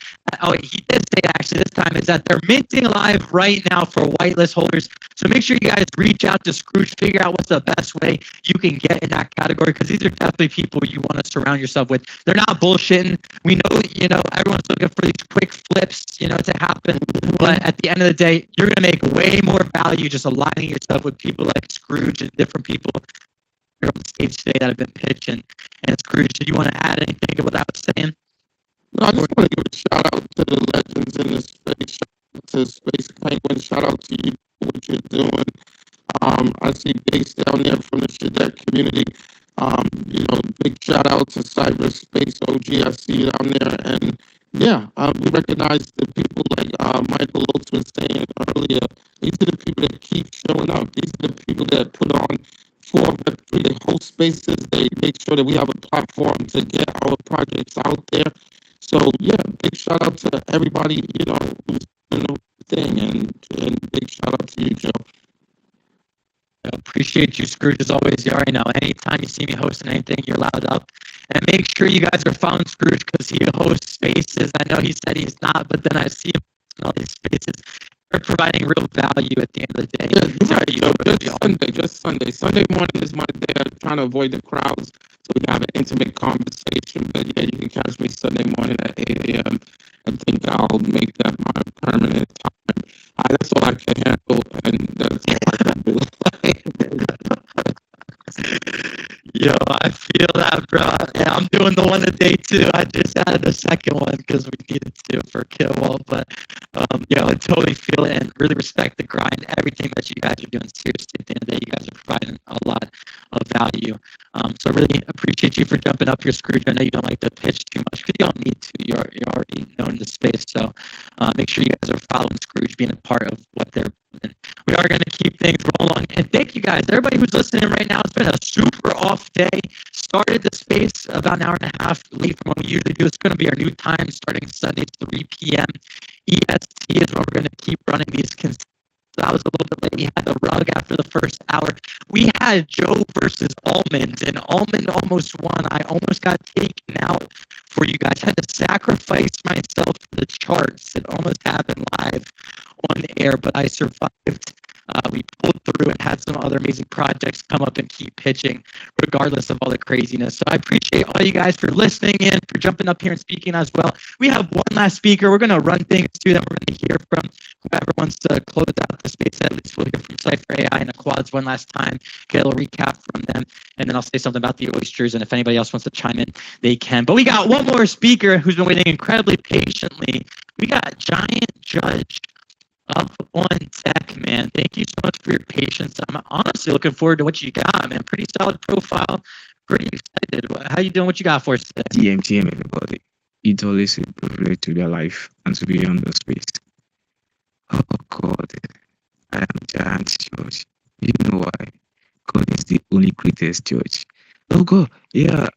he did say actually this time, is that they're minting live right now for whitelist holders. So make sure you guys reach out to Scrooge, figure out what's the best way you can get in that category, because these are definitely people you want to surround yourself with. They're not bullshitting. We know, everyone's looking for these quick flips, to happen. But at the end of the day, you're going to make way more value just aligning yourself with people like Scrooge and different people here on the stage today that have been pitching. And Scrooge, do you want to add anything without saying?
No, I just want to give a shout out to the legends in the space. Shout out to Space Penguin. Shout out to you for what you're doing. I see Base down there from the Shadek community. Big shout out to Cyberspace OG. I see you down there. And yeah, we recognize the people like Michael Oates was saying earlier. These are the people that keep showing up. These are the people that put on 4Web3. They host spaces. They make sure that we have a platform to get our projects out there. So yeah, big shout out to everybody, who's doing the thing, and big shout out to you, Joe.
I appreciate you, Scrooge, as always. You already know, anytime you see me hosting anything, you're allowed up. And make sure you guys are following Scrooge because he hosts spaces. I know he said he's not, but then I see him in all these spaces. They're providing real value at the end of the day.
Yeah, just Sunday. Sunday morning is my day. I'm trying to avoid the crowds so we can have an intimate conversation. But yeah, you can catch me Sunday morning at 8 a.m. I think I'll make that my permanent time. That's all I can handle, and that's all I can do.
Yo, I feel that, bro. Yeah, I'm doing the one a day too. I just added a second one because we needed to for Killwall. But I totally feel it and really respect the grind, everything that you guys are doing. Seriously, at the end of the day, you guys are providing a lot of value. So I really appreciate you for jumping up here, Scrooge. I know you don't like to pitch too much because you don't need to. You're already known the space. So make sure you guys are following Scrooge, being a part of what they're doing. We are going to keep things rolling. And thank you guys, everybody who's listening right now. It's been a super off day. Started the space about an hour and a half late from what we usually do. It's going to be our new time starting Sunday at 3 p.m. EST is when we're going to keep running these. I was a little bit late. We had the rug after the first hour. We had Joe versus Almond, and Almond almost won. I almost got taken out for you guys. I had to sacrifice myself for the charts. It almost happened live on the air, but I survived. We pulled through and had some other amazing projects come up and keep pitching, regardless of all the craziness. So I appreciate all you guys for listening in, for jumping up here and speaking as well. We have one last speaker. We're going to run things too that we're going to hear from whoever wants to close out the space. At least we'll hear from Cypher AI and the Quads one last time, get a little recap from them, and then I'll say something about the oysters. And if anybody else wants to chime in, they can. But we got one more speaker who's been waiting incredibly patiently. We got Giant Judge up on deck, man. Thank you so much for your patience. I'm honestly looking forward to what you got, man. Pretty solid profile. Pretty excited. How you doing? What you got for us today?
TM, everybody. It's always a privilege to be alive and to be on the space. Oh God, I am Giant Church. You know why? God is the only greatest church. Oh God, yeah.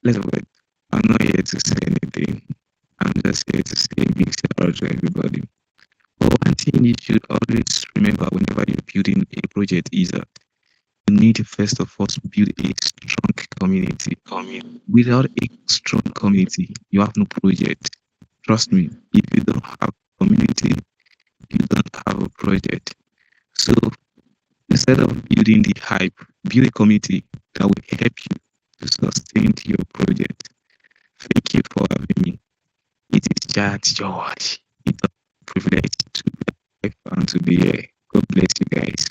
Let's wait. I'm not here to say anything. I'm just here to say big shout out to everybody. But one thing you should always remember whenever you're building a project is that you need first of all to build a strong community. Without a strong community, you have no project. Trust me, if you don't have a community, you don't have a project. So instead of building the hype, build a community that will help you to sustain your project. Thank you for having me. It is Jack George. It's a privilege to be alive and to be here. God bless you guys.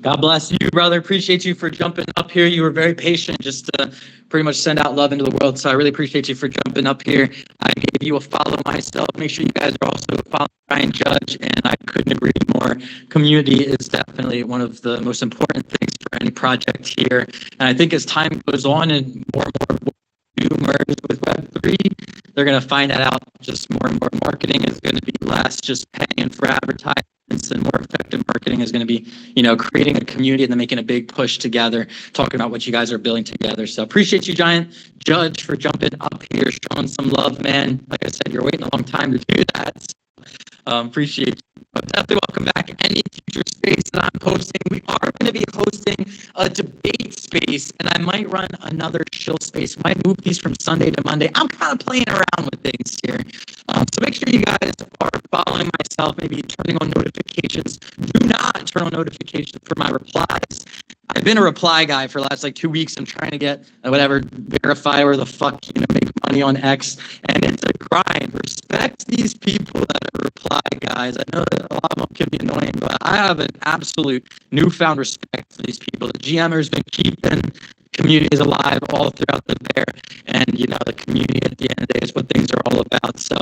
God bless you, brother. Appreciate you for jumping up here. You were very patient just to pretty much send out love into the world. So I really appreciate you for jumping up here. I gave you a follow myself. Make sure you guys are also following Ryan Judge, and I couldn't agree more. Community is definitely one of the most important things for any project here. And I think as time goes on and more do merge with Web3, they're going to find that out. Just more and more marketing is going to be less just paying for advertising. events and more effective marketing is going to be, you know, creating a community and then making a big push together, talking about what you guys are building together. So appreciate you, Giant Judge, for jumping up here, showing some love, man. Like I said, you're waiting a long time to do that. So, appreciate you. But definitely welcome back. Any future space that I'm hosting, we are going to be hosting a debate space, and I might run another chill space. Might move these from Sunday to Monday. I'm kind of playing around with things here. So make sure you guys are following myself, maybe turning on notifications. Do not turn on notifications for my replies. I've been a reply guy for the last like 2 weeks. I'm trying to get whatever, verify where the fuck, you know, make money on X. And it's a grind. Respect these people that are reply guys. I know that a lot of them can be annoying, but I have an absolute newfound respect for these people. The GMers been keeping communities alive all throughout the bear, and you know, the community at the end of the day is what things are all about. So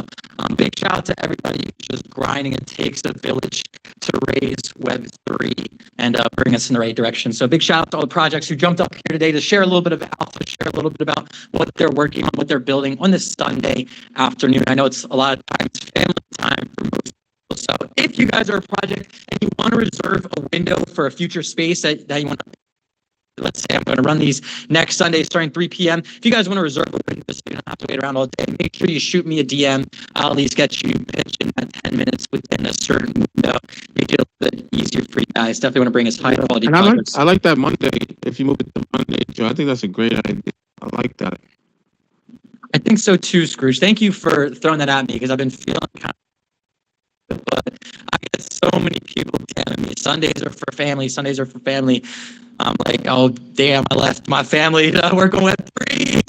big shout out to everybody who's just grinding. It takes a village to raise Web3 and bring us in the right direction. So big shout out to all the projects who jumped up here today to share a little bit of alpha, share a little bit about what they're working on, what they're building on this Sunday afternoon. I know it's a lot of times family time for most people. So if you guys are a project and you want to reserve a window for a future space that you want to, let's say I'm going to run these next Sunday starting 3 p.m. If you guys want to reserve a window so you don't have to wait around all day, make sure you shoot me a DM. I'll at least get you pitched in that 10 minutes within a certain window. Make it a little bit easier for you guys. Definitely want to bring us high quality
And
projects.
I like that Monday. If you move it to Monday, Joe, I think that's a great idea. I like that.
I think so too, Scrooge. Thank you for throwing that at me because I've been feeling kind of, but I get so many people telling me Sundays are for family. Sundays are for family. I'm like, oh damn! I left my family to work on Web3.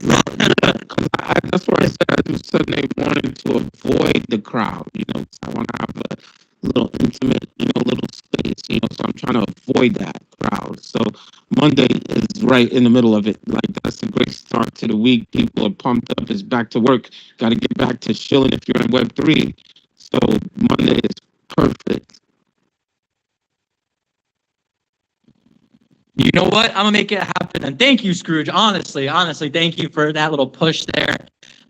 That's why I said I do Sunday morning to avoid the crowd. You know, I want to have a little intimate, you know, little space. You know, so I'm trying to avoid that crowd. So Monday is right in the middle of it. Like that's a great start to the week. People are pumped up. It's back to work. Got to get back to chilling if you're in Web3. So Monday is perfect.
You know what? I'm gonna make it happen. And thank you, Scrooge. Honestly, thank you for that little push there.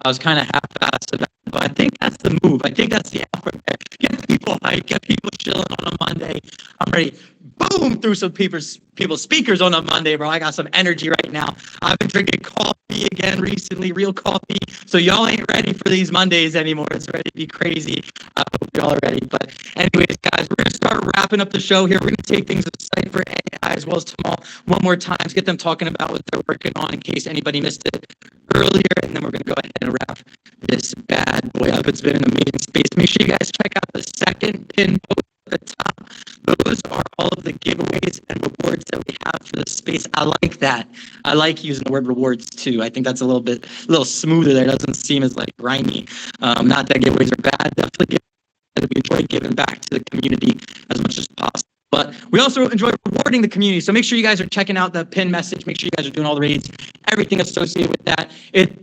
I was kind of half-assed, but I think that's the move. I think that's the effort there. Get people hyped, get people chilling on a Monday. I'm ready. Boom, through some people's speakers on a Monday, bro. I got some energy right now. I've been drinking coffee again recently, real coffee. So y'all ain't ready for these Mondays anymore. It's ready to be crazy. I hope y'all are ready. But anyways, guys, we're gonna start wrapping up the show here. We're gonna take things to Cypher AI as well as Tamal one more time to get them talking about what they're working on in case anybody missed it earlier, and then we're gonna go ahead and wrap this bad boy up. It's been an amazing space. Make sure you guys check out the second pin post at the top. Those are all of the giveaways and rewards that we have for the space. I like that. I like using the word rewards too. I think that's a little smoother there. It doesn't seem as like grimy. Not that giveaways are bad. Definitely we enjoy giving back to the community as much as possible. But we also enjoy rewarding the community. So make sure you guys are checking out the pin message. Make sure you guys are doing all the raids, everything associated with that. It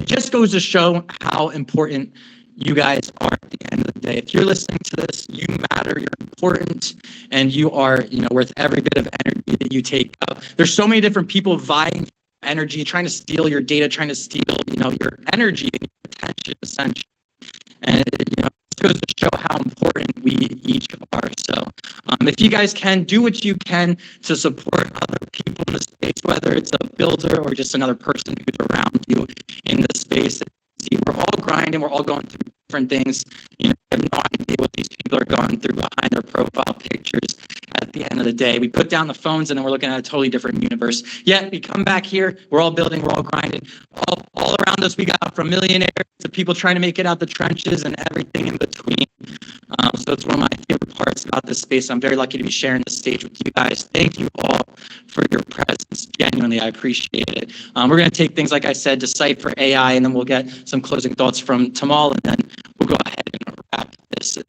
just goes to show how important you guys are at the end of the day. If you're listening to this, you matter, you're important, and you are, you know, worth every bit of energy that you take up. There's so many different people vying for energy, trying to steal your data, trying to steal, you know, your energy and your attention, essentially. And, you know, it goes to show how important we each are. So if you guys can, do what you can to support other people in the space, whether it's a builder or just another person who's around you in the space. See, we're all grinding, we're all going through different things. You know, I have no idea what these people are going through behind their profile pictures. At the end of the day, we put down the phones and then we're looking at a totally different universe. Yet we come back here, we're all building, we're all grinding. All around us, we got from millionaires to people trying to make it out the trenches and everything in between. So it's one of my favorite parts about this space. I'm very lucky to be sharing the stage with you guys. Thank you all for your presence. Genuinely, I appreciate it. We're going to take things, like I said, to Cypher AI, and then we'll get some closing thoughts from Tamal, and then we'll go ahead and wrap this up.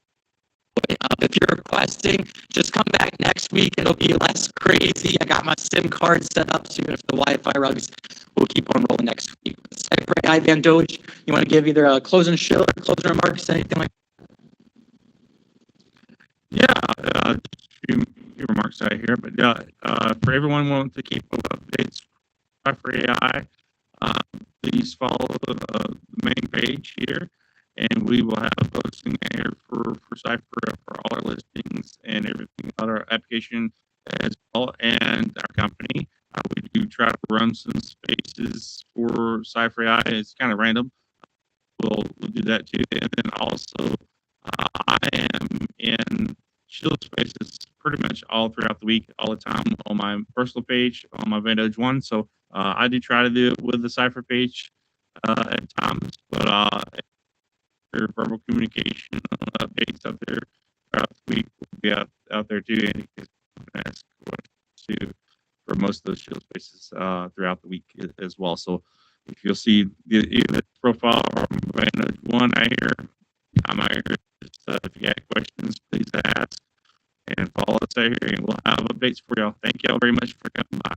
If you're requesting, just come back next week. It'll be less crazy. I got my SIM card set up, so even if the Wi-Fi rugs, we'll keep on rolling next week. Cypher AI, Van Doge, you want to give either a closing show or closing remarks, anything like that?
Yeah, a few remarks out here, but for everyone wanting to keep up updates for AI, please follow the main page here and we will have a posting there for Cypher for all our listings and everything about our application as well and our company. We do try to run some spaces for Cypher AI. It's kind of random. We'll do that too. And then also, I am in shield spaces pretty much all throughout the week, all the time on my personal page, on my Vantage One. So I do try to do it with the Cypher page at times, but your verbal communication updates out there throughout the week will be out there too. And you can ask questions too for most of those shield spaces throughout the week as well. So if you'll see the profile or Vantage One out here, I'm out here. Just, if you have questions, please ask and follow us out here, and we'll have updates for y'all. Thank y'all very much for coming by.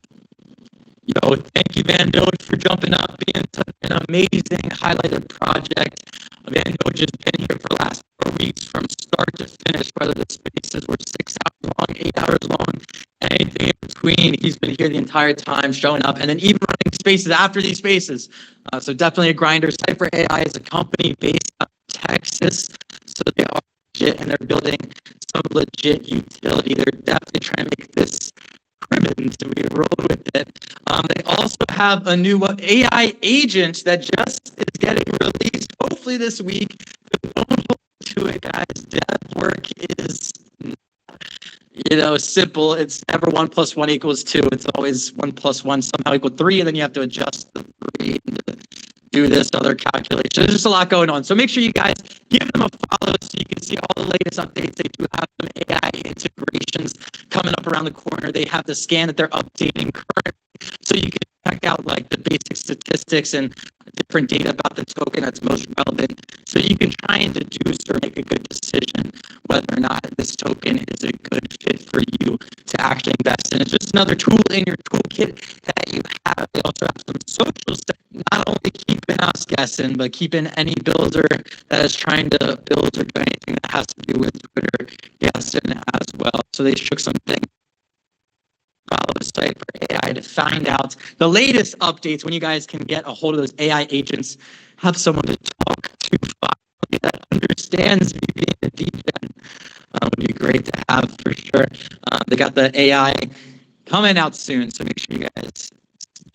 Yo, thank you, Van Doge, for jumping up, being such an amazing highlighted project. Van Doge has been here for the last 4 weeks from start to finish, whether the spaces were 6 hours long, 8 hours long, anything in between. He's been here the entire time, showing up, and then even running spaces after these spaces. So definitely a grinder. Cypher AI is a company based out of Texas, so they are legit, and they're building some legit utility. They're definitely trying to make this Cribbins, and we roll with it. They also have a new AI agent that just is getting released, hopefully this week. Don't hold to it, guys. Dev work is, simple. It's never 1 + 1 = 2. It's always 1 + 1 somehow = 3, and then you have to adjust the 3 to do this other calculation. There's just a lot going on. So make sure you guys give them a follow so you can see all the latest updates. They do have some AI integrations coming up around the corner. They have the scan that they're updating currently, so you can check out like the basic statistics and different data about the token that's most relevant, so you can try and deduce or make a good decision whether or not this token is a good fit for you to actually invest in. It's just another tool in your toolkit that you have. They also have some socials that not only keeping us guessing, but keeping any builder that is trying to build or do anything that has to do with Twitter guessing as well. So they shook some things. Follow the site for AI to find out the latest updates when you guys can get a hold of those AI agents. Have someone to talk to that understands me being a DJ. Would be great to have for sure. They got the AI coming out soon, so make sure you guys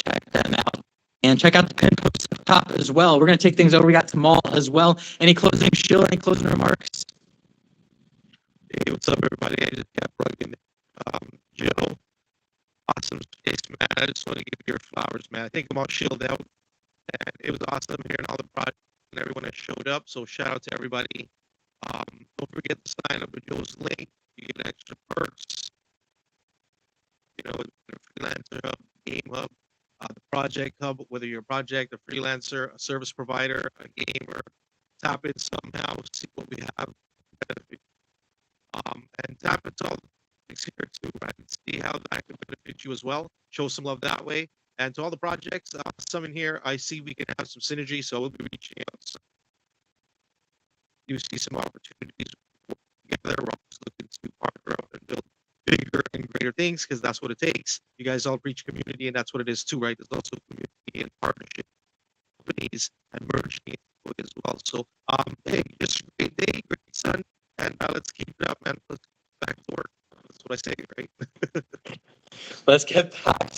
check them out. And check out the pin post up top as well. We're going to take things over. We got Tamal as well. Any closing shield, any closing remarks?
Hey, what's up, everybody? I just got plugged in. Joe, awesome space, man. I just want to give you your flowers, man. I think I'm all shielded out, and it was awesome hearing all the projects and everyone that showed up. So shout out to everybody. Don't forget to sign up with Joe's link. You get extra perks. Freelancer Hub, Game Hub, the Project Hub. Whether you're a project, a freelancer, a service provider, a gamer, tap in somehow. See what we have. And tap into all the things here too, right? See how that can benefit you as well. Show some love that way. And to all the projects, some in here, I see we can have some synergy, so we'll be reaching out. So you see some opportunities together. We're always looking to partner up and build bigger and greater things, because that's what it takes. You guys all reach community, and that's what it is too, right? There's also community and partnership companies and merging it as well. So, hey, just a great day, great sun, and let's keep it up, man. Let's get back to work. That's what I say, right?
Let's get back.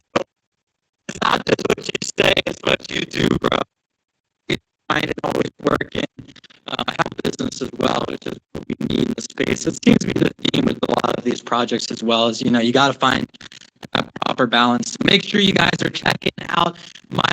It's not just what you say, it's what you do, bro. You find it always working. I have a business as well, which is what we need in the space. It seems to be the theme with a lot of these projects as well, as you got to find a proper balance. Make sure you guys are checking out my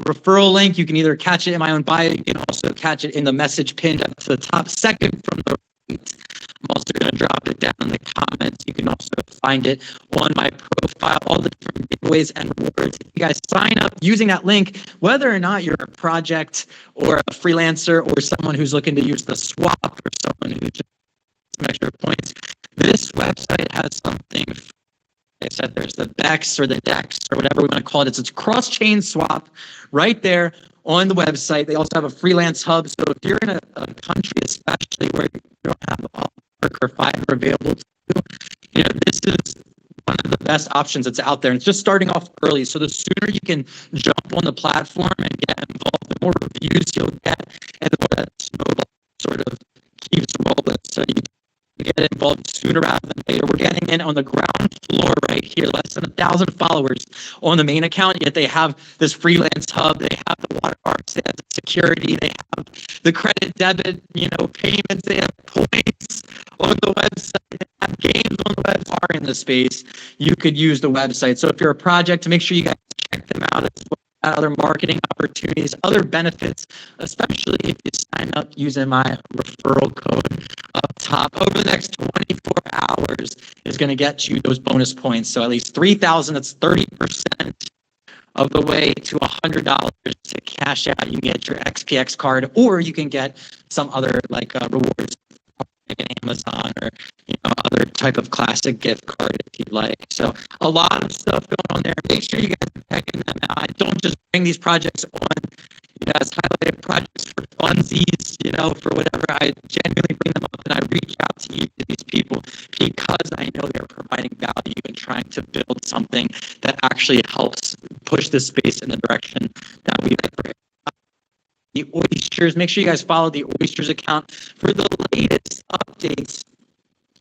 referral link. You can either catch it in my own bio, you can also catch it in the message pinned up to the top second from the right. I'm also going to drop it down in the comments. You can also find it on my profile, all the different giveaways and rewards. If you guys sign up using that link, whether or not you're a project or a freelancer or someone who's looking to use the swap or someone who just some extra points, this website has something. I said there's the BEX or the DEX or whatever we want to call it. It's a cross-chain swap right there on the website. They also have a freelance hub. So if you're in a country, especially where you don't have work or fiber available to you, this is one of the best options that's out there. And it's just starting off early. So the sooner you can jump on the platform and get involved, the more reviews you'll get and the more that snowball in on the ground floor right here, less than 1,000 followers on the main account, yet they have this freelance hub, they have the watermarks, they have the security, they have the credit, debit, payments, they have points on the website, they have games on the website. Are in the space, you could use the website. So if you're a project, make sure you guys check them out as well. Other marketing opportunities, other benefits, especially if you sign up using my referral code up top. Over the next 24 hours is going to get you those bonus points. So at least 3,000, that's 30% of the way to $100 to cash out. You can get your XPX card, or you can get some other rewards, like an Amazon or other type of classic gift card if you'd like. So a lot of stuff going on there. Make sure you guys are checking them out. I don't just bring these projects on, as highlighted projects for funsies, for whatever. I genuinely bring them up and I reach out to each of these people because I know they're providing value and trying to build something that actually helps push this space in the direction that we like. The Oysters, make sure you guys follow the Oysters account for the latest updates.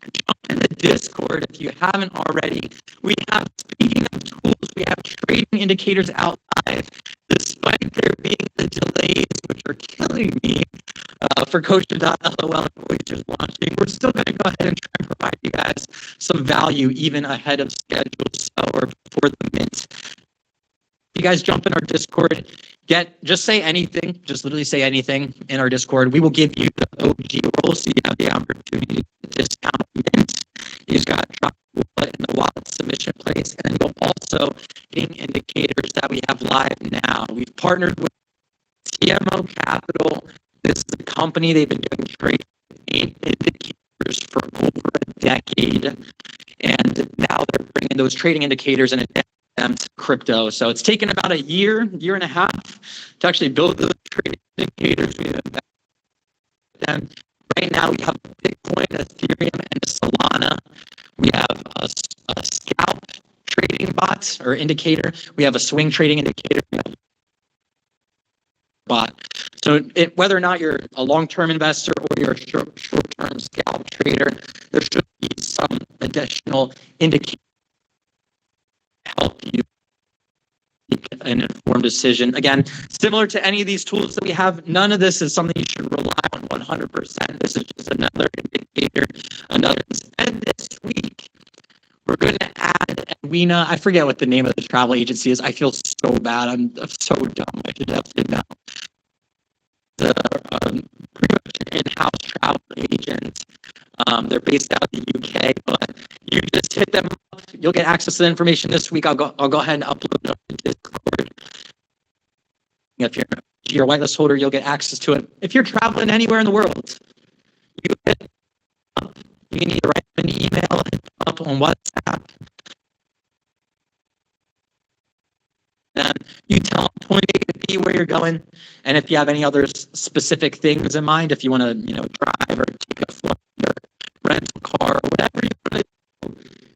Jump in the Discord if you haven't already. We have, speaking of tools, we have trading indicators out live, despite there being the delays, which are killing me for Kosher.lol and Oysters launching. We're still going to go ahead and try and provide you guys some value even ahead of schedule, or before the mint. You guys jump in our Discord, just say anything, just literally say anything in our Discord. We will give you the OG role so you have the opportunity to discount mint. You just got to drop the wallet in the wallet submission place, and then you'll also getting indicators that we have live now. We've partnered with TMO Capital. This is a company, they've been doing trading indicators for over a decade, and now they're bringing those trading indicators and them to crypto. So it's taken about a year and a half to actually build those trading indicators. We have them. Right now we have Bitcoin, Ethereum, and Solana. We have a scalp trading bot or indicator. We have a swing trading indicator. Bot. So whether or not you're a long-term investor or you're a short-term scalp trader, there should be some additional indicator help you make an informed decision. Again, similar to any of these tools that we have, none of this is something you should rely on 100%. This is just another indicator, and this week, we're going to add Edwina. I forget what the name of the travel agency is. I feel so bad. I'm so dumb. I should definitely know. The pretty much an in-house travel agent. They're based out of the UK, but you just hit them up. You'll get access to the information this week. I'll go ahead and upload it to Discord. If you're a whitelist holder, you'll get access to it. If you're traveling anywhere in the world, you hit them up. You can either write an email, hit them up on WhatsApp. Then you tell them point A to B where you're going, and if you have any other specific things in mind, if you want to, drive or take a flight or rent a car or whatever you want to do,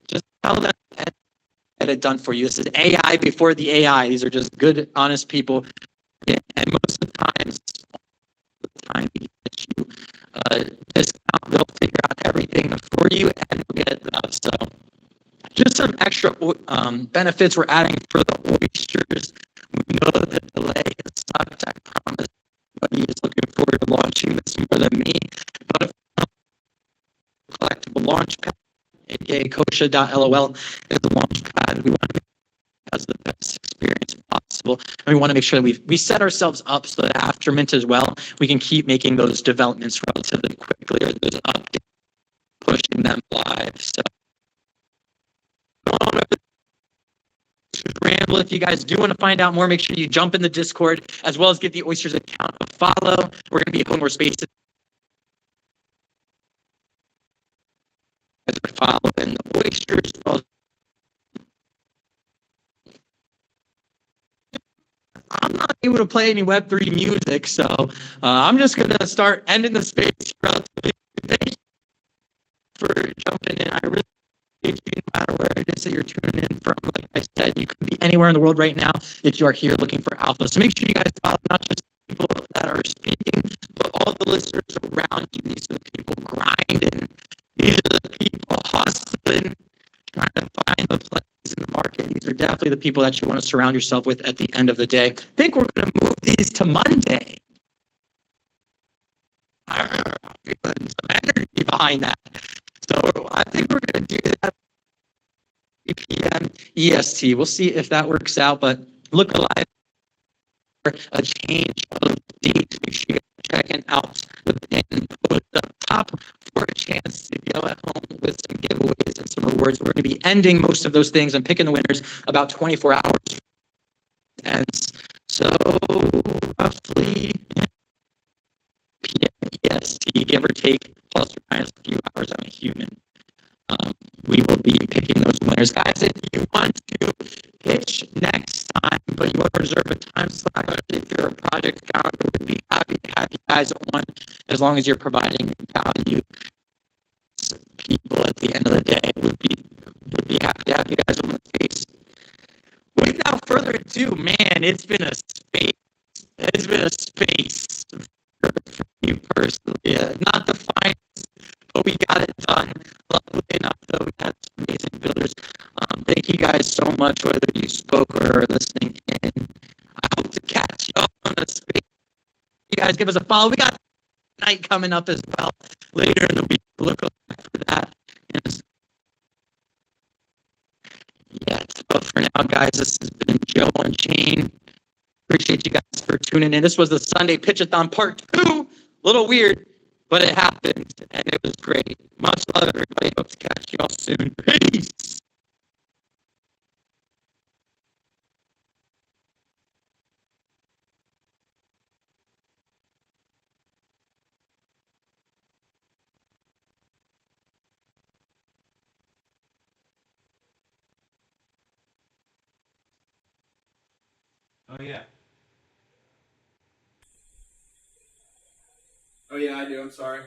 just tell them and get it done for you. This is AI before the AI. These are just good, honest people, and most of the time you get you discount, they'll figure out everything for you and you'll get it done. So just some extra benefits we're adding for the Oysters. We know that the delay has sucked, I promise. But he is looking forward to launching this more than me. But if collectible launchpad, aka Kosha.lol, is the launchpad. We want to make it as the best experience possible. And we want to make sure that we set ourselves up so that after mint as well, we can keep making those developments relatively quickly, or those updates, pushing them live. So ramble. If you guys do want to find out more, make sure you jump in the Discord, as well as give the Oysters account a follow. We're going to be opening more spaces. As we're following the Oysters. I'm not able to play any Web3 music, so I'm just going to start ending the space relatively. Thank you for jumping in. I really appreciate you, no matter where it is that you're tuning in from. Like I said, you could be anywhere in the world right now if you are here looking for alpha. So make sure you guys follow not just people that are speaking, but all the listeners around you. These are the people grinding. These are the people hustling. definitely the people that you want to surround yourself with at the end of the day. I think we're going to move these to Monday. Feeling some energy behind that. So I think we're going to do that 3 p.m. EST. We'll see if that works out, but look alive for a change of dates. Make sure you're checking out the pin post up top for a chance to go at home with some giveaways and some rewards. We're going to be ending most of those things and picking the winners about 24 hours. And so roughly PM EST, give or take, plus or minus a few hours. I'm a human. We will be picking those winners. Guys, if you want to pitch next time, but you want to reserve a time slot, if you're a project founder, we'd be happy to have you guys on, as long as you're providing value. People at the end of the day would be happy to have you guys on the face. Without further ado, man, it's been a space. It's been a space for you personally. Not the finest, but we got it done. Luckily enough, though, we had some amazing builders. Thank you guys so much, whether you spoke or are listening in. I hope to catch you up on the space. You guys give us a follow. We got night coming up as well later in the week. Look for that. Yeah, but for now, guys, this has been Joe Unchained. Appreciate you guys for tuning in. This was the Sunday Pitchathon Part 2. A little weird, but it happened, and it was great. Much love, everybody. Hope to catch you all soon. Peace.
Oh, yeah. Oh, yeah, I do. I'm sorry.